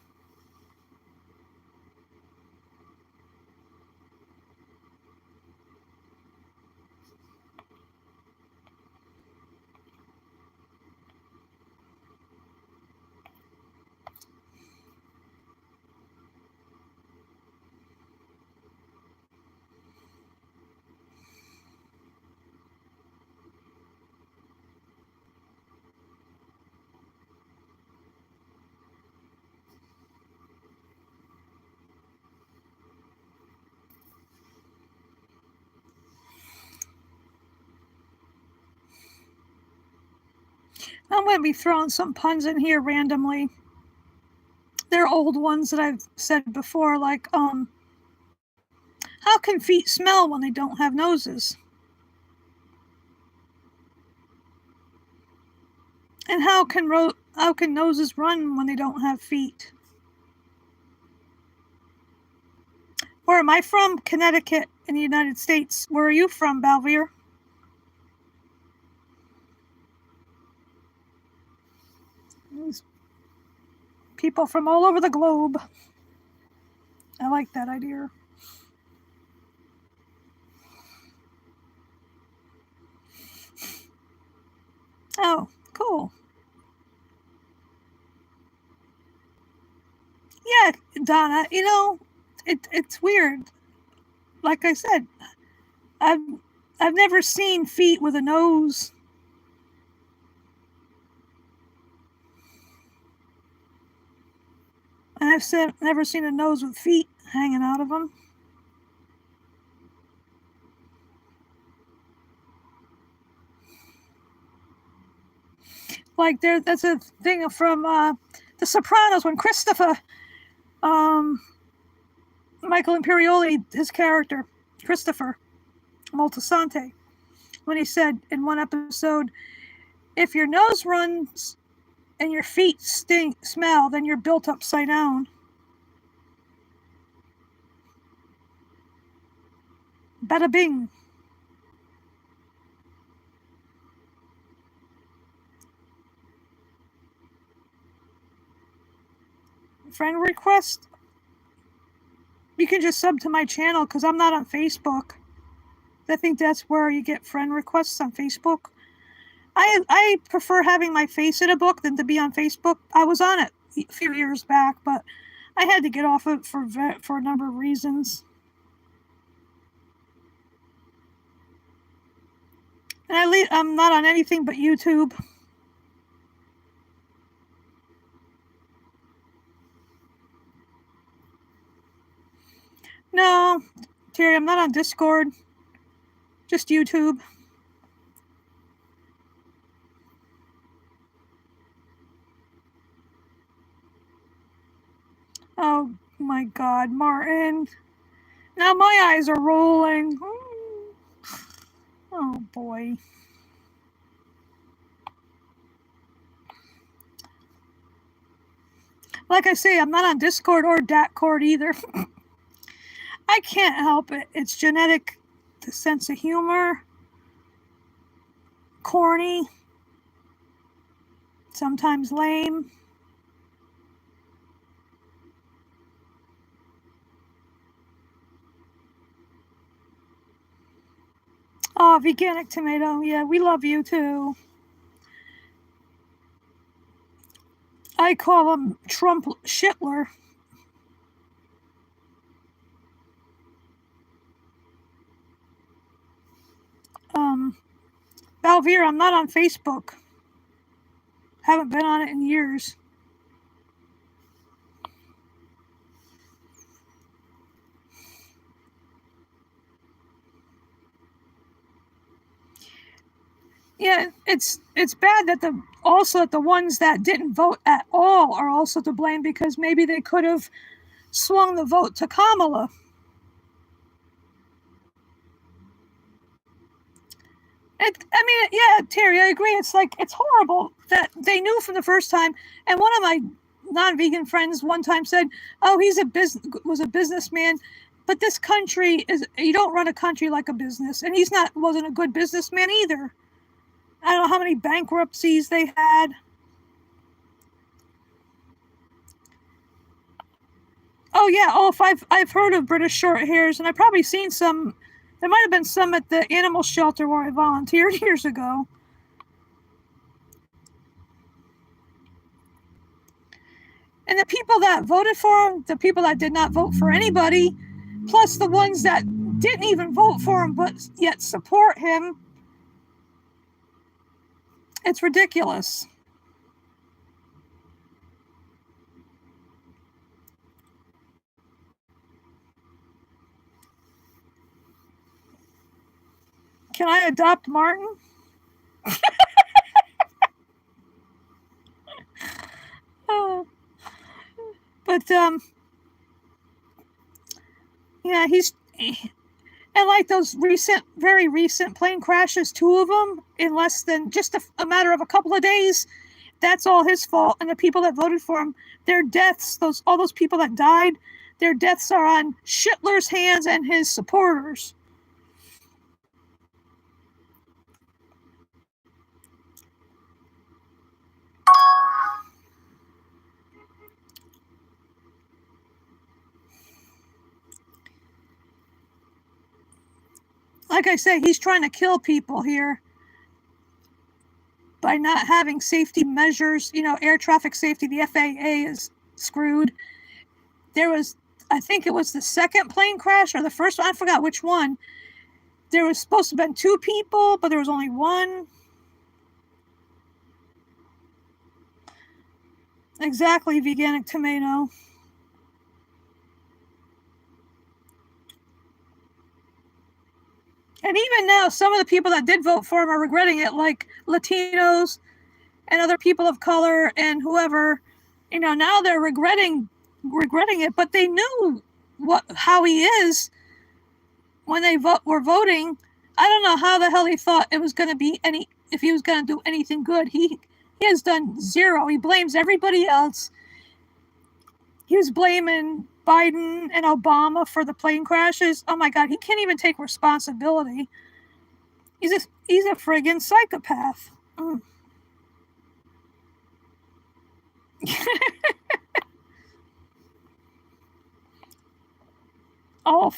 Speaker 1: I'm going to be throwing some puns in here randomly. They're old ones that I've said before, like, how can feet smell when they don't have noses? And how can noses run when they don't have feet? Where am I from? Connecticut in the United States. Where are you from, Balvier? These people from all over the globe. I like that idea. Oh, cool. Yeah, Donna, it's weird. Like I said, I've I've never seen feet with a nose. And never seen a nose with feet hanging out of them. Like that's a thing from The Sopranos when Christopher, um, Michael Imperioli, his character, Christopher Moltisanti, when he said in one episode, if your nose runs and your feet smell, then you're built upside down. Bada bing. Friend request? You can just sub to my channel because I'm not on Facebook. I think that's where you get friend requests on Facebook. I prefer having my face in a book than to be on Facebook. I was on it a few years back, but I had to get off it for a number of reasons. And I'm not on anything but YouTube. No, Terry, I'm not on Discord. Just YouTube. Oh my God, Martin. Now my eyes are rolling. Oh boy. Like I say, I'm not on Discord or Datcord either. I can't help it. It's genetic, the sense of humor, corny, sometimes lame. Oh, Veganic Tomato. Yeah, we love you too. I call him Trump Shitler. Valvir, I'm not on Facebook. Haven't been on it in years. Yeah, it's bad that the ones that didn't vote at all are also to blame, because maybe they could have swung the vote to Kamala. Yeah, Terry, I agree. It's horrible that they knew from the first time. And one of my non-vegan friends one time said, "Oh, was a businessman, but this country you don't run a country like a business." And wasn't a good businessman either. I don't know how many bankruptcies they had. Oh yeah. Oh, if I've heard of British short hairs, and I've probably seen some. There might have been some at the animal shelter where I volunteered years ago. And the people that voted for him, the people that did not vote for anybody, plus the ones that didn't even vote for him but yet support him, it's ridiculous. Can I adopt Martin? Oh. But yeah, and like those very recent plane crashes, two of them in less than just a matter of a couple of days. That's all his fault. And the people that voted for him, their deaths, all those people that died, their deaths are on Shitler's hands and his supporters. Like I say, he's trying to kill people here by not having safety measures. Air traffic safety, the FAA is screwed. I think it was the second plane crash or the first one, I forgot which one. There was supposed to have been two people, but there was only one. Exactly, Veganic Tomato. And even now, some of the people that did vote for him are regretting it, like Latinos and other people of color and whoever. Now they're regretting it, but they knew how he is when they were voting. I don't know how the hell he thought it was going to be if he was going to do anything good. He has done zero. He blames everybody else. He was blaming Biden and Obama for the plane crashes. Oh my God, he can't even take responsibility. He's a friggin' psychopath. Oh,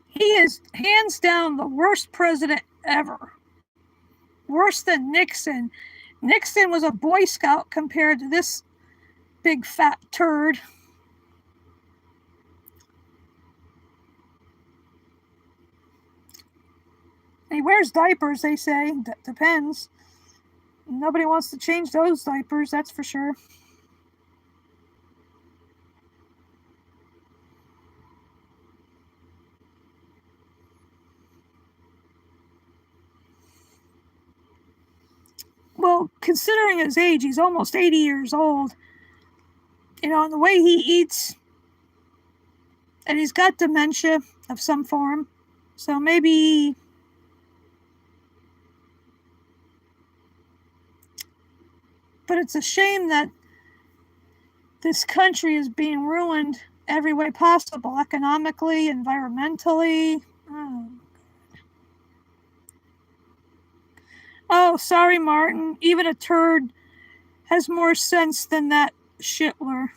Speaker 1: he is hands down the worst president ever. worse than Nixon. Nixon was a Boy Scout compared to this big fat turd. He wears diapers, they say. That depends. Nobody wants to change those diapers, that's for sure. Well, considering his age, he's almost 80 years old. You know, and the way he eats, and he's got dementia of some form. So maybe, but it's a shame that this country is being ruined every way possible, economically, environmentally. Oh, sorry, Martin. Even a turd has more sense than that shitler.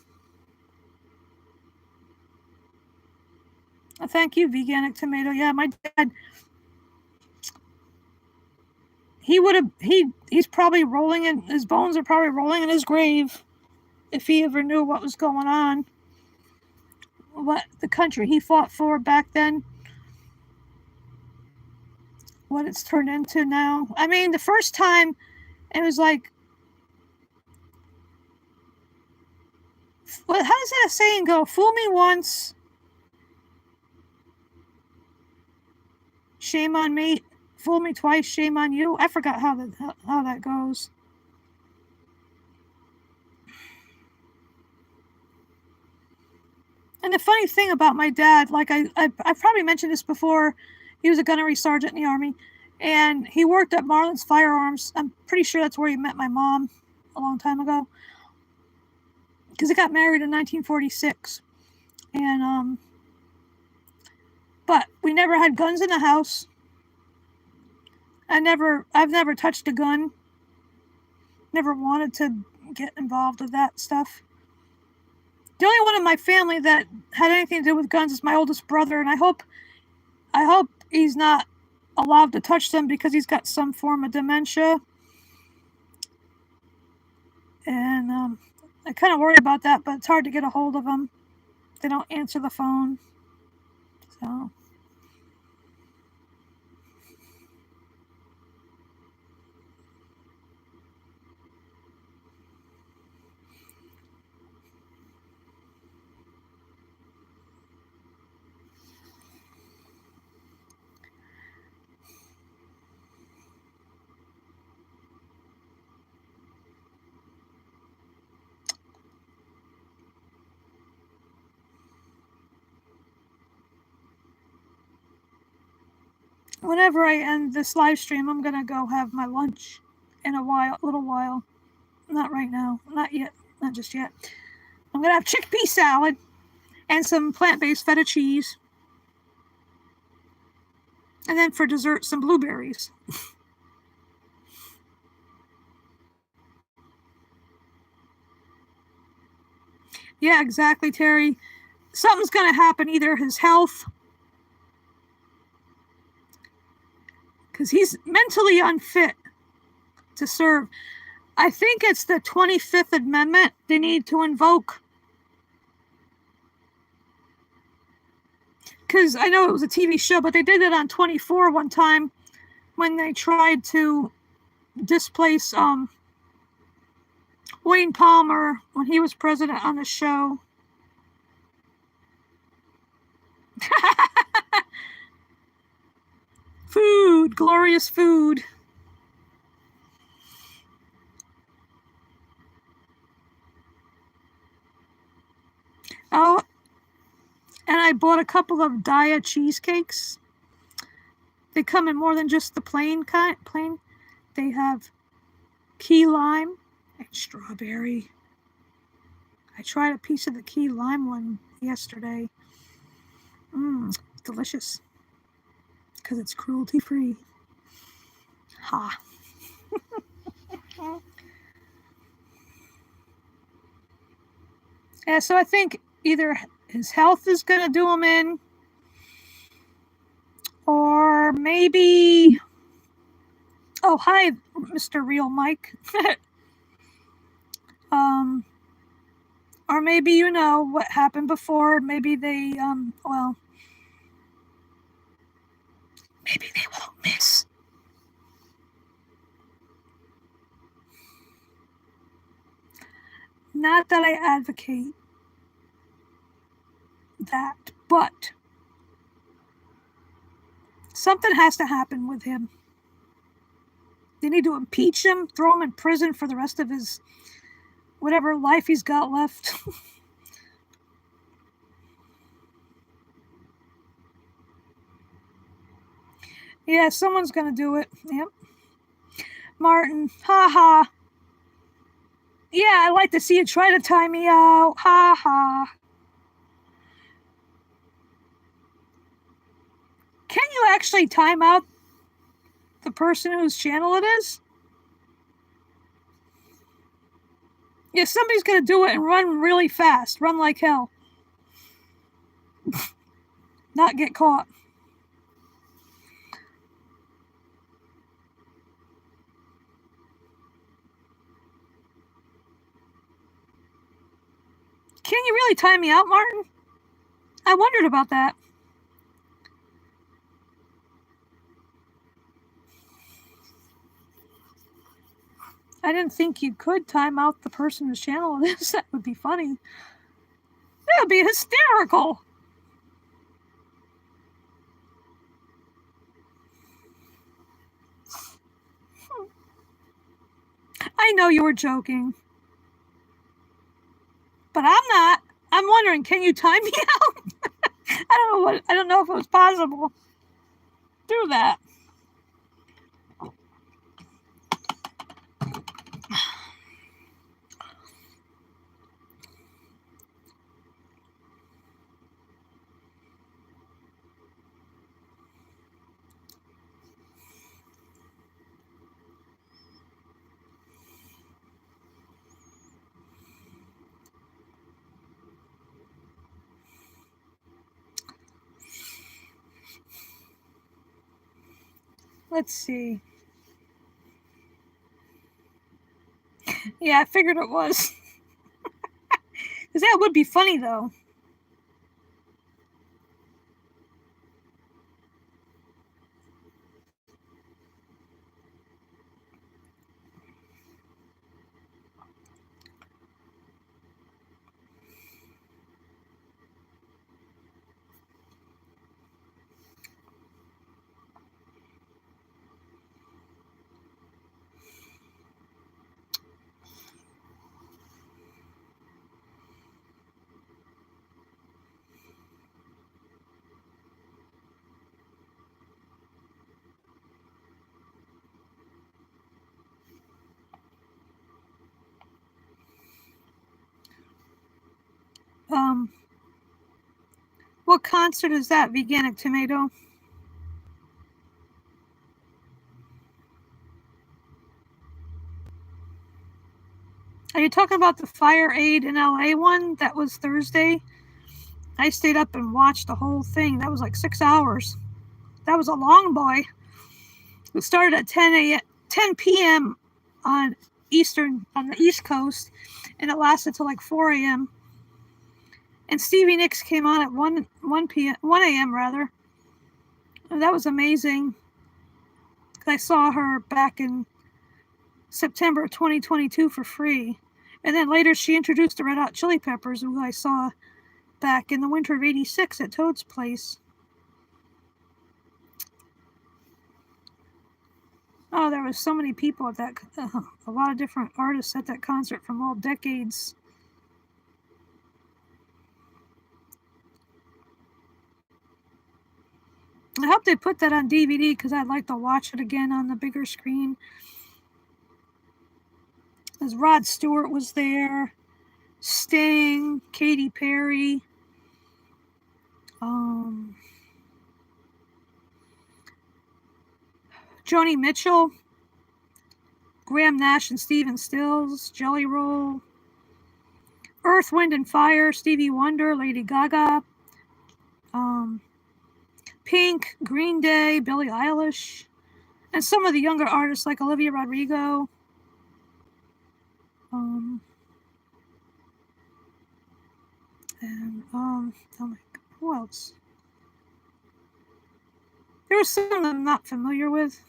Speaker 1: Thank you, Veganic Tomato. Yeah, my dad, he's probably rolling in, his bones are probably rolling in his grave if he ever knew what was going on. What the country he fought for back then, what it's turned into now. I mean, the first time it was like, how does that saying go? Fool me once, shame on me. Fool me twice, shame on you. I forgot how that goes. And the funny thing about my dad, like I've probably mentioned this before, he was a gunnery sergeant in the Army, and he worked at Marlin's Firearms. I'm pretty sure that's where he met my mom a long time ago, because he got married in 1946. And but we never had guns in the house. I've never touched a gun. Never wanted to get involved with that stuff. The only one in my family that had anything to do with guns is my oldest brother, and I hope he's not allowed to touch them because he's got some form of dementia. And I kind of worry about that, but it's hard to get a hold of them. They don't answer the phone. So. Whenever I end this live stream, I'm gonna go have my lunch in a little while. Not right now, not yet, not just yet. I'm gonna have chickpea salad and some plant-based feta cheese. And then for dessert, some blueberries. Yeah, exactly, Terry. Something's gonna happen, either his health, because he's mentally unfit to serve. I think it's the 25th Amendment they need to invoke. Because I know it was a TV show, but they did it on 24 one time when they tried to displace Wayne Palmer when he was president on the show. Food, glorious food. Oh, and I bought a couple of Daya cheesecakes. They come in more than just the plain kind. They have key lime and strawberry. I tried a piece of the key lime one yesterday. Delicious. Because it's cruelty free. Ha. Yeah, so I think either his health is going to do him in, or maybe Oh, hi, Mr. Real Mike. Or maybe you know what happened before. Maybe they, well, maybe they won't miss. Not that I advocate that, but something has to happen with him. They need to impeach him, throw him in prison for the rest of his whatever life he's got left. Yeah, someone's gonna do it. Yep. Martin, ha ha. Yeah, I'd like to see you try to tie me out. Ha ha. Can you actually time out the person whose channel it is? Yeah, somebody's gonna do it and run really fast. Run like hell. Not get caught. Can you really time me out, Martin? I wondered about that. I didn't think you could time out the person whose channel it is. That would be funny. That would be hysterical. I know you were joking. But I'm not. I'm wondering, can you time me out? I don't know if it was possible. Do that. Let's see. Yeah, I figured it was. Because that would be funny, though. What concert is that, Veganic Tomato? Are you talking about the Fire Aid in LA one? That was Thursday. I stayed up and watched the whole thing. That was like 6 hours. That was a long boy. It started at 10 p.m. on the East Coast, and it lasted till like 4 a.m. And Stevie Nicks came on at 1 a.m. rather. And that was amazing. I saw her back in September 2022 for free. And then later she introduced the Red Hot Chili Peppers, who I saw back in the winter of '86 at Toad's place. Oh, there was so many people at that, a lot of different artists at that concert from all decades. I hope they put that on DVD because I'd like to watch it again on the bigger screen. As Rod Stewart was there, Sting, Katy Perry, Joni Mitchell, Graham Nash and Stephen Stills, Jelly Roll, Earth, Wind and Fire, Stevie Wonder, Lady Gaga, Pink, Green Day, Billie Eilish, And some of the younger artists like Olivia Rodrigo. And oh my, who else? There was some that I'm not familiar with.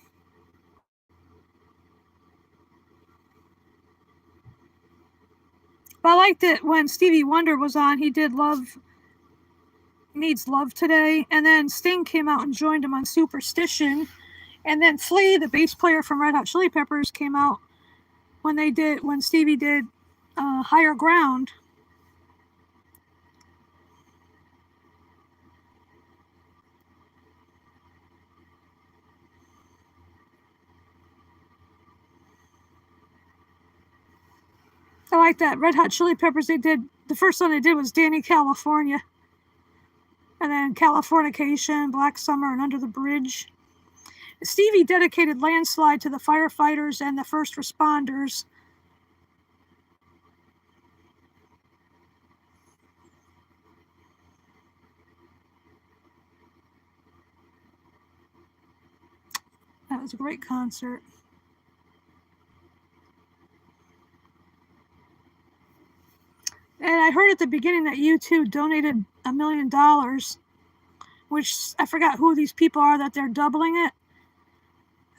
Speaker 1: But I liked it when Stevie Wonder was on. He did Love Needs Love Today. And then Sting came out and joined him on Superstition. And then Flea, the bass player from Red Hot Chili Peppers, came out when Stevie did Higher Ground. I like that. Red Hot Chili Peppers, the first song they did was Danny California. And then Californication, Black Summer, and Under the Bridge. Stevie dedicated Landslide to the firefighters and the first responders. That was a great concert. And I heard at the beginning that U2 donated $1 million, which I forgot who these people are that they're doubling it.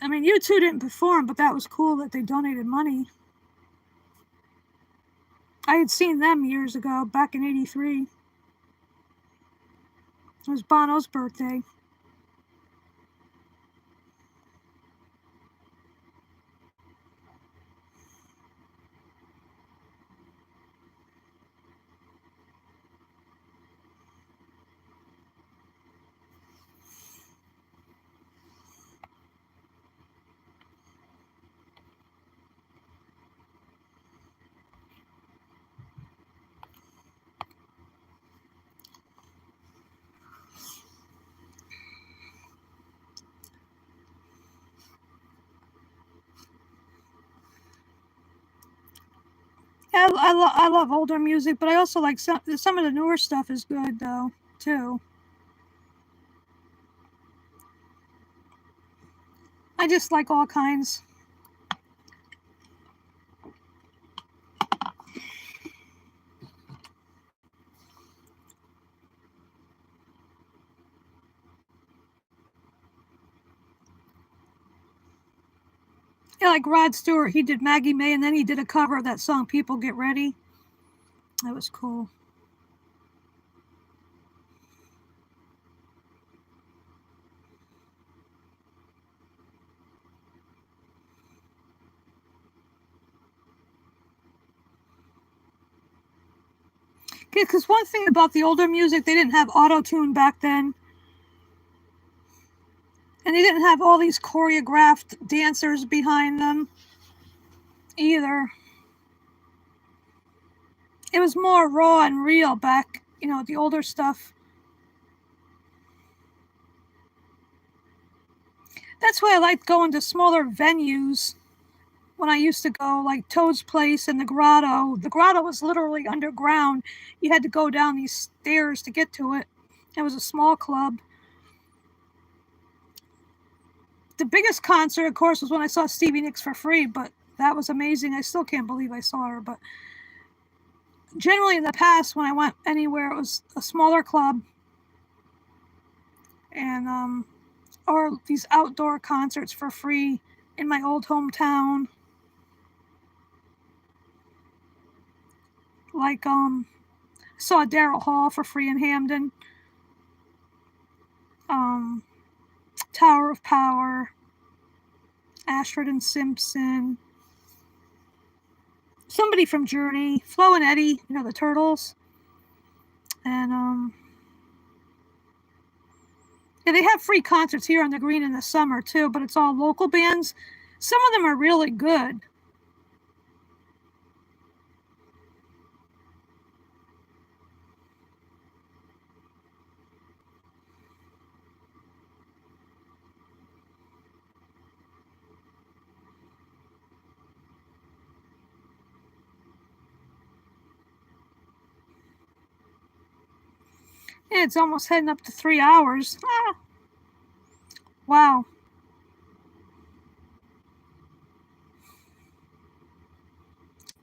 Speaker 1: I mean, U2 didn't perform, but that was cool that they donated money. I had seen them years ago, back in '83. It was Bono's birthday. Yeah, I love older music, but I also like some of the newer stuff is good though too. I just like all kinds. Yeah, like Rod Stewart, he did Maggie May, and then he did a cover of that song "People Get Ready." That was cool. Because one thing about the older music, they didn't have auto-tune back then. And they didn't have all these choreographed dancers behind them either. It was more raw and real back, the older stuff. That's why I liked going to smaller venues when I used to go, like Toad's Place and the Grotto. The Grotto was literally underground. You had to go down these stairs to get to it. It was a small club. The biggest concert, of course, was when I saw Stevie Nicks for free, but that was amazing. I still can't believe I saw her. But generally in the past, when I went anywhere, it was a smaller club. And, or these outdoor concerts for free in my old hometown. Like, saw Daryl Hall for free in Hamden. Tower of Power, Ashford and Simpson, somebody from Journey, Flo and Eddie, the Turtles. And yeah, they have free concerts here on the Green in the summer too, but it's all local bands. Some of them are really good. Yeah, it's almost heading up to 3 hours. Ah. Wow.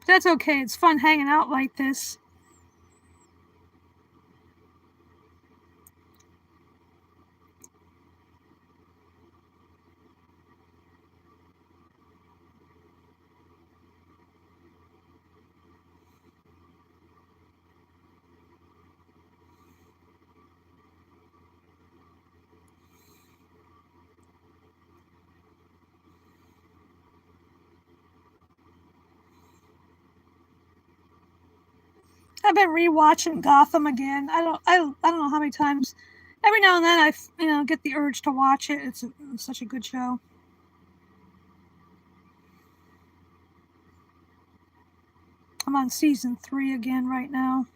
Speaker 1: That's okay. It's fun hanging out like this. I've been rewatching Gotham again. I don't know how many times. Every now and then I get the urge to watch it. It's such a good show. I'm on season 3 again right now.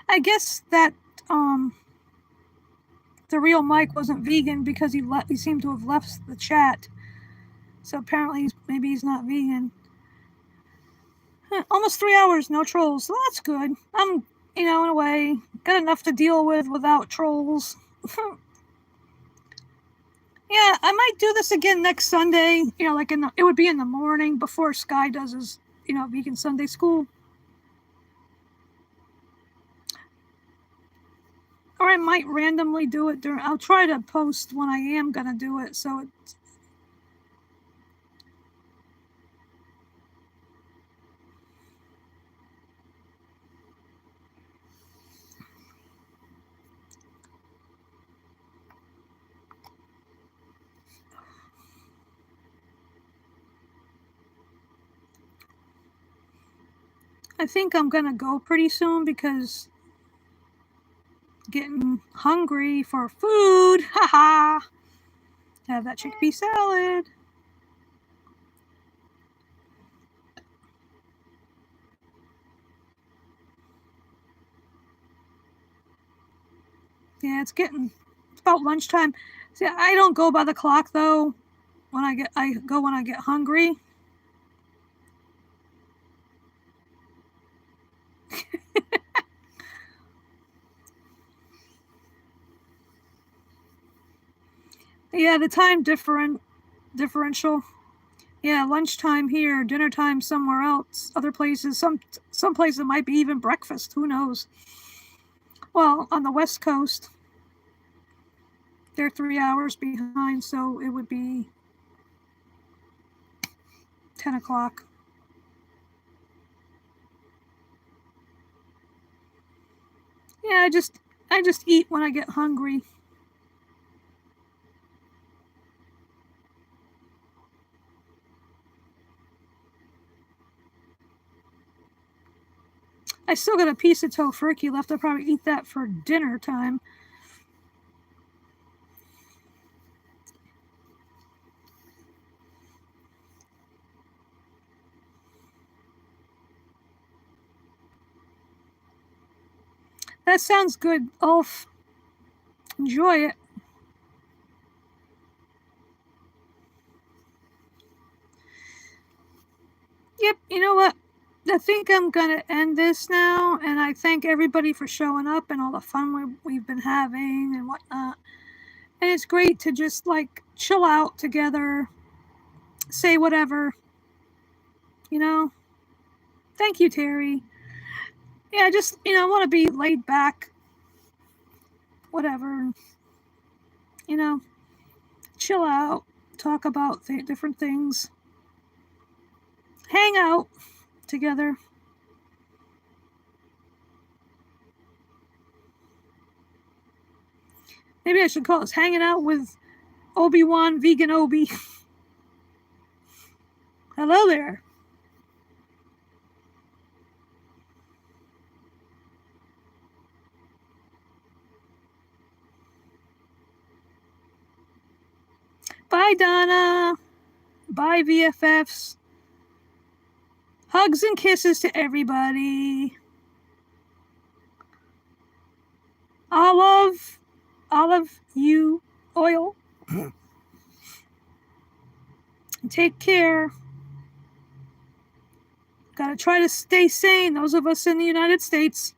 Speaker 1: I guess that the real Mike wasn't vegan because he seemed to have left the chat. So apparently maybe he's not vegan. Almost 3 hours, no trolls. So that's good. I'm, in a way, got enough to deal with without trolls. Yeah, I might do this again next Sunday. Like it would be in the morning before Sky does his, vegan Sunday school. Or I might randomly do it I'll try to post when I am gonna do it, so it's. I think I'm gonna go pretty soon because getting hungry for food. Haha. Have that chickpea salad. Yeah, it's about lunchtime. See, I don't go by the clock though. I go when I get hungry. Yeah, the time differential. Yeah, lunchtime here, dinner time somewhere else. Other places, some places it might be even breakfast. Who knows? Well, on the West Coast, they're 3 hours behind, so it would be 10 o'clock. Yeah, I just eat when I get hungry. I still got a piece of tofurkey left. I'll probably eat that for dinner time. That sounds good, Ulf. Enjoy it. Yep, you know what? I think I'm going to end this now, and I thank everybody for showing up and all the fun we've been having and whatnot. And it's great to just chill out together, say whatever, you know? Thank you, Terry. Yeah, just, I want to be laid back, whatever, chill out, talk about different things, hang out together. Maybe I should call this Hanging Out with Obi-Wan Veganobi. Hello there. Bye, Donna. Bye, VFFs. Hugs and kisses to everybody. Olive you oil. Take care. Gotta try to stay sane, those of us in the United States.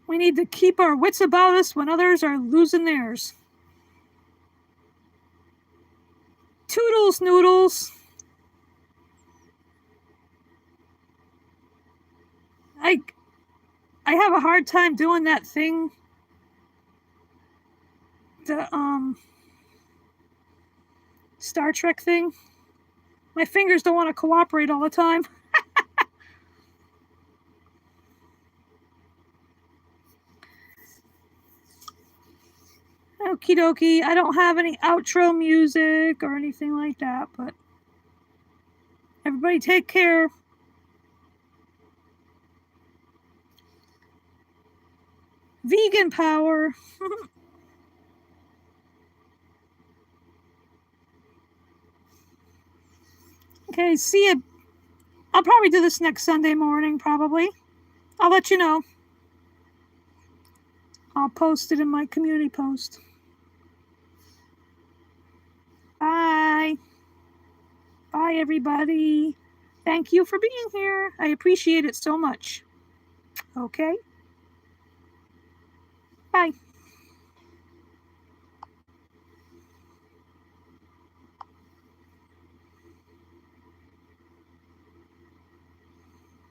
Speaker 1: We need to keep our wits about us when others are losing theirs. Toodles noodles. I have a hard time doing that thing. The Star Trek thing. My fingers don't want to cooperate all the time. Okie dokie. I don't have any outro music or anything like that, but everybody take care. Vegan power. Okay, see ya. I'll probably do this next Sunday morning, probably. I'll let you know. I'll post it in my community post. Bye. Bye, everybody. Thank you for being here. I appreciate it so much. Okay. Bye.